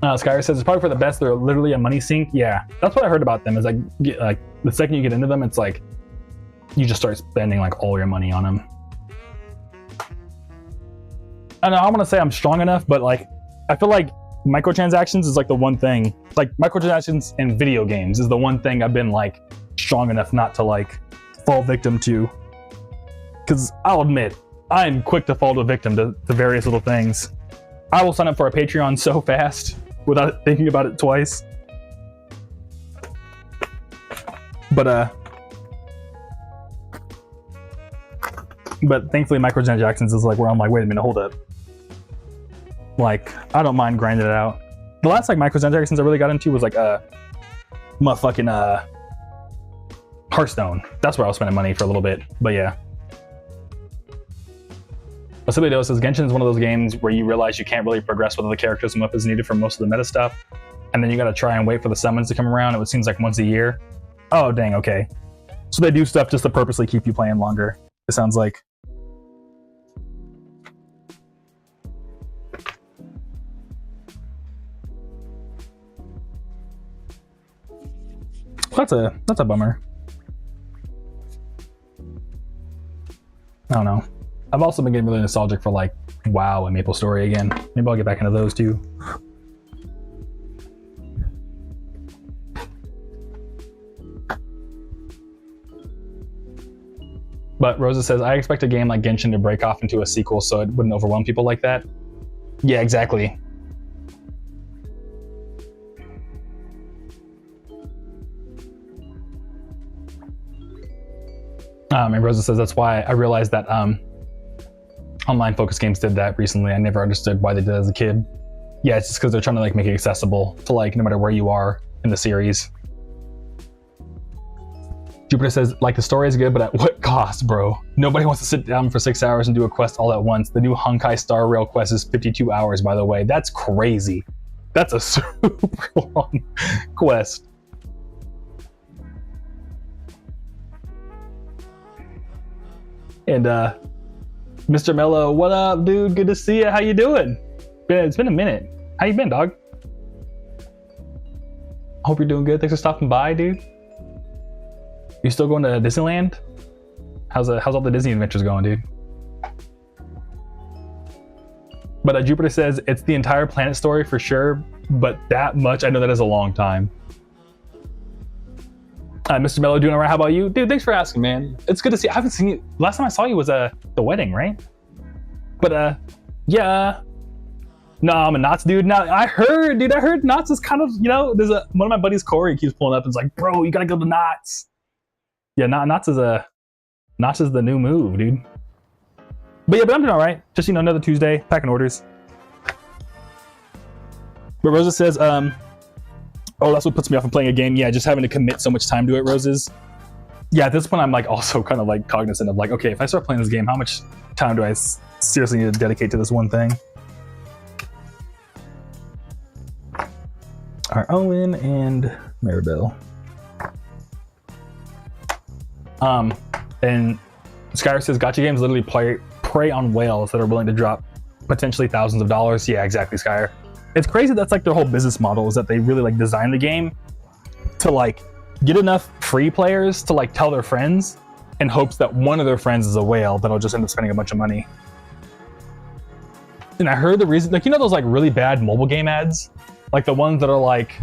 Speaker 1: Skyr says it's probably for the best. They're literally a money sink. Yeah, that's what I heard about them. Is like the second you get into them, it's like you just start spending like all your money on them. I don't know. I want to say I'm strong enough, but like I feel like microtransactions is like the one thing. Like microtransactions in video games is the one thing I've been like strong enough not to like fall victim to. Because I'll admit, I'm quick to fall victim to various little things. I will sign up for a Patreon so fast without thinking about it twice. But thankfully microtransactions is like where I'm like, wait a minute, hold up. Like, I don't mind grinding it out. The last like microtransactions I really got into was like motherfucking Hearthstone. That's where I was spending money for a little bit. But yeah. Basilios says Genshin is one of those games where you realize you can't really progress with other characters and weapons needed for most of the meta stuff, and then you gotta try and wait for the summons to come around. It seems like once a year. Oh dang, okay. So they do stuff just to purposely keep you playing longer, it sounds like. That's a bummer. I don't know. I've also been getting really nostalgic for like WoW and MapleStory again. Maybe I'll get back into those too. But Rosa says, I expect a game like Genshin to break off into a sequel so it wouldn't overwhelm people like that. Yeah, exactly. And Rosa says, that's why I realized that online focus games did that recently. I never understood why they did it as a kid. Yeah, it's just because they're trying to like make it accessible to like no matter where you are in the series. Jupiter says, like the story is good, but at what cost, bro? Nobody wants to sit down for 6 hours and do a quest all at once. The new Honkai Star Rail quest is 52 hours, by the way. That's crazy. That's a super long quest. And Mr. Mello, what up, dude? Good to see you. How you doing? It's been a minute. How you been, dog? Hope you're doing good. Thanks for stopping by, dude. You still going to Disneyland? How's all the Disney adventures going, dude? But Jupiter says it's the entire planet story for sure, but that much, I know that is a long time. Mr. Mello, doing all right? How about you? Dude, thanks for asking, man. It's good to see you. I haven't seen you. Last time I saw you was the wedding, right? But yeah. No, I'm a Knott's dude. Now I heard Knott's is kind of, you know, there's one of my buddies, Corey, keeps pulling up and is like, bro, you gotta go to Knott's. Yeah, Knott's is the new move, dude. But I'm doing all right. Just, you know, another Tuesday, packing orders. But Rosa says, oh, that's what puts me off of playing a game. Yeah, just having to commit so much time to it, Roses. Yeah, at this point, I'm like also kind of like cognizant of like, okay, if I start playing this game, how much time do I seriously need to dedicate to this one thing? All right, Owen and Maribel. And Skyr says, gacha games literally prey on whales that are willing to drop potentially thousands of dollars. Yeah, exactly, Skyr. It's crazy that's like their whole business model is that they really like design the game to like get enough free players to like tell their friends in hopes that one of their friends is a whale that'll just end up spending a bunch of money. And I heard the reason, like, you know those like really bad mobile game ads? Like the ones that are like,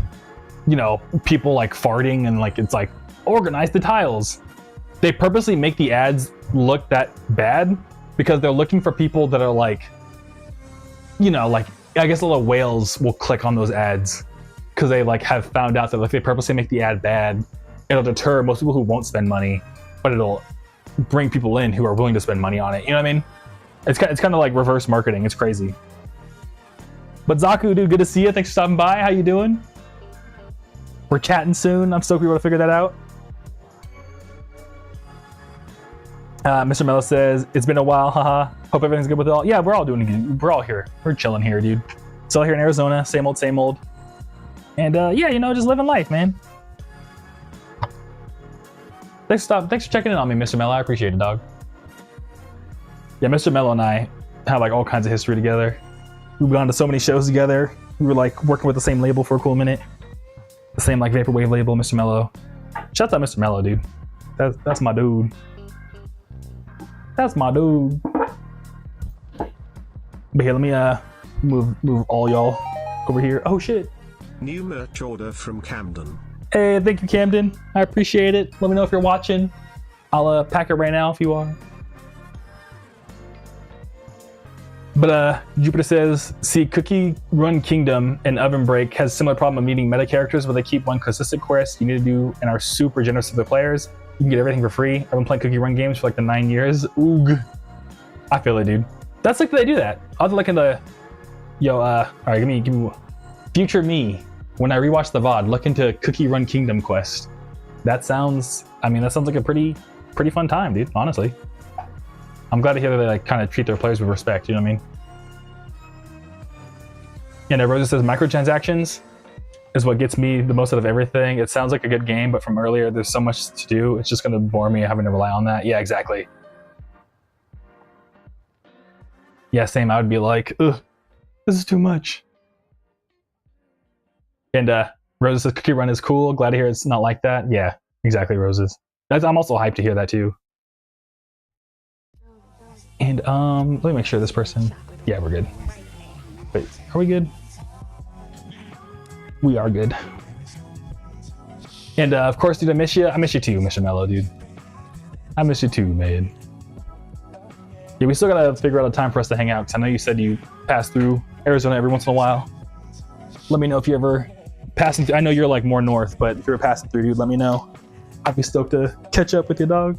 Speaker 1: you know, people like farting and like it's like, organize the tiles. They purposely make the ads look that bad because they're looking for people that are like, you know, like, I guess a lot of whales will click on those ads because they like have found out that like they purposely make the ad bad. It'll deter most people who won't spend money, but it'll bring people in who are willing to spend money on it. You know what I mean? It's kind of like reverse marketing. It's crazy. But Zaku, dude, good to see you. Thanks for stopping by. How you doing? We're chatting soon. I'm stoked we were able to figure that out. Mr. Mello says, it's been a while, haha. Hope everything's good with it all. Yeah, we're all doing good. We're all here. We're chilling here, dude. Still here in Arizona, same old, same old. And yeah, you know, just living life, man. Thanks for checking in on me, Mr. Mello. I appreciate it, dog. Yeah, Mr. Mello and I have like all kinds of history together. We've gone to so many shows together. We were like working with the same label for a cool minute. The same like vaporwave label, Mr. Mello. Shouts out Mr. Mello, dude. That's my dude. That's my dude. But here, let me move all y'all over here. Oh shit.
Speaker 2: New merch order from Camden.
Speaker 1: Hey, thank you, Camden. I appreciate it. Let me know if you're watching. I'll pack it right now if you are. But Jupiter says, see, Cookie Run Kingdom and Oven Break has similar problem of meeting meta characters where they keep one consistent quest you need to do and are super generous to the players. You can get everything for free. I've been playing Cookie Run games for like the 9 years. Oog. I feel it, dude. That's like they do that. I'll have to look into, yo, all right, give me future me. When I rewatch the VOD, look into Cookie Run Kingdom quest. That sounds like a pretty fun time, dude, honestly. I'm glad to hear that they like kind of treat their players with respect. You know what I mean? And Rosa says microtransactions is what gets me the most out of everything. It sounds like a good game, but from earlier, there's so much to do. It's just going to bore me having to rely on that. Yeah, exactly. Yeah, same. I would be like, ugh, this is too much. And Rosa says cookie run is cool. Glad to hear it's not like that. Yeah, exactly, Roses. I'm also hyped to hear that too. And let me make sure this person. Yeah, we're good. Wait, are we good? We are good. And of course, dude, I miss you. I miss you too, Mr. Mello, dude. I miss you too, man. Yeah, we still gotta figure out a time for us to hang out, because I know you said you pass through Arizona every once in a while. Let me know if you ever passing through. I know you're like more north, but if you're passing through, dude, let me know. I'd be stoked to catch up with your dog.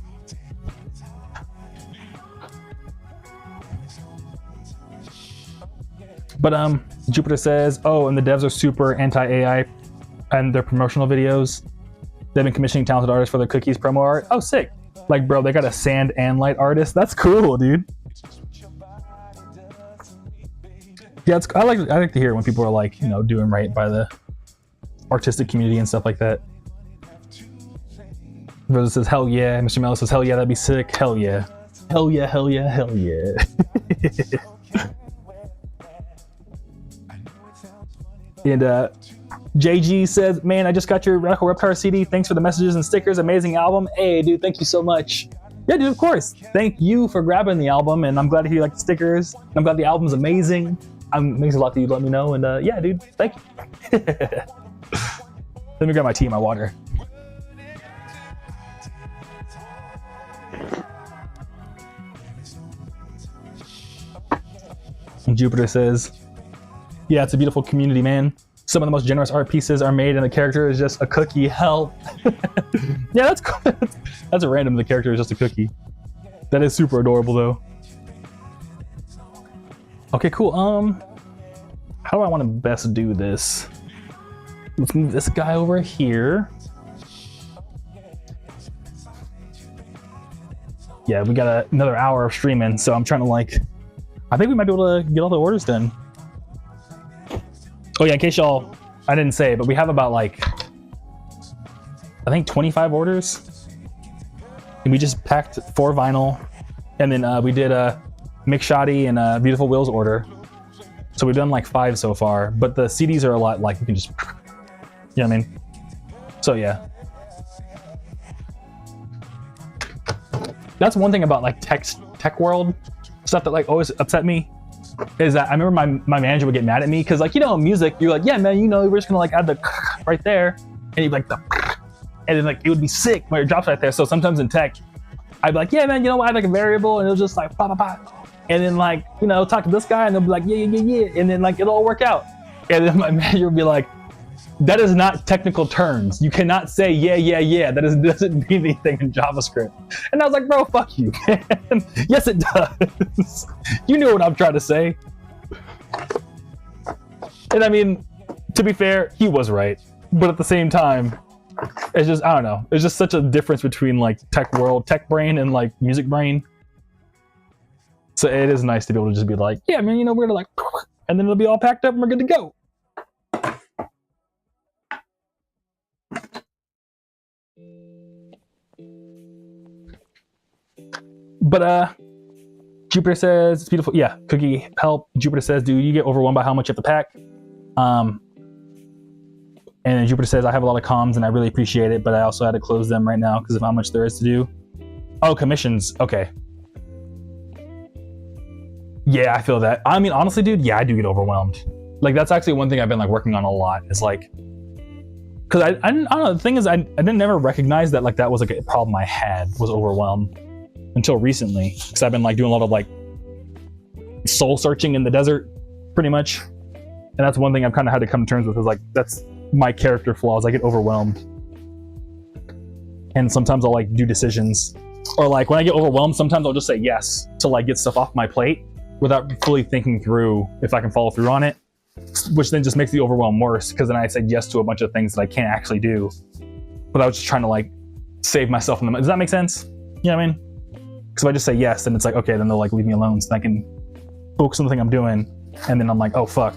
Speaker 1: But Jupiter says, oh, and the devs are super anti-AI and their promotional videos. They've been commissioning talented artists for their cookies promo art. Oh, sick. Like, bro, they got a sand and light artist. That's cool, dude. Yeah, I like to hear when people are like, you know, doing right by the artistic community and stuff like that. Rosa says, hell yeah. Mr. Mello says, hell yeah, that'd be sick. Hell yeah. Hell yeah, hell yeah, hell yeah. And JG says, man, I just got your Radical Reptar CD. Thanks for the messages and stickers. Amazing album. Hey, dude, thank you so much. Yeah, dude, of course. Thank you for grabbing the album, and I'm glad to hear you like the stickers. I'm glad the album's amazing. It makes a lot that you let me know, and yeah, dude, thank you. Let me grab my tea and my water. And Jupiter says, yeah, it's a beautiful community, man. Some of the most generous art pieces are made and the character is just a cookie. Hell. Yeah, that's cool. That's a random. The character is just a cookie. That is super adorable, though. Okay, cool. How do I want to best do this? Let's move this guy over here. Yeah, we got another hour of streaming, so I'm trying to like... I think we might be able to get all the orders done. Oh yeah, in case y'all, I didn't say, but we have about like, I think 25 orders. And we just packed 4 vinyl. And then we did a Mick Shoddy and a Beautiful Wills order. So we've done like 5 so far, but the CDs are a lot like, you can just, you know what I mean? So yeah. That's one thing about like tech world stuff that like always upset me. Is that I remember my manager would get mad at me because like, you know, in music, you're like, yeah, man, you know, we're just gonna like add the right there, and he'd be like the, and then like it would be sick when it drops right there. So sometimes in tech, I'd be like, yeah, man, you know, I add like a variable, and it'll just like pop, pop, pop, and then like, you know, talk to this guy, and they'll be like, yeah, yeah, yeah, yeah, and then like it'll all work out, and then my manager would be like, that is not technical terms. You cannot say yeah, yeah, yeah. That doesn't mean anything in JavaScript. And I was like, bro, fuck you, man. Yes, it does. You know what I'm trying to say. And I mean, to be fair, he was right. But at the same time, it's just, I don't know. It's just such a difference between like tech world, tech brain, and like music brain. So it is nice to be able to just be like, yeah, man, you know, we're gonna like, and then it'll be all packed up and we're good to go. But Jupiter says it's beautiful. Yeah, cookie help. Jupiter says, do you get overwhelmed by how much you have to pack? And then Jupiter says, I have a lot of comms and I really appreciate it, but I also had to close them right now because of how much there is to do. Oh, commissions. Okay. Yeah, I feel that. I mean, honestly, dude, yeah, I do get overwhelmed. Like, that's actually one thing I've been like working on a lot. Is like, because I don't know. The thing is, I didn't never recognize that like that was like a problem I had, was overwhelmed, until recently. Because I've been like doing a lot of like soul searching in the desert, pretty much. And that's one thing I've kind of had to come to terms with, is like, that's my character flaws. I get overwhelmed. And sometimes I'll like do decisions, or like when I get overwhelmed, sometimes I'll just say yes to like get stuff off my plate without fully thinking through if I can follow through on it, which then just makes the overwhelm worse, because then I said yes to a bunch of things that I can't actually do, but I was just trying to like save myself from them. Does that make sense? You know what I mean? Because if I just say yes, then it's like, okay, then they'll like leave me alone so I can focus on the thing I'm doing. And then I'm like, oh fuck,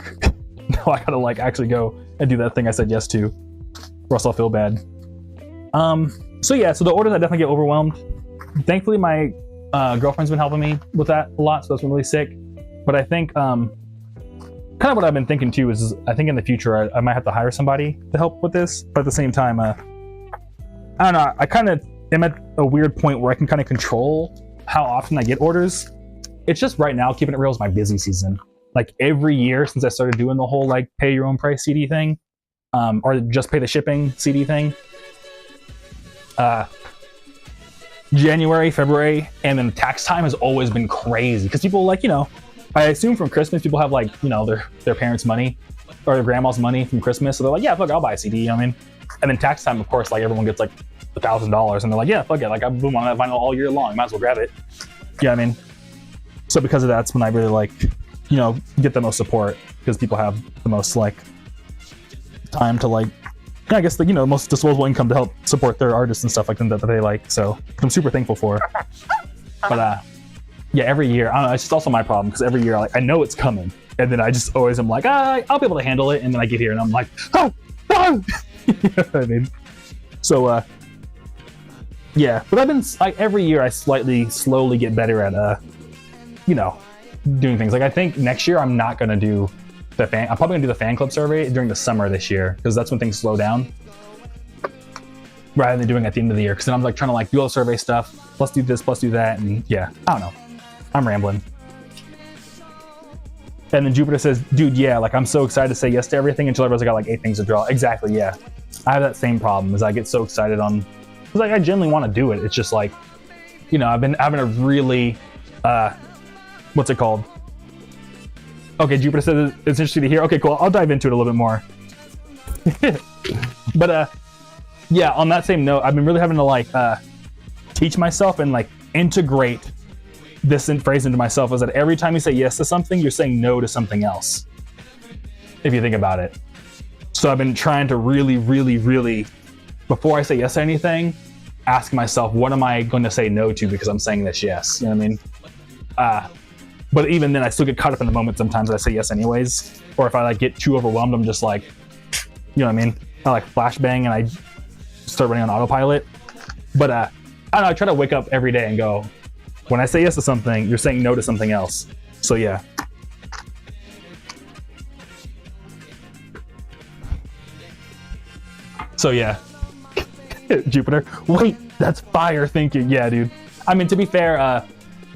Speaker 1: now I gotta like actually go and do that thing I said yes to, or else I'll feel bad. So yeah, so the orders I definitely get overwhelmed. Thankfully, my girlfriend's been helping me with that a lot, so that's been really sick. But I think kind of what I've been thinking too is I think in the future I might have to hire somebody to help with this. But at the same time, I don't know. I kind of am at a weird point where I can kind of control how often I get orders. It's just right now, keeping it real, is my busy season. Like every year since I started doing the whole like pay your own price CD thing, or just pay the shipping CD thing. January, February, and then tax time has always been crazy because people like, you know, I assume from Christmas people have like, you know, their parents' money or their grandma's money from Christmas, so they're like, yeah, fuck, I'll buy a CD. You know what I mean? And then tax time, of course, like everyone gets like $1,000, and they're like, yeah, fuck it, like I've been on that vinyl all year long, might as well grab it. Yeah, I mean, so because of that's when I really like, you know, get the most support because people have the most like time to like, I guess the, you know, most disposable income to help support their artists and stuff like that they like. So I'm super thankful for. But yeah, every year, I don't know, it's just also my problem because every year like I know it's coming, and then I just always am like, I'll be able to handle it, and then I get here and I'm like, oh. You know what I mean? So yeah, but I've been like every year I slowly get better at you know, doing things. Like I think next year I'm not gonna do I'm probably gonna do the fan club survey during the summer this year because that's when things slow down, rather than doing it at the end of the year. Because then I'm like trying to like do all the survey stuff, plus do this, plus do that, and yeah, I don't know. I'm rambling. And then Jupiter says, dude, yeah, like I'm so excited to say yes to everything until I realize I got like 8 things to draw. Exactly, yeah. I have that same problem as I get so excited on, because like I genuinely want to do it. It's just like, you know, I've been having a really, what's it called? Okay, Jupiter says it's interesting to hear. Okay, cool. I'll dive into it a little bit more. But yeah, on that same note, I've been really having to like teach myself and like integrate this phrase into myself, is that every time you say yes to something, you're saying no to something else, if you think about it. So I've been trying to really, before I say yes to anything, ask myself, what am I going to say no to because I'm saying this yes? You know what I mean? But even then, I still get caught up in the moment sometimes that I say yes anyways. Or if I like get too overwhelmed, I'm just like, you know what I mean? I like flashbang and I start running on autopilot. But I don't know, I try to wake up every day and go, when I say yes to something, you're saying no to something else. So yeah. So yeah. Jupiter, wait, that's fire thinking. Yeah, dude. I mean, to be fair, I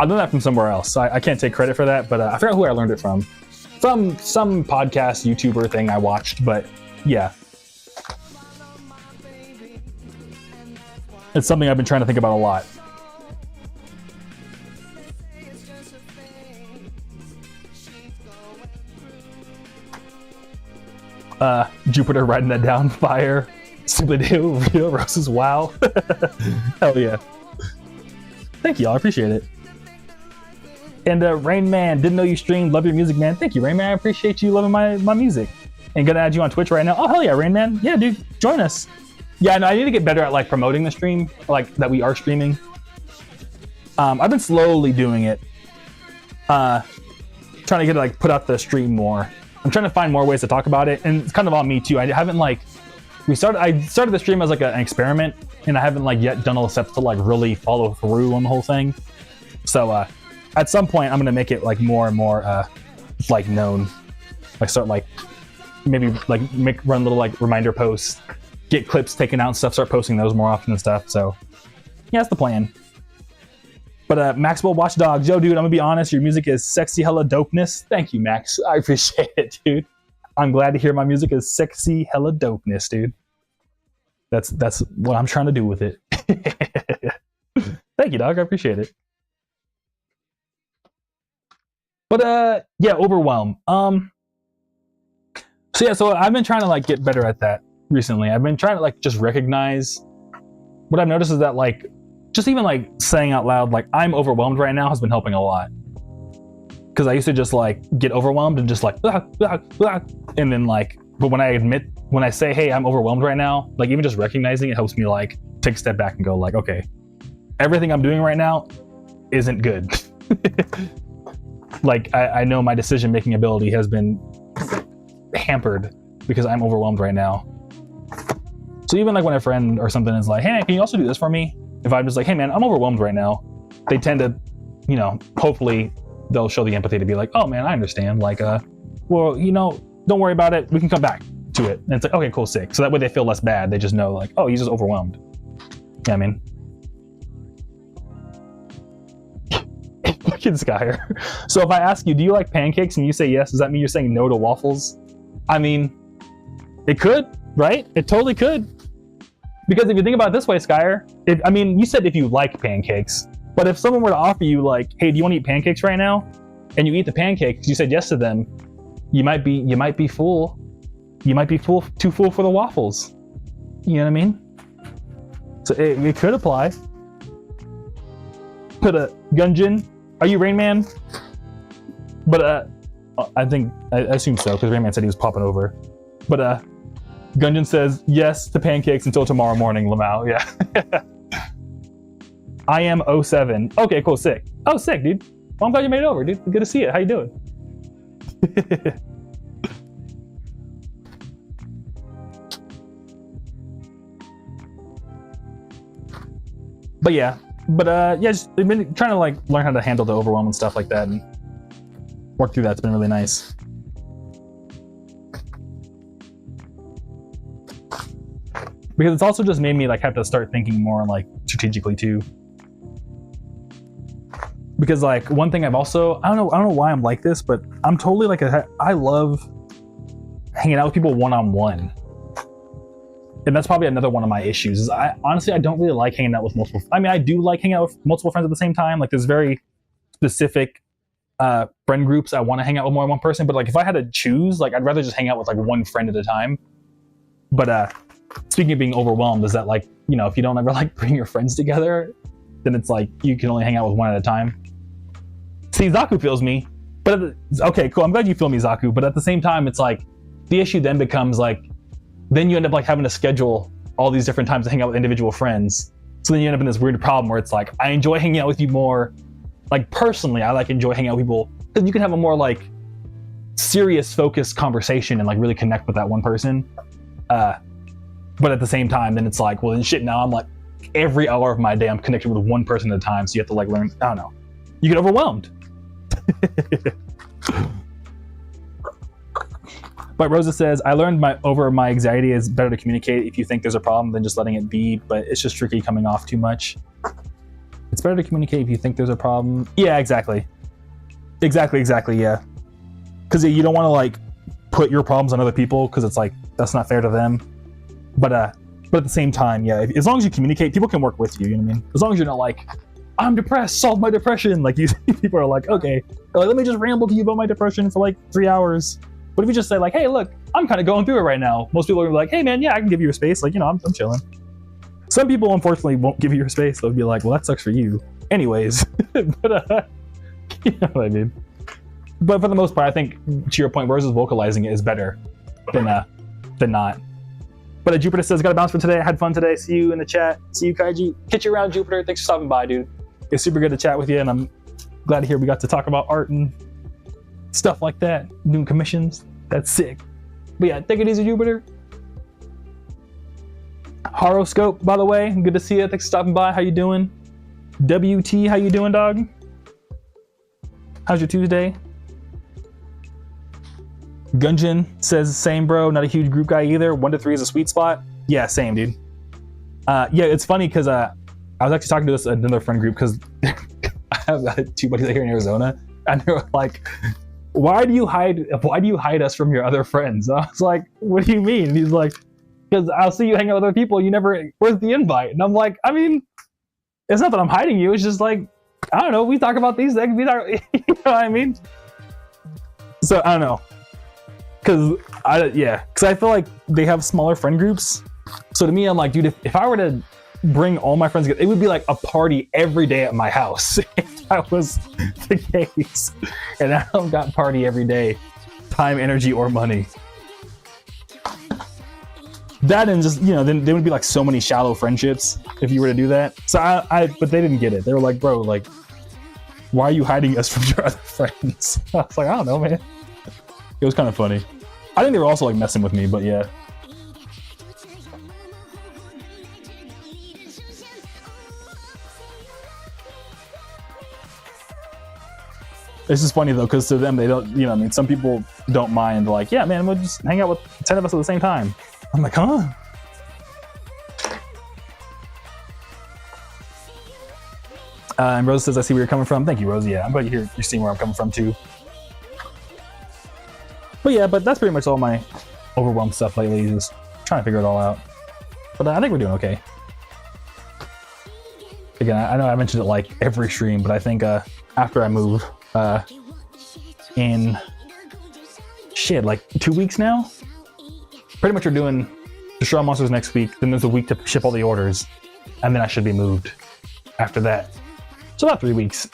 Speaker 1: learned that from somewhere else. So I can't take credit for that, but I forgot who I learned it from. From some podcast YouTuber thing I watched, but yeah. It's something I've been trying to think about a lot. Jupiter writing that down, fire. Simply do, real roses, wow. Hell yeah. Thank you, I appreciate it. And Rain Man, didn't know you streamed, love your music, man. Thank you, Rain Man, I appreciate you loving my music. And gonna add you on Twitch right now. Oh, hell yeah, Rain Man. Yeah, dude, join us. Yeah, no, I need to get better at like promoting the stream, like that we are streaming. I've been slowly doing it. Trying to get like put out the stream more. I'm trying to find more ways to talk about it, and it's kind of on me too. I haven't like, I started the stream as like an experiment, and I haven't like yet done all the steps to like really follow through on the whole thing. So at some point, I'm gonna make it like more and more like known. Like start like maybe like run little like reminder posts, get clips taken out and stuff, start posting those more often and stuff. So yeah, that's the plan. But Maxwell Watchdogs, yo dude, I'm gonna be honest, your music is sexy hella dopeness. Thank you, Max. I appreciate it, dude. I'm glad to hear my music is sexy hella dopeness, dude. That's what I'm trying to do with it. Thank you, dog. I appreciate it. But yeah, overwhelm. So I've been trying to like get better at that recently. I've been trying to like just recognize. What I've noticed is that like just even like saying out loud like I'm overwhelmed right now has been helping a lot. Because I used to just like get overwhelmed and just like and then like, but when I say, hey, I'm overwhelmed right now, like even just recognizing it helps me like take a step back and go like, okay, everything I'm doing right now isn't good. Like, I know my decision-making ability has been hampered because I'm overwhelmed right now. So even like when a friend or something is like, hey, can you also do this for me? If I'm just like, hey man, I'm overwhelmed right now, they tend to, you know, hopefully they'll show the empathy to be like, oh man, I understand. Like, well, you know, don't worry about it. We can come back to it. And it's like, okay, cool, sick. So that way they feel less bad. They just know like, oh, he's just overwhelmed. Yeah, I mean. Look at Skyer. So if I ask you, do you like pancakes and you say yes, does that mean you're saying no to waffles? I mean, it could, right? It totally could. Because if you think about it this way, Skyer, I mean, you said if you like pancakes, but if someone were to offer you like, hey, do you want to eat pancakes right now? And you eat the pancakes, you said yes to them, you might be full. You might be too full for the waffles. You know what I mean? So it could apply. Put a Gunjin, are you Rain Man? But I assume so, because Rain Man said he was popping over. But Gunjin says yes to pancakes until tomorrow morning, Lamau. Yeah. I am 07. Okay, cool, sick. Oh, sick, dude. Well, I'm glad you made it over, dude. Good to see you. How you doing? But yeah, just I've been trying to like learn how to handle the overwhelm and stuff like that, and work through that. It's been really nice. Because it's also just made me like have to start thinking more like strategically too. Because like one thing I've also, I don't know why I'm like this, but I'm totally like I love hanging out with people one-on-one. And that's probably another one of my issues is I don't really like hanging out with multiple. I mean, I do like hanging out with multiple friends at the same time. Like there's very specific friend groups I want to hang out with more than one person. But like if I had to choose, like I'd rather just hang out with like one friend at a time. But speaking of being overwhelmed, is that like, you know, if you don't ever like bring your friends together, then it's like you can only hang out with one at a time. See, Zaku feels me. But okay, cool. I'm glad you feel me, Zaku. But at the same time, it's like the issue then becomes like, then you end up like having to schedule all these different times to hang out with individual friends. So then you end up in this weird problem where it's like, I enjoy hanging out with you more. Like personally, I like enjoy hanging out with people because you can have a more like serious, focused conversation and like really connect with that one person. But at the same time, then it's like, well, then shit, now I'm like every hour of my day, I'm connected with one person at a time. So you have to like learn, I don't know. You get overwhelmed. But Rosa says, I learned over my anxiety is better to communicate if you think there's a problem than just letting it be, but it's just tricky coming off too much. It's better to communicate if you think there's a problem. Yeah, exactly. Exactly, yeah. Because you don't want to like put your problems on other people because it's like, that's not fair to them. But at the same time, yeah, as long as you communicate, people can work with you, you know what I mean? As long as you're not like, I'm depressed, solve my depression. Like people are like, okay, let me just ramble to you about my depression for like 3 hours. What if you just say like, hey, look, I'm kind of going through it right now. Most people are like, hey man, yeah, I can give you your space. Like, you know, I'm chilling. Some people unfortunately won't give you your space. They'll be like, well, that sucks for you. Anyways, but you know what I mean? But for the most part, I think to your point, Rosa's vocalizing it is better than not. But Jupiter says, got a bounce for today. I had fun today. See you in the chat. See you, Kaiji. Catch you around, Jupiter. Thanks for stopping by, dude. It's super good to chat with you, and I'm glad to hear we got to talk about art and stuff like that. Doing commissions. That's sick. But yeah, take it easy, Jupiter. Horoscope, by the way, good to see you. Thanks for stopping by. How you doing? WT, how you doing, dog? How's your Tuesday? Gunjin says, same bro, not a huge group guy either. 1 to 3 is a sweet spot. Yeah, same, dude. Yeah, it's funny because I was actually talking to another friend group because I have 2 buddies here in Arizona, and they were like, why do you hide us from your other friends? I was like, what do you mean? And he's like, because I'll see you hang out with other people, where's the invite? And I'm like, I mean, it's not that I'm hiding you, it's just like, I don't know, we talk about these things, you know what I mean? So I don't know. Because I feel like they have smaller friend groups. So to me, I'm like, dude, if I were to bring all my friends together, it would be like a party every day at my house if that was the case. And I don't got party every day, time, energy, or money. That and just, then there would be like so many shallow friendships if you were to do that. So but they didn't get it. They were like, bro, like why are you hiding us from your other friends? I was like, I don't know, man. It was kind of funny. I think they were also like messing with me, but yeah. It's just funny though, because to them, they don't, you know, I mean, some people don't mind, like, yeah, man, we'll just hang out with 10 of us at the same time. I'm like, huh? And Rose says, I see where you're coming from. Thank you, Rose. Yeah, I'm glad you're seeing where I'm coming from too. But yeah, but that's pretty much all my overwhelmed stuff lately, is just trying to figure it all out. But I think we're doing okay. Again, I know I mentioned it like every stream, but I think after I move, in shit, like 2 weeks now, pretty much we're doing Destroy Monsters next week, then there's a week to ship all the orders, and then I should be moved after that. So about 3 weeks.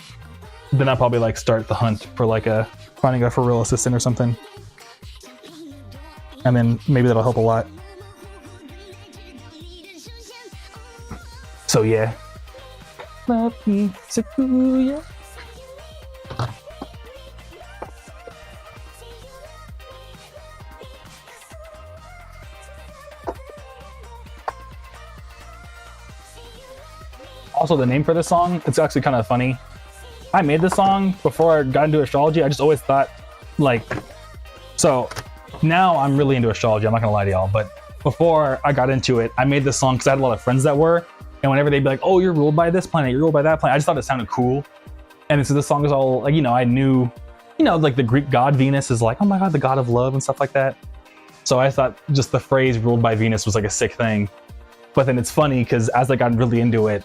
Speaker 1: Then I'll probably like start the hunt for like finding a for real assistant or something. And then maybe that'll help a lot. So yeah. Love me, Sakuya. Also, the name for this song, it's actually kind of funny. I made this song before I got into astrology. I just always thought, like, so now I'm really into astrology. I'm not gonna lie to y'all, but before I got into it, I made this song because I had a lot of friends that were, and whenever they'd be like, oh, you're ruled by this planet, you're ruled by that planet, I just thought it sounded cool. And so this song is all, like, you know, I knew, you know, like the Greek god Venus is like, oh my god, the god of love and stuff like that. So I thought just the phrase ruled by Venus was like a sick thing. But then it's funny because as I got really into it,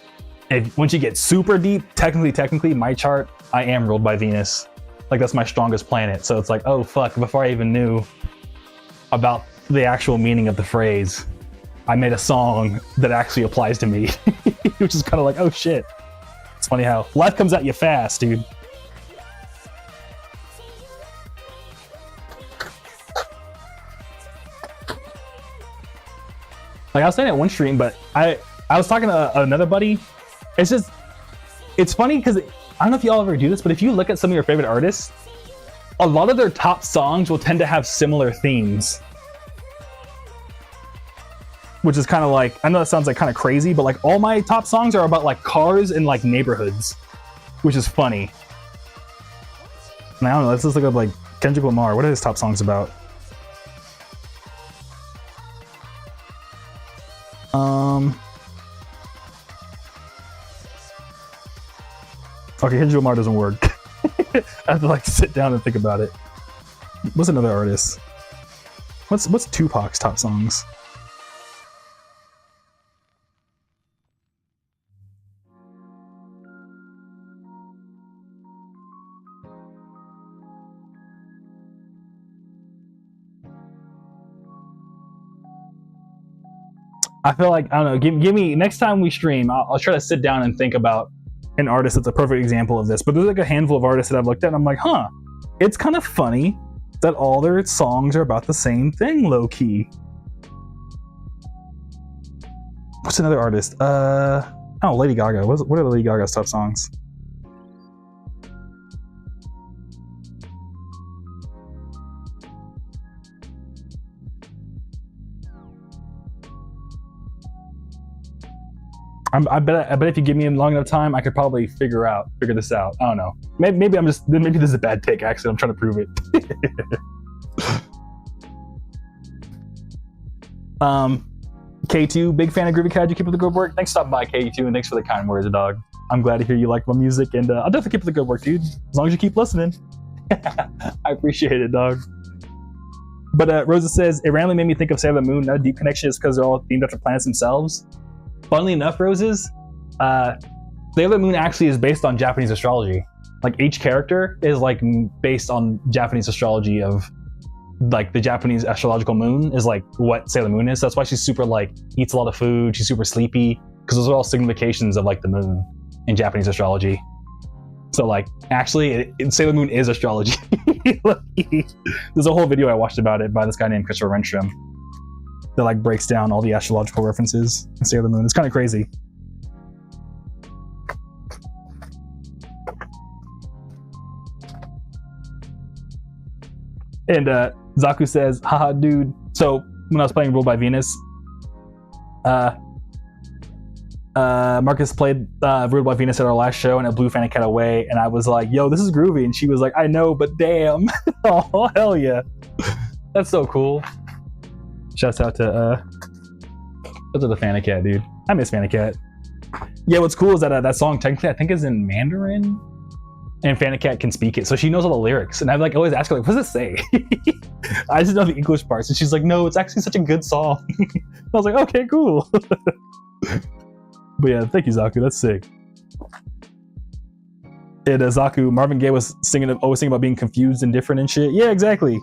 Speaker 1: once you get super deep, technically, my chart, I am ruled by Venus. Like, that's my strongest planet. So it's like, oh, fuck, before I even knew about the actual meaning of the phrase, I made a song that actually applies to me, which is kind of like, oh, shit. It's funny how life comes at you fast, dude. Like, I was saying it one stream, but I was talking to another buddy. It's funny because I don't know if y'all ever do this, but if you look at some of your favorite artists, a lot of their top songs will tend to have similar themes. Which is kind of like, I know that sounds like kind of crazy, but like all my top songs are about like cars and like neighborhoods, which is funny. And I don't know, let's just look up like Kendrick Lamar. What are his top songs about? Okay, Kendrick Lamar doesn't work. I have to like sit down and think about it. What's another artist? What's Tupac's top songs? I feel like, I don't know, give me, next time we stream, I'll try to sit down and think about an artist that's a perfect example of this. But there's like a handful of artists that I've looked at and I'm like, huh, it's kind of funny that all their songs are about the same thing, low-key. What's another artist? Oh, Lady Gaga. What are Lady Gaga's top songs? I bet if you give me long enough time, I could probably figure this out. I don't know. Maybe this is a bad take. Actually, I'm trying to prove it. K2, big fan of Groovy Kaiju. Keep up the good work. Thanks for stopping by, K2, and thanks for the kind words, dog. I'm glad to hear you like my music, and I'll definitely keep up the good work, dude. As long as you keep listening. I appreciate it, dog. But Rosa says, it randomly made me think of Sailor Moon. Not a deep connection is because they're all themed after planets themselves. Funnily enough, Roses, Sailor Moon actually is based on Japanese astrology. Like, each character is like based on Japanese astrology of like the Japanese astrological moon is like what Sailor Moon is. So that's why she's super like eats a lot of food. She's super sleepy because those are all significations of like the moon in Japanese astrology. So like actually Sailor Moon is astrology. There's a whole video I watched about it by this guy named Christopher Renstrom that like breaks down all the astrological references in Sailor Moon. It's kind of crazy. And Zaku says, haha, dude. So when I was playing Ruled by Venus, Marcus played Ruled by Venus at our last show, and it blew Fanny Cat away. And I was like, yo, this is groovy. And she was like, I know, but damn. Oh, hell yeah. That's so cool. Shouts out to the Fanny Cat, dude. I miss Fanny Cat. Yeah, what's cool is that that song technically I think is in Mandarin, and Fanny Cat can speak it, so she knows all the lyrics. And I like always ask her, like, what does it say? I just know the English parts, and she's like, no, it's actually such a good song. I was like, okay, cool. But yeah, thank you, Zaku. That's sick. And Zaku, Marvin Gaye was always singing about being confused and different and shit. Yeah, exactly.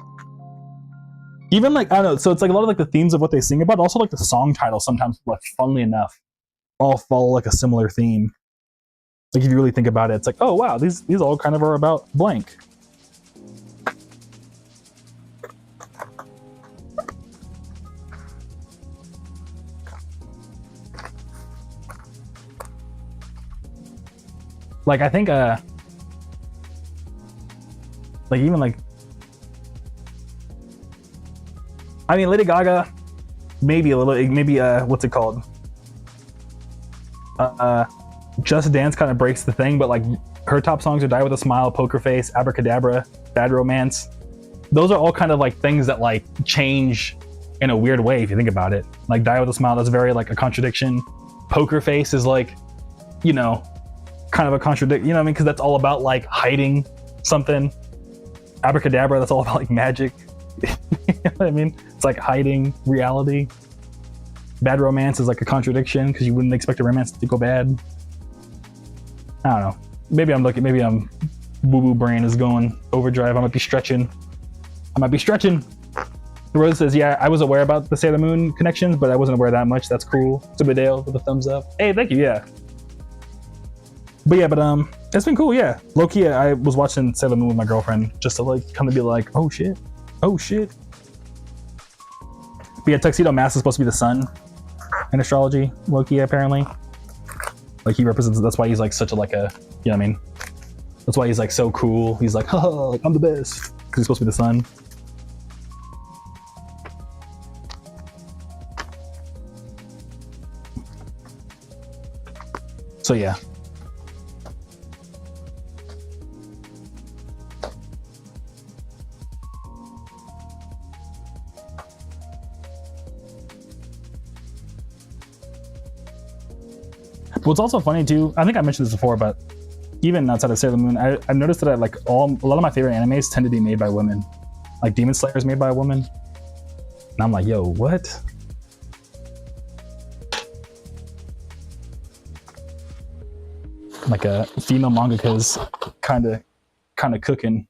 Speaker 1: Even like, I don't know, so it's like a lot of like the themes of what they sing about, also like the song title sometimes, like, funnily enough, all follow like a similar theme. Like if you really think about it, it's like, oh wow, these all kind of are about blank. Like I think like even like, I mean, Lady Gaga, maybe a little, maybe what's it called? Just Dance kind of breaks the thing, but like her top songs are Die With a Smile, Poker Face, Abracadabra, Bad Romance. Those are all kind of like things that like change in a weird way if you think about it. Like Die With a Smile, that's very like a contradiction. Poker Face is like, you know, kind of a contradiction, you know what I mean? Because that's all about like hiding something. Abracadabra, that's all about like magic. You know what I mean? It's like hiding reality. Bad Romance is like a contradiction because you wouldn't expect a romance to go bad. I don't know. Maybe I'm boo-boo brain is going overdrive. I might be stretching. Rose says, yeah, I was aware about the Sailor Moon connections, but I wasn't aware that much. That's cool. Subidale with a thumbs up. Hey, thank you, yeah. But yeah, it's been cool, yeah. Low-key, I was watching Sailor Moon with my girlfriend just to like kind of be like, oh shit. But yeah, Tuxedo Mask is supposed to be the sun in astrology, Loki, apparently. Like he represents, that's why he's like such a like a, you know what I mean? That's why he's like so cool. He's like, oh, like, I'm the best. Because he's supposed to be the sun. So yeah. What's also funny too, I think I mentioned this before, but even outside of Sailor Moon, I've noticed that like a lot of my favorite animes tend to be made by women. Like Demon Slayer is made by a woman. And I'm like, yo, what? Like a female mangaka's kind of cooking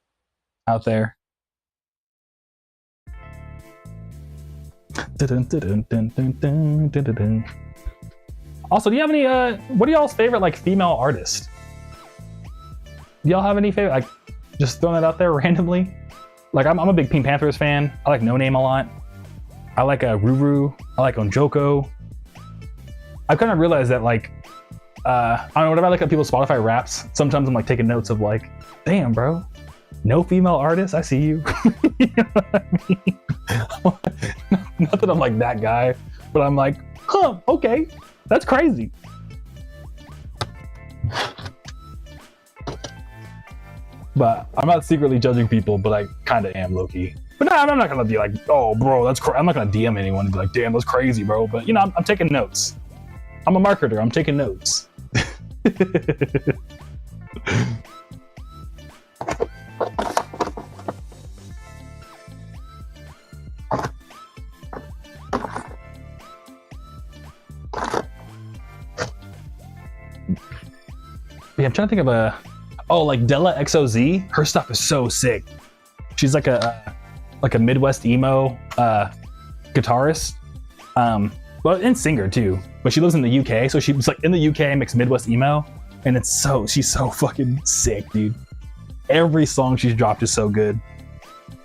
Speaker 1: out there. Also, do you have any, what are y'all's favorite, like, female artists? Do y'all have any favorite, like, just throwing that out there randomly? Like, I'm a big Pink Panthers fan. I like No Name a lot. I like Ruru. I like Onjoko. I've kind of realized that, like, I don't know, whenever I look at people's Spotify raps, sometimes I'm, like, taking notes of, like, damn, bro, no female artists? I see you. You know what I mean? Not that I'm, like, that guy, but I'm like, huh, okay. That's crazy. But I'm not secretly judging people, but I kind of am low-key. But no, I'm not gonna be like, oh, bro, that's crazy. I'm not gonna DM anyone and be like, damn, that's crazy, bro. But you know, I'm taking notes. I'm a marketer. I'm taking notes. Yeah, I'm trying to think of like Della XOZ. Her stuff is so sick. She's like a Midwest emo guitarist, well, and singer too. But she lives in the UK, so she's like in the UK mixed Midwest emo, and she's so fucking sick, dude. Every song she's dropped is so good.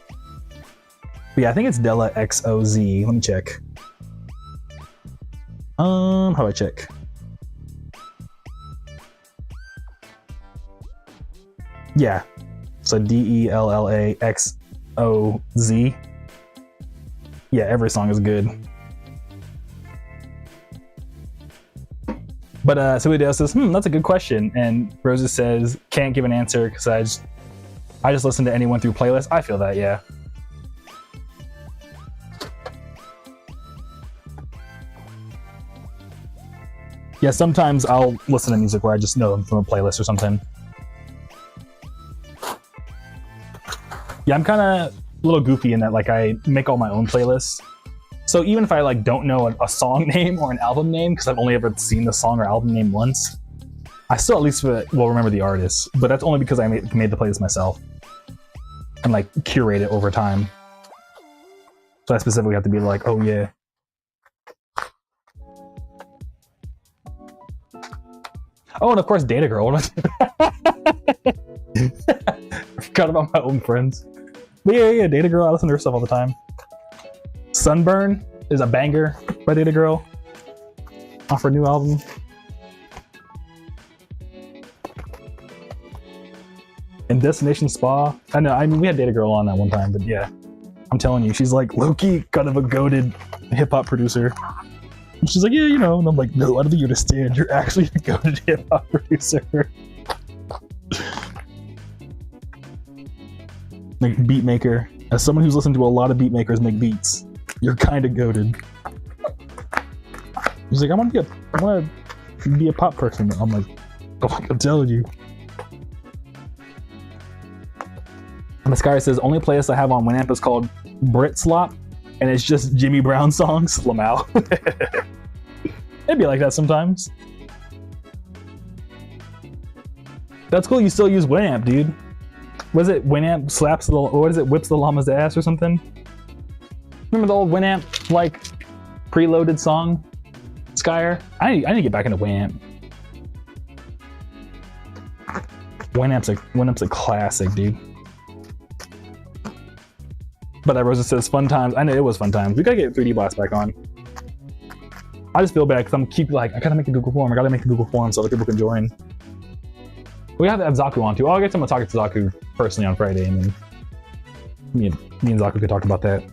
Speaker 1: But yeah, I think it's Della XOZ. Let me check. How do I check? Yeah, so DELLAXOZ. Z. Yeah, every song is good. But Silvio says, that's a good question. And Rosa says, can't give an answer because I just listen to anyone through playlists. I feel that, yeah. Yeah, sometimes I'll listen to music where I just know them from a playlist or something. Yeah, I'm kind of a little goofy in that, like, I make all my own playlists. So even if I like don't know a song name or an album name, because I've only ever seen the song or album name once, I still at least will remember the artist. But that's only because I made the playlist myself and like curate it over time. So I specifically have to be like, oh yeah. Oh, and of course, Data Girl. I forgot about my own friends. But yeah, Data Girl. I listen to her stuff all the time. Sunburn is a banger by Data Girl off her new album. And Destination Spa. I know, I mean, we had Data Girl on that one time, but yeah, I'm telling you, she's like low-key kind of a goated hip-hop producer. And she's like, yeah, you know, and I'm like, no, I don't think you understand. You're actually a goated hip-hop producer. Like, beat maker. As someone who's listened to a lot of beat makers make beats, you're kind of goated. He's like, I want to be a pop person. I'm like, oh, I'm telling you. And this guy says, only playlist I have on Winamp is called Brit Slop, and it's just Jimmy Brown songs. Lamau. It'd be like that sometimes. That's cool. You still use Winamp, dude. Was it Winamp slaps the, or what is it, whips the llama's ass or something? Remember the old Winamp like preloaded song, Skyer? I need to get back into Winamp. Winamp's a classic, dude. But that Rosa says fun times. I know it was fun times. We gotta get 3D Blast back on. I just feel bad because I gotta make a Google form. I gotta make a Google form so other people can join. We have to have Zaku on too. I guess I'm gonna talk to Zaku personally on Friday, and then me and Zaku could talk about that.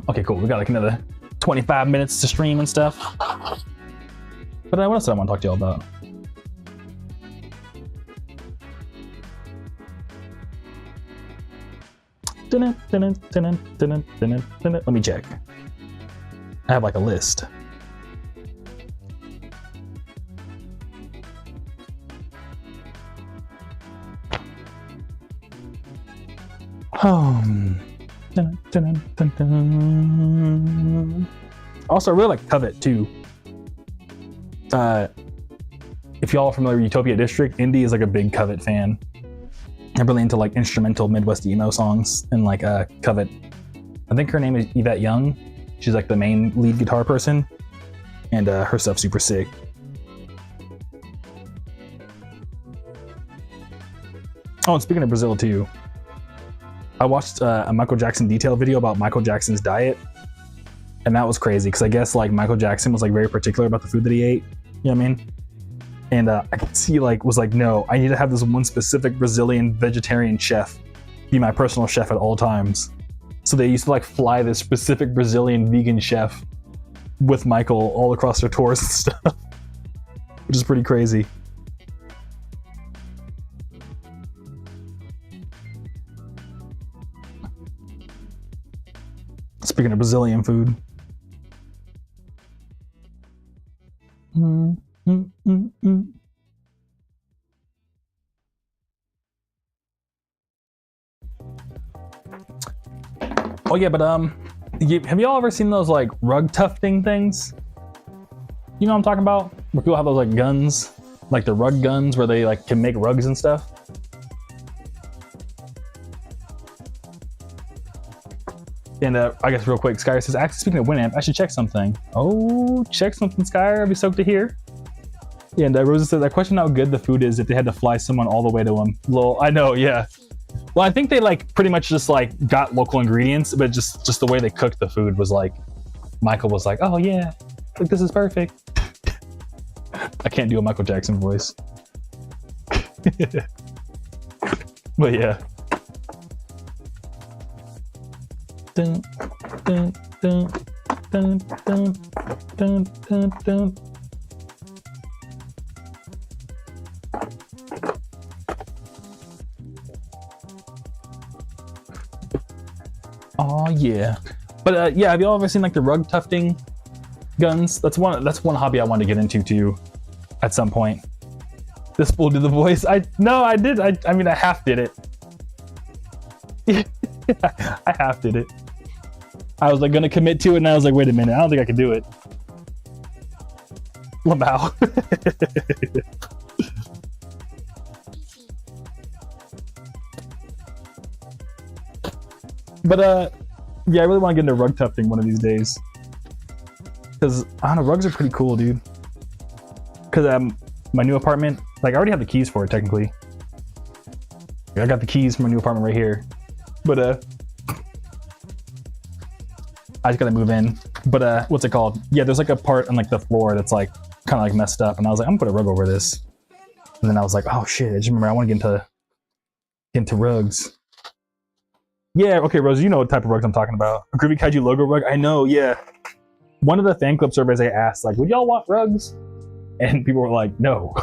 Speaker 1: Okay, cool. We got like another 25 minutes to stream and stuff. But what else did I want to talk to y'all about? Let me check. I have like a list. Also, I really like Covet too. If y'all are familiar with Utopia District, Indy is like a big Covet fan. I'm really into like instrumental Midwest emo songs, and like Covet. I think her name is Yvette Young. She's like the main lead guitar person, and her stuff's super sick. Oh, and speaking of Brazil too, I watched a Michael Jackson detail video about Michael Jackson's diet, and that was crazy because I guess like Michael Jackson was like very particular about the food that he ate. You know what I mean? And I could see was like, no, I need to have this one specific Brazilian vegetarian chef be my personal chef at all times. So they used to like fly this specific Brazilian vegan chef with Michael all across their tours and stuff, which is pretty crazy. Speaking of Brazilian food. Oh yeah, but have y'all ever seen those like rug tufting things? You know what I'm talking about? Where people have those like guns, like the rug guns where they like can make rugs and stuff. And I guess real quick, Skyr says, actually speaking of Winamp, I should check something. Oh, check something, Skyr. I'd be stoked to hear. And Rosa says, I question how good the food is if they had to fly someone all the way to them. Lol, I know, yeah. Well, I think they like pretty much just like got local ingredients, but just the way they cooked the food was like, Michael was like, oh yeah, like this is perfect. I can't do a Michael Jackson voice. But yeah. Dun, dun, dun, dun, dun, dun, dun, dun. Oh yeah. But yeah, have you all ever seen like the rug tufting guns? That's one hobby I wanted to get into too at some point. This fool did the voice. I did. I mean I half did it. I half did it. I was like gonna commit to it and I was like, wait a minute, I don't think I can do it. Lamau. But yeah, I really want to get into rug tufting one of these days. Cause I don't know, rugs are pretty cool, dude. Cause my new apartment, like I already have the keys for it technically. I got the keys for my new apartment right here. But I just gotta move in. But what's it called? Yeah, there's like a part on like the floor that's like kind of like messed up, and I was like, I'm gonna put a rug over this. And then I was like, oh shit! I just remember I want to get into rugs. Yeah, okay, Rose, you know what type of rugs I'm talking about. A Groovy Kaiju logo rug. I know. Yeah. One of the fan club surveys I asked, like, would y'all want rugs? And people were like, no.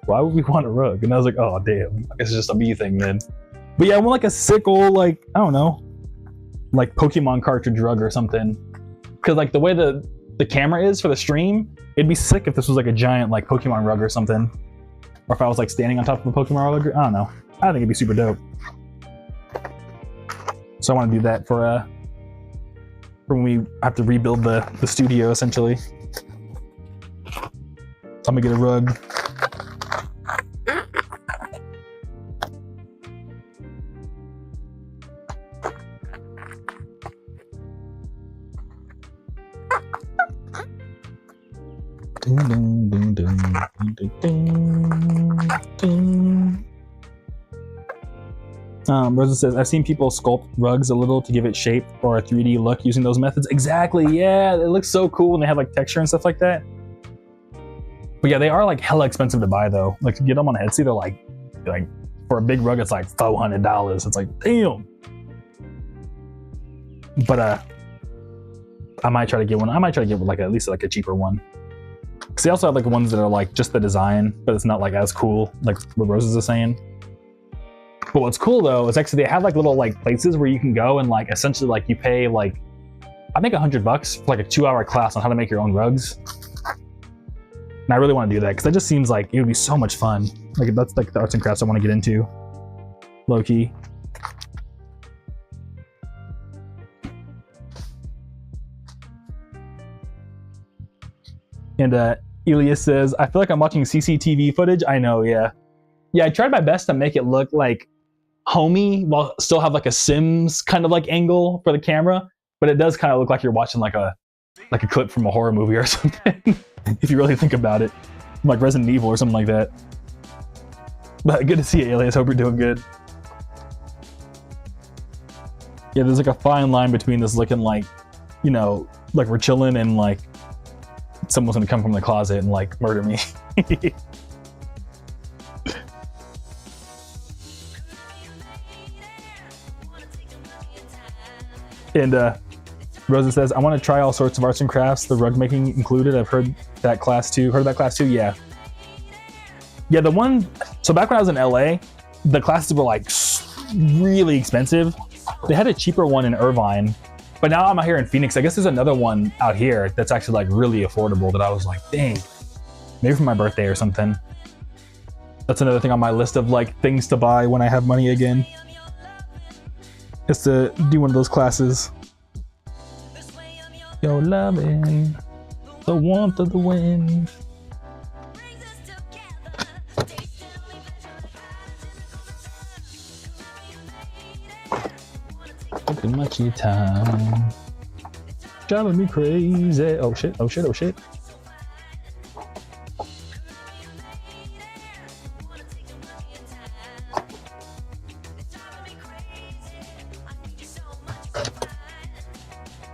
Speaker 1: Why would we want a rug? And I was like, oh damn, I guess it's just a me thing then. But yeah, I want like a sick old, like, I don't know, like Pokemon cartridge rug or something. Cause like the way the camera is for the stream, it'd be sick if this was like a giant like Pokemon rug or something. Or if I was like standing on top of a Pokemon rug, I don't know. I think it'd be super dope. So I want to do that for when we have to rebuild the studio essentially. I'm gonna get a rug. Ding, ding, ding, ding, ding, ding, ding. Rosa says, I've seen people sculpt rugs a little to give it shape or a 3D look using those methods. Exactly, yeah, it looks so cool when they have like texture and stuff like that. But yeah, they are like hella expensive to buy though. Like to get them on Etsy, they're like for a big rug, it's like $400. It's like, damn. But I might try to get one. I might try to get like at least like a cheaper one. Cause they also have like ones that are like just the design, but it's not like as cool, like what Roses is saying. But what's cool though is actually they have like little like places where you can go and like essentially like you pay like I think $100 for like a 2-hour class on how to make your own rugs. And I really want to do that because that just seems like it would be so much fun. Like that's like the arts and crafts I want to get into, low key. And Elias says, I feel like I'm watching CCTV footage. I know, yeah. Yeah, I tried my best to make it look like homey while still have like a Sims kind of like angle for the camera, but it does kind of look like you're watching like a clip from a horror movie or something. If you really think about it. Like Resident Evil or something like that. But good to see you, Elias. Hope you're doing good. Yeah, there's like a fine line between this looking like, you know, like we're chilling and like someone's gonna come from the closet and like murder me. And Rosa says, I want to try all sorts of arts and crafts, the rug making included. I've heard that class too. Heard of that class too? Yeah. Yeah, the one, so back when I was in LA, the classes were like really expensive. They had a cheaper one in Irvine, but now I'm out here in Phoenix. I guess there's another one out here that's actually like really affordable that I was like, dang, maybe for my birthday or something. That's another thing on my list of like things to buy when I have money again. Is to do one of those classes. Your loving, the warmth of the wind. Too much of your time. Driving me crazy. Oh shit, oh shit, oh shit.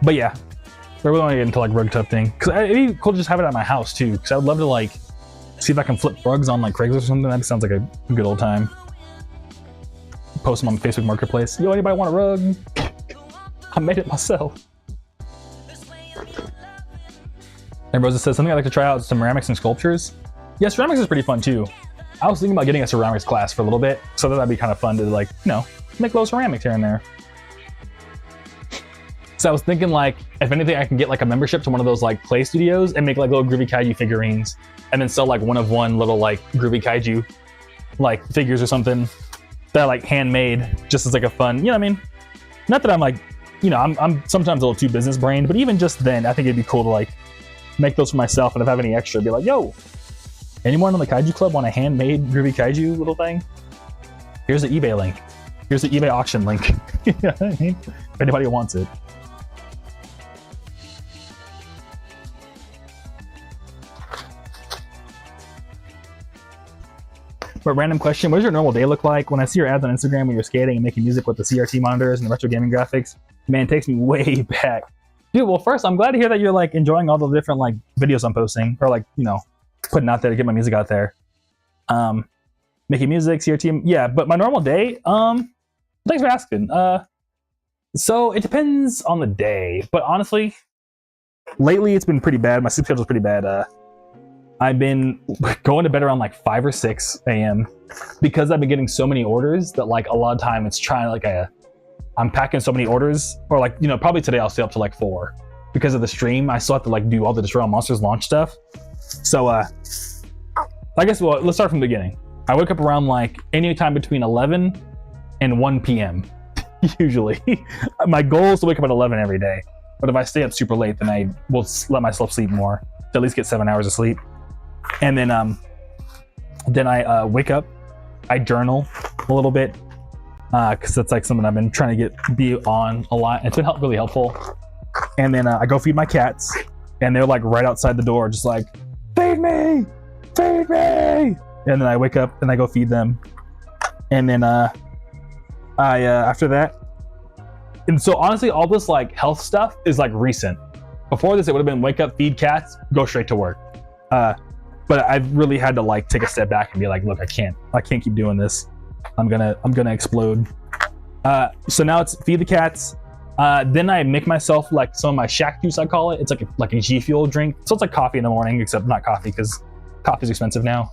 Speaker 1: But yeah, I really want to get into like rug tub thing. Cause it'd be cool to just have it at my house too. Cause I would love to like see if I can flip rugs on like Craigslist or something. That sounds like a good old time. Post them on Facebook Marketplace. Yo, anybody want a rug? I made it myself. And Rosa says, something I'd like to try out is ceramics and sculptures. Yeah, ceramics is pretty fun too. I was thinking about getting a ceramics class for a little bit, so that'd be kind of fun to like, you know, make little ceramics here and there. So I was thinking like, if anything, I can get like a membership to one of those like play studios and make like little Groovy Kaiju figurines and then sell like one of one little like Groovy Kaiju like figures or something that are like handmade just as like a fun, you know what I mean? Not that I'm like, you know, I'm sometimes a little too business brained, but even just then, I think it'd be cool to like make those for myself, and if I have any extra, be like, yo, anyone on the Kaiju Club want a handmade Groovy Kaiju little thing? Here's the eBay link. Here's the eBay auction link. You know what I mean? If anybody wants it. But random question, what does your normal day look like? When I see your ads on Instagram when you're skating and making music with the CRT monitors and the retro gaming graphics, man, it takes me way back. Dude, well, first, I'm glad to hear that you're like enjoying all the different like videos I'm posting, or like, you know, putting out there to get my music out there. Making music, CRT, yeah, but my normal day, thanks for asking. So it depends on the day, but honestly, lately it's been pretty bad. My sleep schedule's pretty bad. I've been going to bed around like 5 or 6 a.m. because I've been getting so many orders that like a lot of time it's trying like I'm packing so many orders, or like, you know, probably today I'll stay up to like 4 because of the stream. I still have to like do all the Destroy All Monsters launch stuff. So I guess, well, let's start from the beginning. I wake up around like any time between 11 and 1 p.m. usually. My goal is to wake up at 11 every day, but if I stay up super late, then I will let myself sleep more to at least get 7 hours of sleep. And then I wake up, I journal a little bit, because that's like something I've been trying to be on a lot. It's been really helpful. And then I go feed my cats, and they're like right outside the door, just like, feed me, feed me. And then I wake up and I go feed them. And then after that, and so honestly, all this like health stuff is like recent. Before this, it would have been wake up, feed cats, go straight to work. But I've really had to like take a step back and be like, look, I can't keep doing this. I'm gonna explode. So now it's feed the cats. Then I make myself like some of my shack juice, I call it. It's like a G Fuel drink. So it's like coffee in the morning, except not coffee because coffee's expensive now.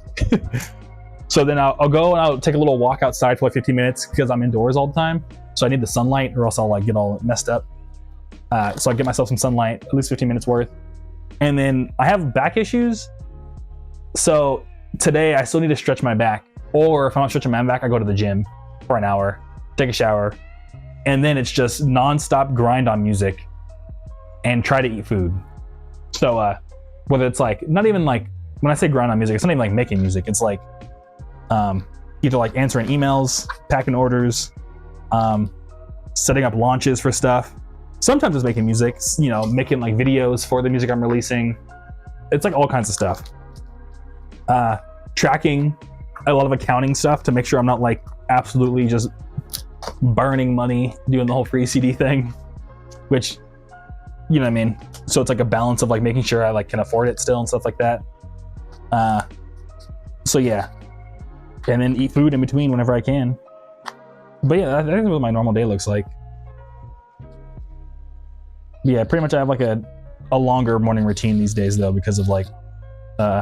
Speaker 1: So then I'll go and I'll take a little walk outside for like 15 minutes because I'm indoors all the time. So I need the sunlight or else I'll like get all messed up. So I get myself some sunlight, at least 15 minutes worth. And then I have back issues. So today I still need to stretch my back, or if I'm not stretching my back, I go to the gym for an hour, take a shower, and then it's just nonstop grind on music and try to eat food. So whether it's like, not even like, when I say grind on music, it's not even like making music. It's like either like answering emails, packing orders, setting up launches for stuff. Sometimes it's making music, you know, making like videos for the music I'm releasing. It's like all kinds of stuff. Tracking a lot of accounting stuff to make sure I'm not like absolutely just burning money doing the whole free CD thing, which, you know what I mean? So it's like a balance of like making sure I like can afford it still and stuff like that. So yeah, and then eat food in between whenever I can. But yeah, that's what my normal day looks like. Yeah, pretty much I have like a longer morning routine these days though, because of like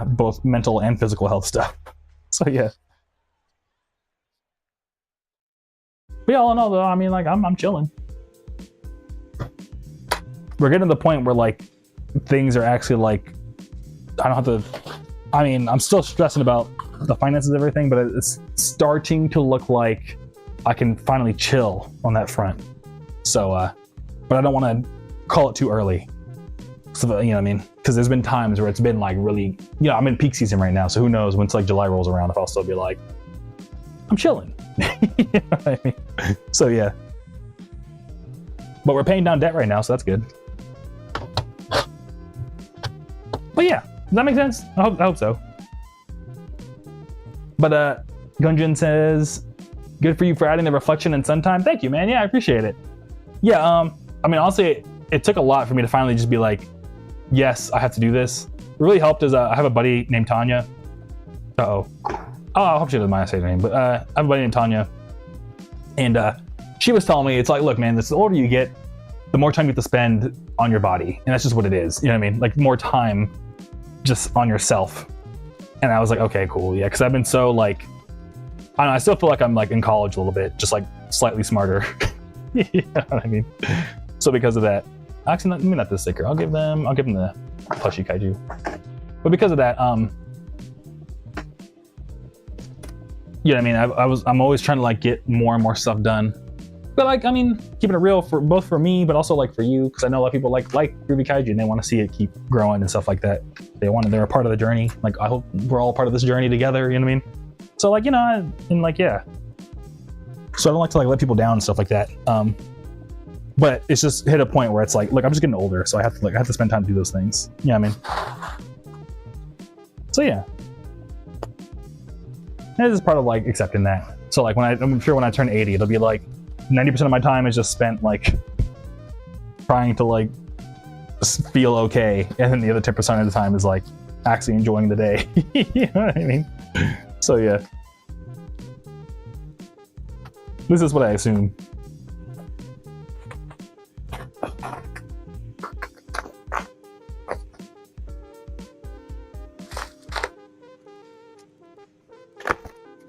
Speaker 1: both mental and physical health stuff. So yeah. But yeah, all in all though, I mean, like I'm chilling. We're getting to the point where like things are actually like, I don't have to, I mean, I'm still stressing about the finances and everything, but it's starting to look like I can finally chill on that front. So, but I don't want to call it too early. So, you know what I mean? Because there's been times where it's been like really, you know, I'm in peak season right now. So who knows when it's like July rolls around if I'll still be like, I'm chilling. You know what I mean? So yeah. But we're paying down debt right now, so that's good. But yeah, does that make sense? I hope so. But Gunjin says, good for you for adding the reflection and sun time. Thank you, man. Yeah, I appreciate it. Yeah, I mean, honestly, it took a lot for me to finally just be like, yes, I have to do this. It really helped is I have a buddy named Tanya. Oh, I hope she doesn't mind I say her name, but I have a buddy named Tanya. And she was telling me, it's like, look, man, the older you get, the more time you have to spend on your body. And that's just what it is. You know what I mean? Like more time just on yourself. And I was like, okay, cool. Yeah. Cause I've been so like, I don't know, I still feel like I'm like in college a little bit, just like slightly smarter. You know what I mean? So because of that, actually, maybe not the sticker. I'll give them the plushie kaiju. But because of that, you know what I mean? I'm always trying to like get more and more stuff done. But like, I mean, keeping it real for both for me, but also like for you, because I know a lot of people like Groovy Kaiju and they want to see it keep growing and stuff like that. They're a part of the journey. Like, I hope we're all part of this journey together. You know what I mean? So like, you know, and like, yeah. So I don't like to like let people down and stuff like that. But it's just hit a point where it's like, look, I'm just getting older, so I have to spend time to do those things. You know what I mean? So yeah. And this is part of like accepting that. So like I'm sure when I turn 80, it'll be like 90% of my time is just spent like trying to like feel okay, and then the other 10% of the time is like actually enjoying the day. You know what I mean? So yeah. This is what I assume.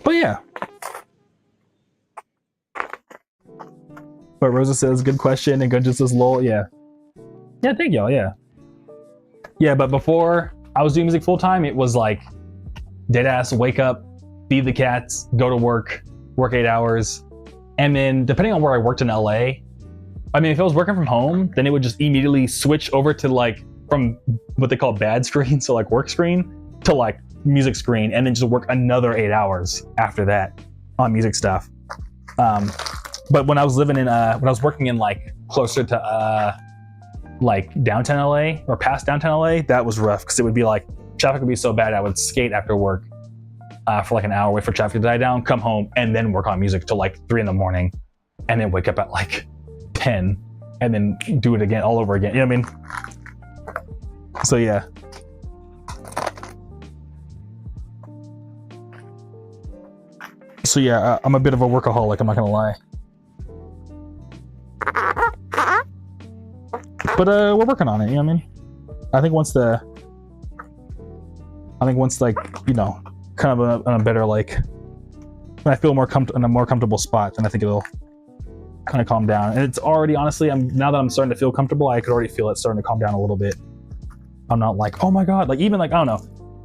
Speaker 1: But yeah. But Rosa says, good question, and Gunja says, lol, yeah. Yeah, thank y'all, yeah. Yeah, but before I was doing music full time, it was like dead ass, wake up, feed the cats, go to work 8 hours. And then depending on where I worked in LA, I mean, if I was working from home, then it would just immediately switch over to like from what they call bad screen, so like work screen, to like music screen, and then just work another 8 hours after that on music stuff. But when I was living in, when I was working in like closer to like downtown LA or past downtown LA, that was rough because it would be like traffic would be so bad I would skate after work for like an hour, wait for traffic to die down, come home, and then work on music till like 3 a.m, and then wake up at like 10, and then do it again all over again. You know what I mean? So yeah. So yeah, I'm a bit of a workaholic, I'm not gonna lie. But we're working on it, you know what I mean? I think once like, you know, kind of a better like, when I feel more in a more comfortable spot, then I think it'll kind of calm down. And it's already, honestly, now that I'm starting to feel comfortable, I could already feel it starting to calm down a little bit. I'm not like, oh my God, like even like, I don't know.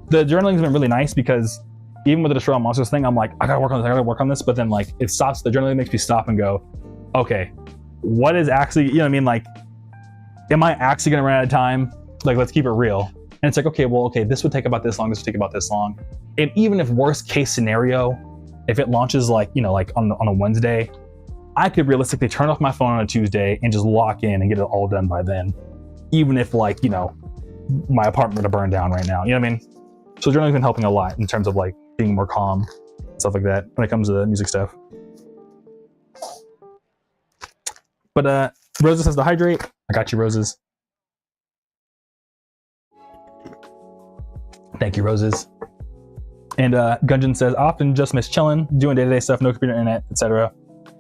Speaker 1: The journaling's been really nice because even with the Destroy All Monsters thing, I'm like, I gotta work on this, but then like it stops, the journaling makes me stop and go, okay, what is actually, you know what I mean? Like, am I actually gonna run out of time? Like, let's keep it real. And it's like, okay, this would take about this long, this would take about this long. And even if worst case scenario, if it launches like, you know, like on a Wednesday, I could realistically turn off my phone on a Tuesday and just lock in and get it all done by then. Even if like, you know, my apartment were to burn down right now, you know what I mean? So journaling's been helping a lot in terms of like being more calm, stuff like that when it comes to the music stuff. But Rosa says to hydrate. I got you, Roses. Thank you, Roses. And Gunjan says, often just miss chilling, doing day-to-day stuff, no computer, internet, etc.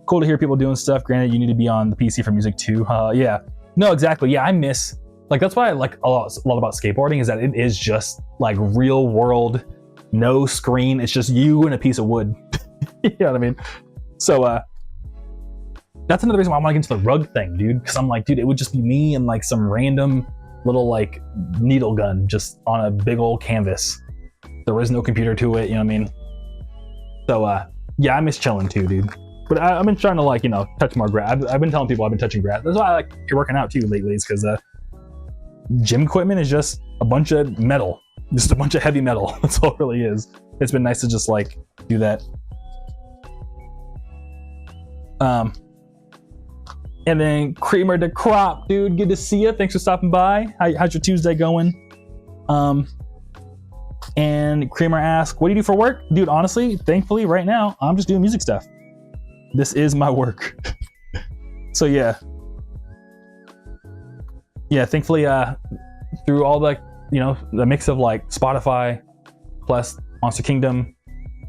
Speaker 1: Cool to hear people doing stuff. Granted, you need to be on the PC for music too. Yeah. No, exactly. Yeah, I miss, like, that's why I like a lot about skateboarding, is that it is just like real world, no screen. It's just you and a piece of wood. You know what I mean? So that's another reason why I want to get into the rug thing, dude. Because I'm like, dude, it would just be me and like some random little like needle gun just on a big old canvas. There is no computer to it, you know what I mean? So yeah, I miss chilling too, dude. But I've been trying to like, you know, touch more grass. I've been telling people I've been touching grass. That's why I like working out too lately, is because gym equipment is just a bunch of metal, just a bunch of heavy metal. That's all it really is. It's been nice to just like do that. And then Creamer the Crop, dude, good to see you. Thanks for stopping by. How's your Tuesday going? And Creamer asks, what do you do for work? Dude, honestly, thankfully, right now, I'm just doing music stuff. This is my work. So yeah. Yeah, thankfully, through all the, the mix of like Spotify, plus Monster Kingdom,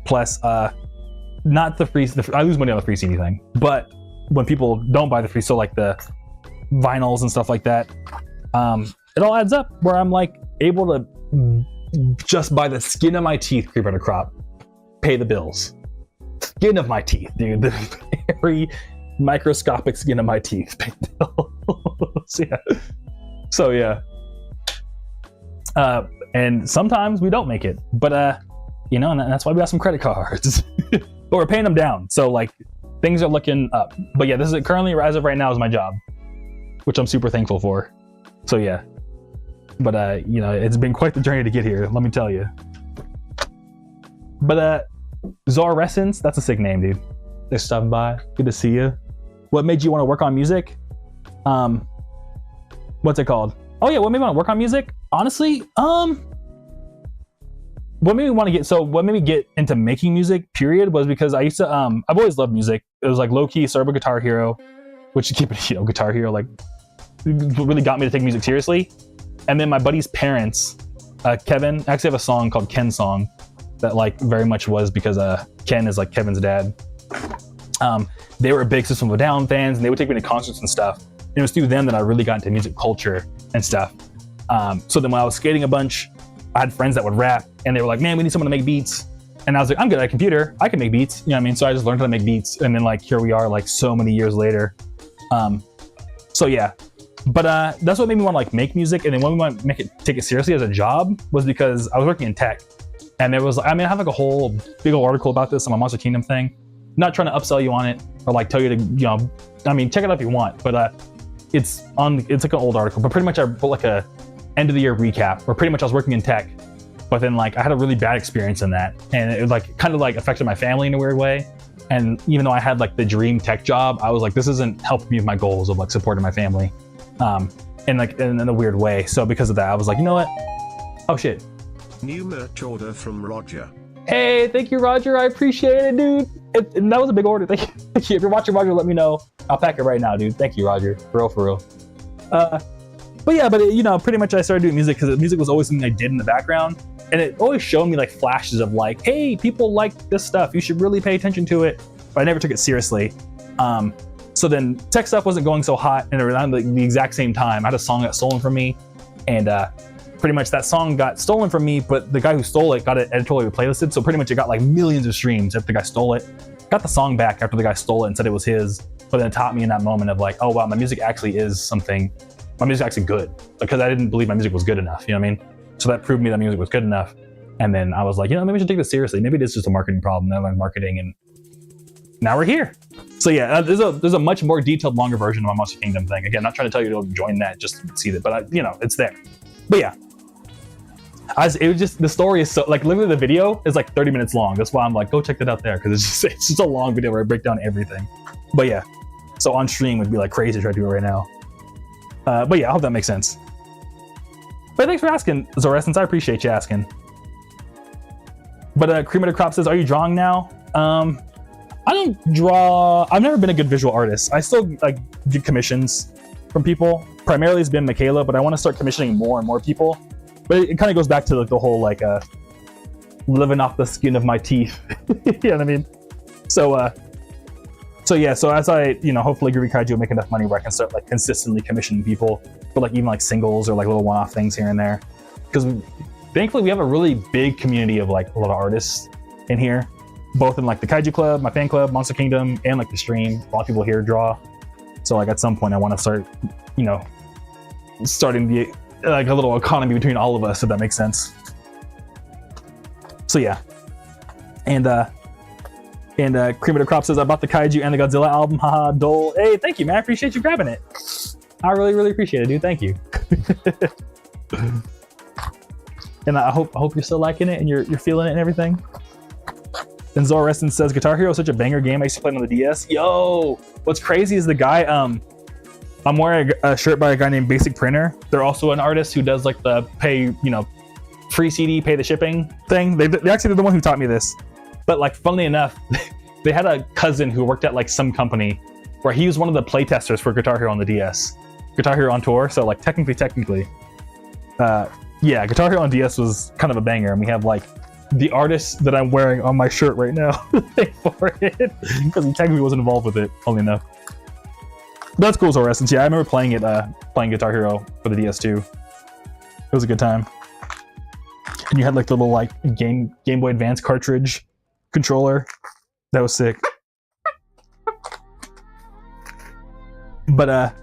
Speaker 1: plus not the free, I lose money on the free CD thing, but when people don't buy the free, so like the vinyls and stuff like that, it all adds up where I'm like able to just by the skin of my teeth, Creeper to Crop, pay the bills. Skin of my teeth, dude. The very microscopic skin of my teeth pay the bills. So yeah. And sometimes we don't make it, but and that's why we got some credit cards. But we're paying them down, so like things are looking up. But yeah, this is currently, as of right now, is my job, which I'm super thankful for. So yeah. But it's been quite the journey to get here, let me tell you. But Zorescence, that's a sick name, dude. Thanks for stopping by. Good to see you. What made you want to work on music? What's it called? Oh yeah, what made me want to work on music? Honestly, what made me get into making music, period, was because I used to I've always loved music. It was like low-key Serbo Guitar Hero, which keep it, Guitar Hero, like really got me to take music seriously. And then my buddy's parents, Kevin, actually have a song called Ken's Song that like very much was because Ken is like Kevin's dad. They were big System of a Down fans, and they would take me to concerts and stuff. And it was through them that I really got into music culture and stuff. So then when I was skating a bunch, I had friends that would rap, and they were like, man, we need someone to make beats. And I was like, I'm good at a computer. I can make beats. You know what I mean? So I just learned how to make beats. And then like, here we are like so many years later. So yeah. But that's what made me want to like make music, and then when we want to take it seriously as a job was because I was working in tech, and there was, I have like a whole big old article about this on my Monster Kingdom thing. Not trying to upsell you on it or like tell you to, check it out if you want, but it's like an old article. But pretty much I put like a end of the year recap where pretty much I was working in tech, but then like I had a really bad experience in that, and it like kind of like affected my family in a weird way. And even though I had like the dream tech job, I was like, this isn't helping me with my goals of like supporting my family. In a weird way. So because of that, I was like, you know what? Oh shit.
Speaker 2: New merch order from Roger.
Speaker 1: Hey, thank you, Roger. I appreciate it, dude. And that was a big order. Thank you. If you're watching, Roger, let me know. I'll pack it right now, dude. Thank you, Roger. For real. But yeah, pretty much I started doing music because music was always something I did in the background. And it always showed me like flashes of like, hey, people like this stuff. You should really pay attention to it. But I never took it seriously. So then tech stuff wasn't going so hot, and around the exact same time, I had a song got stolen from me, and pretty much that song got stolen from me, but the guy who stole it got it editorially playlisted, so pretty much it got like millions of streams after the guy stole it. Got the song back after the guy stole it and said it was his, but then it taught me in that moment of like, oh wow, my music actually is something, my music's actually good, because I didn't believe my music was good enough, you know what I mean? So that proved me that music was good enough, and then I was like, maybe I should take this seriously. Maybe it is just a marketing problem. Now I'm marketing, and now we're here. So yeah, there's a much more detailed, longer version of my Monster Kingdom thing. Again, not trying to tell you to join that, just see that, but it's there. But yeah, it was just, the story is so, like, literally the video is like 30 minutes long. That's why I'm like, go check that out there, because it's just a long video where I break down everything. But yeah, so on stream would be like crazy to try to do it right now. But yeah, I hope that makes sense. But thanks for asking, Zorescence. I appreciate you asking. But Cream of the Crop says, are you drawing now? I don't draw. I've never been a good visual artist. I still like get commissions from people. Primarily it's been Michaela, but I want to start commissioning more and more people. But it kind of goes back to like the whole like living off the skin of my teeth. You know what I mean? So yeah, so as I, hopefully Groovy Kaiju will make enough money where I can start like consistently commissioning people for like even like singles or like little one-off things here and there. Because thankfully we have a really big community of like a lot of artists in here. Both in like the Kaiju Club, my fan club, Monster Kingdom, and like the stream. A lot of people here draw. So like at some point I want to start, starting the like a little economy between all of us, if that makes sense. So yeah. And Cream of the Crop says, I bought the Kaiju and the Godzilla album. Haha, dole. Hey, thank you, man. I appreciate you grabbing it. I really, really appreciate it, dude. Thank you. And I hope you're still liking it and you're feeling it and everything. Then Zorescence says, Guitar Hero is such a banger game. I used to play it on the DS. Yo, what's crazy is the guy, I'm wearing a shirt by a guy named Basic Printer. They're also an artist who does like the pay, free CD, pay the shipping thing. They actually they're the one who taught me this. But like, funnily enough, they had a cousin who worked at like some company where he was one of the playtesters for Guitar Hero on the DS, Guitar Hero on tour. So like technically, yeah, Guitar Hero on DS was kind of a banger, and we have like the artist that I'm wearing on my shirt right now for it, because he technically wasn't involved with it, funnily enough. But that's cool, Zora Essence. Yeah, I remember playing Guitar Hero for the DS too. It was a good time. And you had like the little like Game Boy Advance cartridge controller. That was sick. But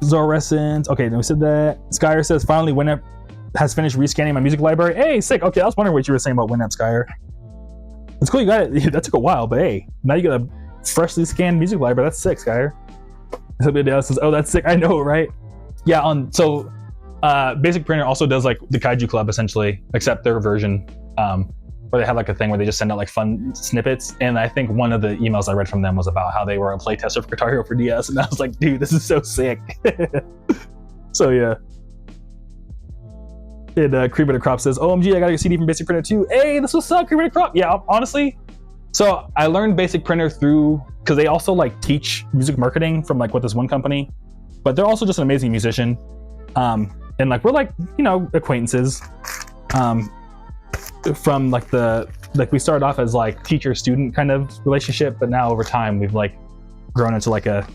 Speaker 1: Zorescence. Okay, then we said that. Skyer says finally Winamp has finished rescanning my music library. Hey, sick. Okay, I was wondering what you were saying about Winamp, Skyer. It's cool you got it. That took a while, but hey, now you got a freshly scanned music library. That's sick, Skyer. Somebody else says, oh, that's sick. I know, right? Yeah, so Basic Printer also does like the Kaiju Club essentially, except their version. Where they have like a thing where they just send out like fun snippets. And I think one of the emails I read from them was about how they were a playtester for Guitar Hero for DS. And I was like, dude, this is so sick. So yeah. And Creeping Crop says, OMG, I got a CD from Basic Printer too. Hey, this was up, Creeping Crop. Yeah, honestly. So I learned Basic Printer through, because they also like teach music marketing from like with this one company, but they're also just an amazing musician. And like, we're like, acquaintances. From like we started off as like teacher student kind of relationship, but now over time we've like grown into like a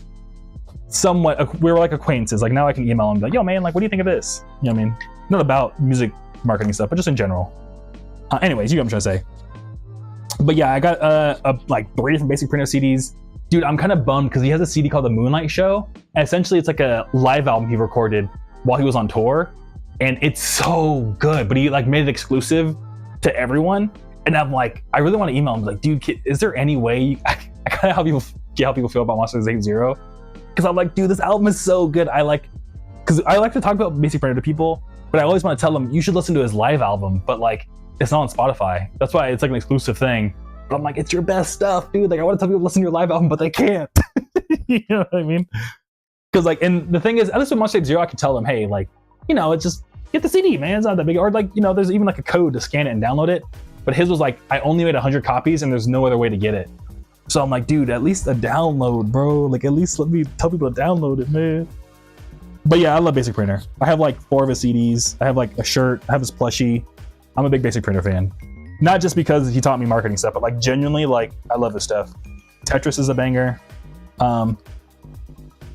Speaker 1: somewhat we were like acquaintances. Like now I can email them like, yo man, like what do you think of this? You know what I mean? Not about music marketing stuff, but just in general. Anyways, you know what I'm trying to say. But yeah, I got like 3 different Basic Printer CDs. Dude, I'm kind of bummed because he has a CD called The Moonlight Show, and essentially it's like a live album he recorded while he was on tour, and it's so good, but he like made it exclusive to everyone. And I'm like, I really want to email him like, dude, is there any way I kind of how people feel about Monsters Inc. Zero? Because I'm like, dude, this album is so good. Because I like to talk about Basic Printer to people, but I always want to tell them you should listen to his live album, but like it's not on Spotify. That's why it's like an exclusive thing. But I'm like, it's your best stuff, dude. Like I want to tell people to listen to your live album, but they can't. You know what I mean? Because like, and the thing is, at least with Monsters Inc. Zero, I can tell them, hey, like, it's just get the CD, man. It's not that big. Or like, there's even like a code to scan it and download it. But his was like, I only made 100 copies and there's no other way to get it. So I'm like, dude, at least a download, bro. Like at least let me tell people to download it, man. But yeah, I love Basic Printer. I have like 4 of his CDs. I have like a shirt. I have his plushie. I'm a big Basic Printer fan. Not just because he taught me marketing stuff, but like genuinely, like I love his stuff. Tetris is a banger.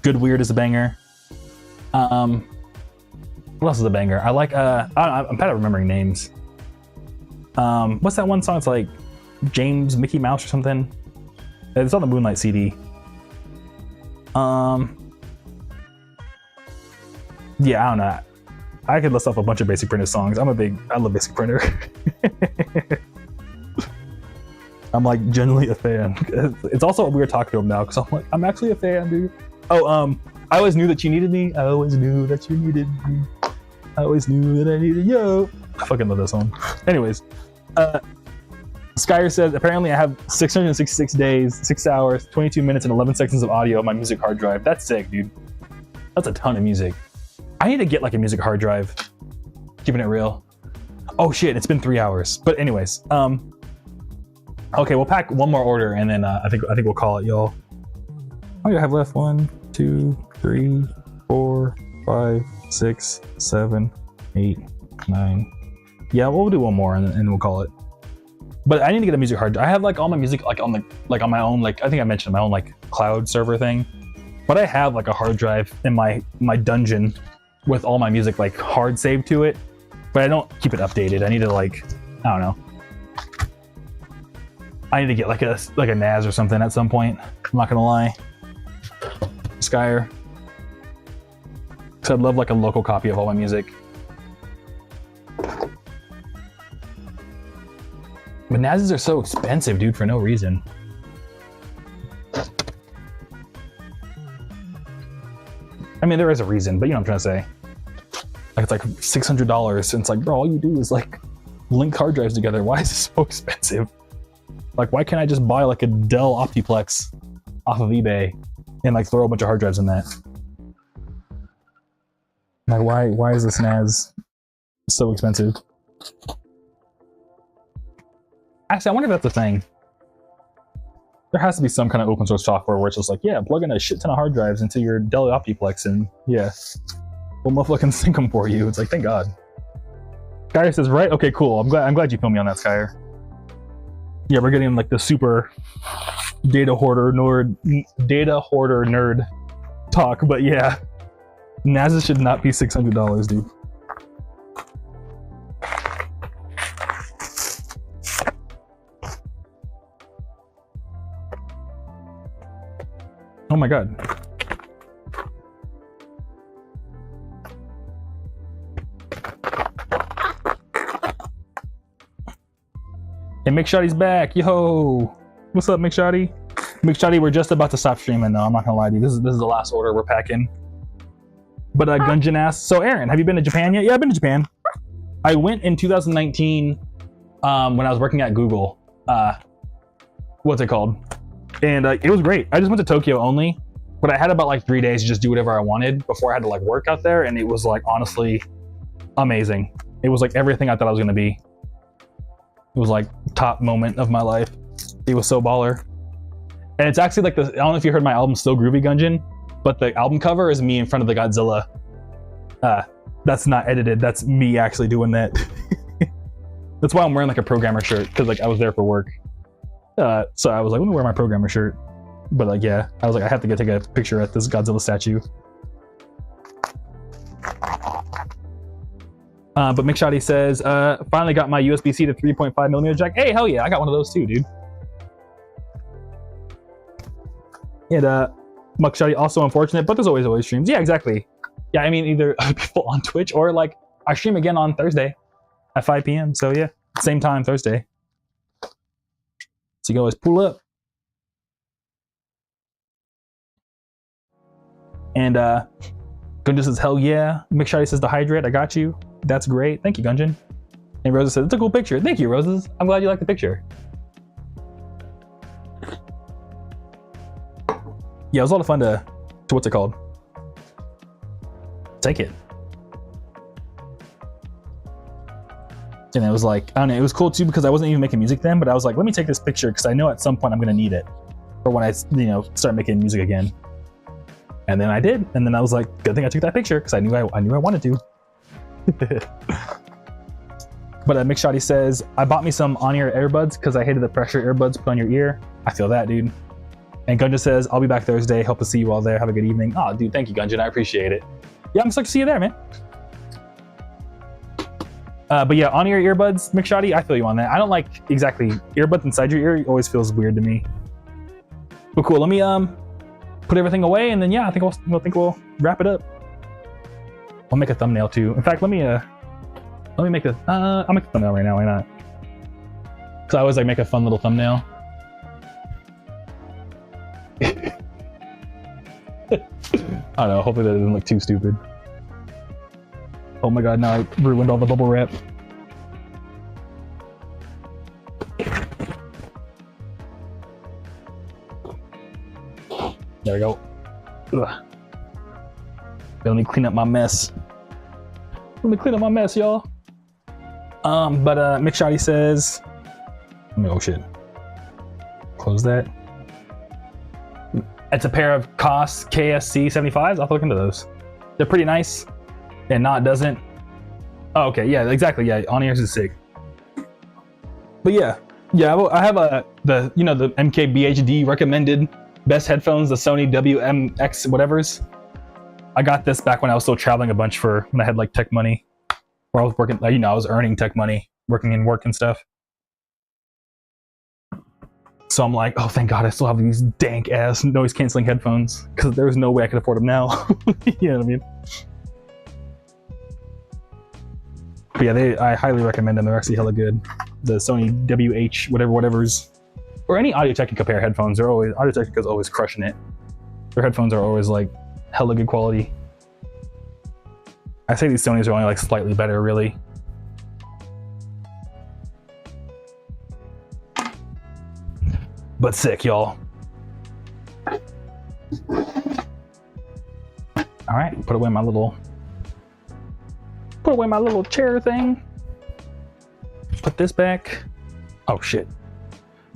Speaker 1: Good Weird is a banger. What else is a banger? I like I'm bad at remembering names. What's that one song? It's like James Mickey Mouse or something. It's on the Moonlight CD. Yeah, I don't know. I could list off a bunch of Basic Printer songs. I love Basic Printer. I'm like genuinely a fan. It's also weird talking to him now because I'm like, I'm actually a fan, dude. Oh, I always knew that you needed me. I always knew that you needed me. I always knew that I needed you. I fucking love that song. Anyways, Skyer says, apparently I have 666 days, 6 hours, 22 minutes, and 11 seconds of audio on my music hard drive. That's sick, dude. That's a ton of music. I need to get like a music hard drive. Keeping it real. Oh shit, it's been 3 hours. But anyways, okay, we'll pack one more order and then I think we'll call it, y'all. What do I have left? 1, 2, 3, 4, 5, 6, 7, 8, 9. Yeah, we'll do one more and we'll call it. But I need to get a music hard drive. I have like all my music like on my own, like I think I mentioned my own like cloud server thing. But I have like a hard drive in my dungeon with all my music like hard saved to it. But I don't keep it updated. I need to like, I don't know. I need to get like a NAS or something at some point. I'm not gonna lie. Skyer. Because I'd love like a local copy of all my music. But NASs are so expensive, dude, for no reason. I mean, there is a reason, but you know what I'm trying to say. Like, it's like $600, and it's like, bro, all you do is like link hard drives together. Why is this so expensive? Like, why can't I just buy like a Dell Optiplex off of eBay and like throw a bunch of hard drives in that. Like, why is this NAS so expensive? Actually, I wonder if that's a thing. There has to be some kind of open source software where it's just like, yeah, plug in a shit ton of hard drives into your Dell Optiplex and yeah, we'll motherfucking sync them for you. It's like, thank God. Skyer says, right? Okay, cool. I'm glad you filmed me on that, Skyer. Yeah, we're getting like the super data hoarder nerd talk, but yeah, NASs should not be $600, dude. Oh my God. And McShotty's back. Yo. What's up, McShotty? McShotty, we're just about to stop streaming though. I'm not gonna lie to you. This is the last order we're packing. But Gunjan asked, so Aaron, have you been to Japan yet? Yeah, I've been to Japan. I went in 2019 when I was working at Google. What's it called? And it was great. I just went to Tokyo only, but I had about like 3 days to just do whatever I wanted before I had to like work out there. And it was like, honestly, amazing. It was like everything I thought I was gonna be. It was like top moment of my life. It was so baller. And it's actually like I don't know if you heard my album Still Groovy Gungeon, but the album cover is me in front of the Godzilla. That's not edited. That's me actually doing that. That's why I'm wearing like a programmer shirt, because like I was there for work. So I was like, let me wear my programmer shirt. But like, yeah, I was like, I have to go take a picture at this Godzilla statue. But McShotty says, finally got my USB-C to 3.5mm jack. Hey, hell yeah, I got one of those too, dude. And McShotty, also unfortunate, but there's always streams. Yeah, exactly. Yeah, I mean, either people on Twitch or like I stream again on Thursday at 5 p.m. So yeah, same time Thursday. So you can always pull up. And Gunjan says, hell yeah. McShotty says, to hydrate, I got you. That's great. Thank you, Gunjan. And Rosa says, it's a cool picture. Thank you, Roses. I'm glad you like the picture. Yeah, it was a lot of fun to what's it called? Take it. And it was like, I don't know, it was cool too because I wasn't even making music then, but I was like, let me take this picture because I know at some point I'm gonna need it for when I, start making music again. And then I did, and then I was like, good thing I took that picture because I knew I wanted to. But McShotty says, I bought me some on-ear earbuds because I hated the pressure earbuds put on your ear. I feel that, dude. And Gunjan says, I'll be back Thursday. Hope to see you all there. Have a good evening. Oh, dude, thank you, Gunjan. I appreciate it. Yeah, I'm stoked to see you there, man. But yeah, on-ear earbuds, McShotty, I feel you on that. I don't like exactly earbuds inside your ear. It always feels weird to me. But cool, let me put everything away, and then yeah, I think we'll wrap it up. I'll make a thumbnail too. In fact, let me make a I'll make a thumbnail right now. Why not? Because I always like make a fun little thumbnail. I don't know. Hopefully that doesn't look too stupid. Oh my god! Now I ruined all the bubble wrap. There we go. Ugh. Let me clean up my mess. Let me clean up my mess, y'all. But McShotty says, oh shit. Close that. It's a pair of COS KSC 75s. I'll have to look into those. They're pretty nice. And Not doesn't. Oh, okay, yeah, exactly. Yeah, on-ears is sick. But yeah, I have the MKBHD recommended best headphones, the Sony WMX whatevers. I got this back when I was still traveling a bunch when I had like tech money, where I was working, I was earning tech money, working in work and stuff. So I'm like, oh, thank God I still have these dank ass noise canceling headphones, because there was no way I could afford them now. You know what I mean? But yeah, I highly recommend them. They're actually hella good. The Sony WH whatever's, or any Audio-Technica pair of headphones. Audio-Technica's always crushing it. Their headphones are always like hella good quality. I say these Sonys are only like slightly better, really. But sick, y'all. All right, put away my little chair thing. Put this back. Oh shit.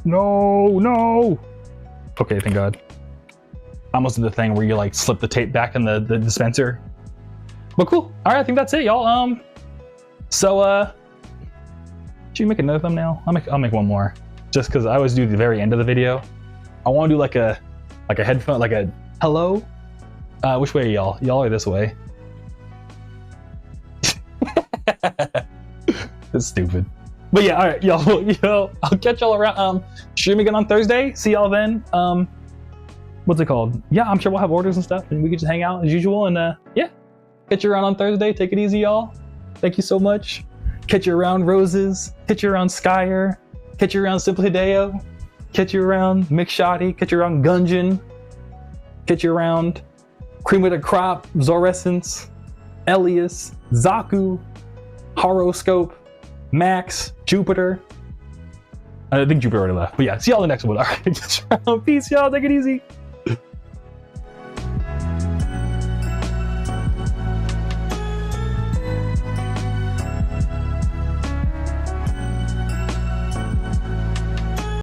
Speaker 1: No. Okay, thank God. I almost did the thing where you like slip the tape back in the dispenser. But cool. All right, I think that's it, y'all. So should you make another thumbnail? I'll make one more, just because I always do the very end of the video. I want to do like a headphone, like a hello. Which way are y'all? Y'all are this way. That's stupid. But yeah, all right, y'all. I'll catch y'all around. Stream again on Thursday. See y'all then. What's it called? Yeah, I'm sure we'll have orders and stuff, and we can just hang out as usual. And yeah, catch you around on Thursday. Take it easy, y'all. Thank you so much. Catch you around Roses. Catch you around Skyer. Catch you around Simple Hideo. Catch you around Mixshoddy. Catch you around Gungeon. Catch you around Cream of the Crop, Zorescence, Elias, Zaku, Horoscope, Max, Jupiter. I think Jupiter already left. But yeah, see y'all in the next one. All right, peace, y'all. Take it easy.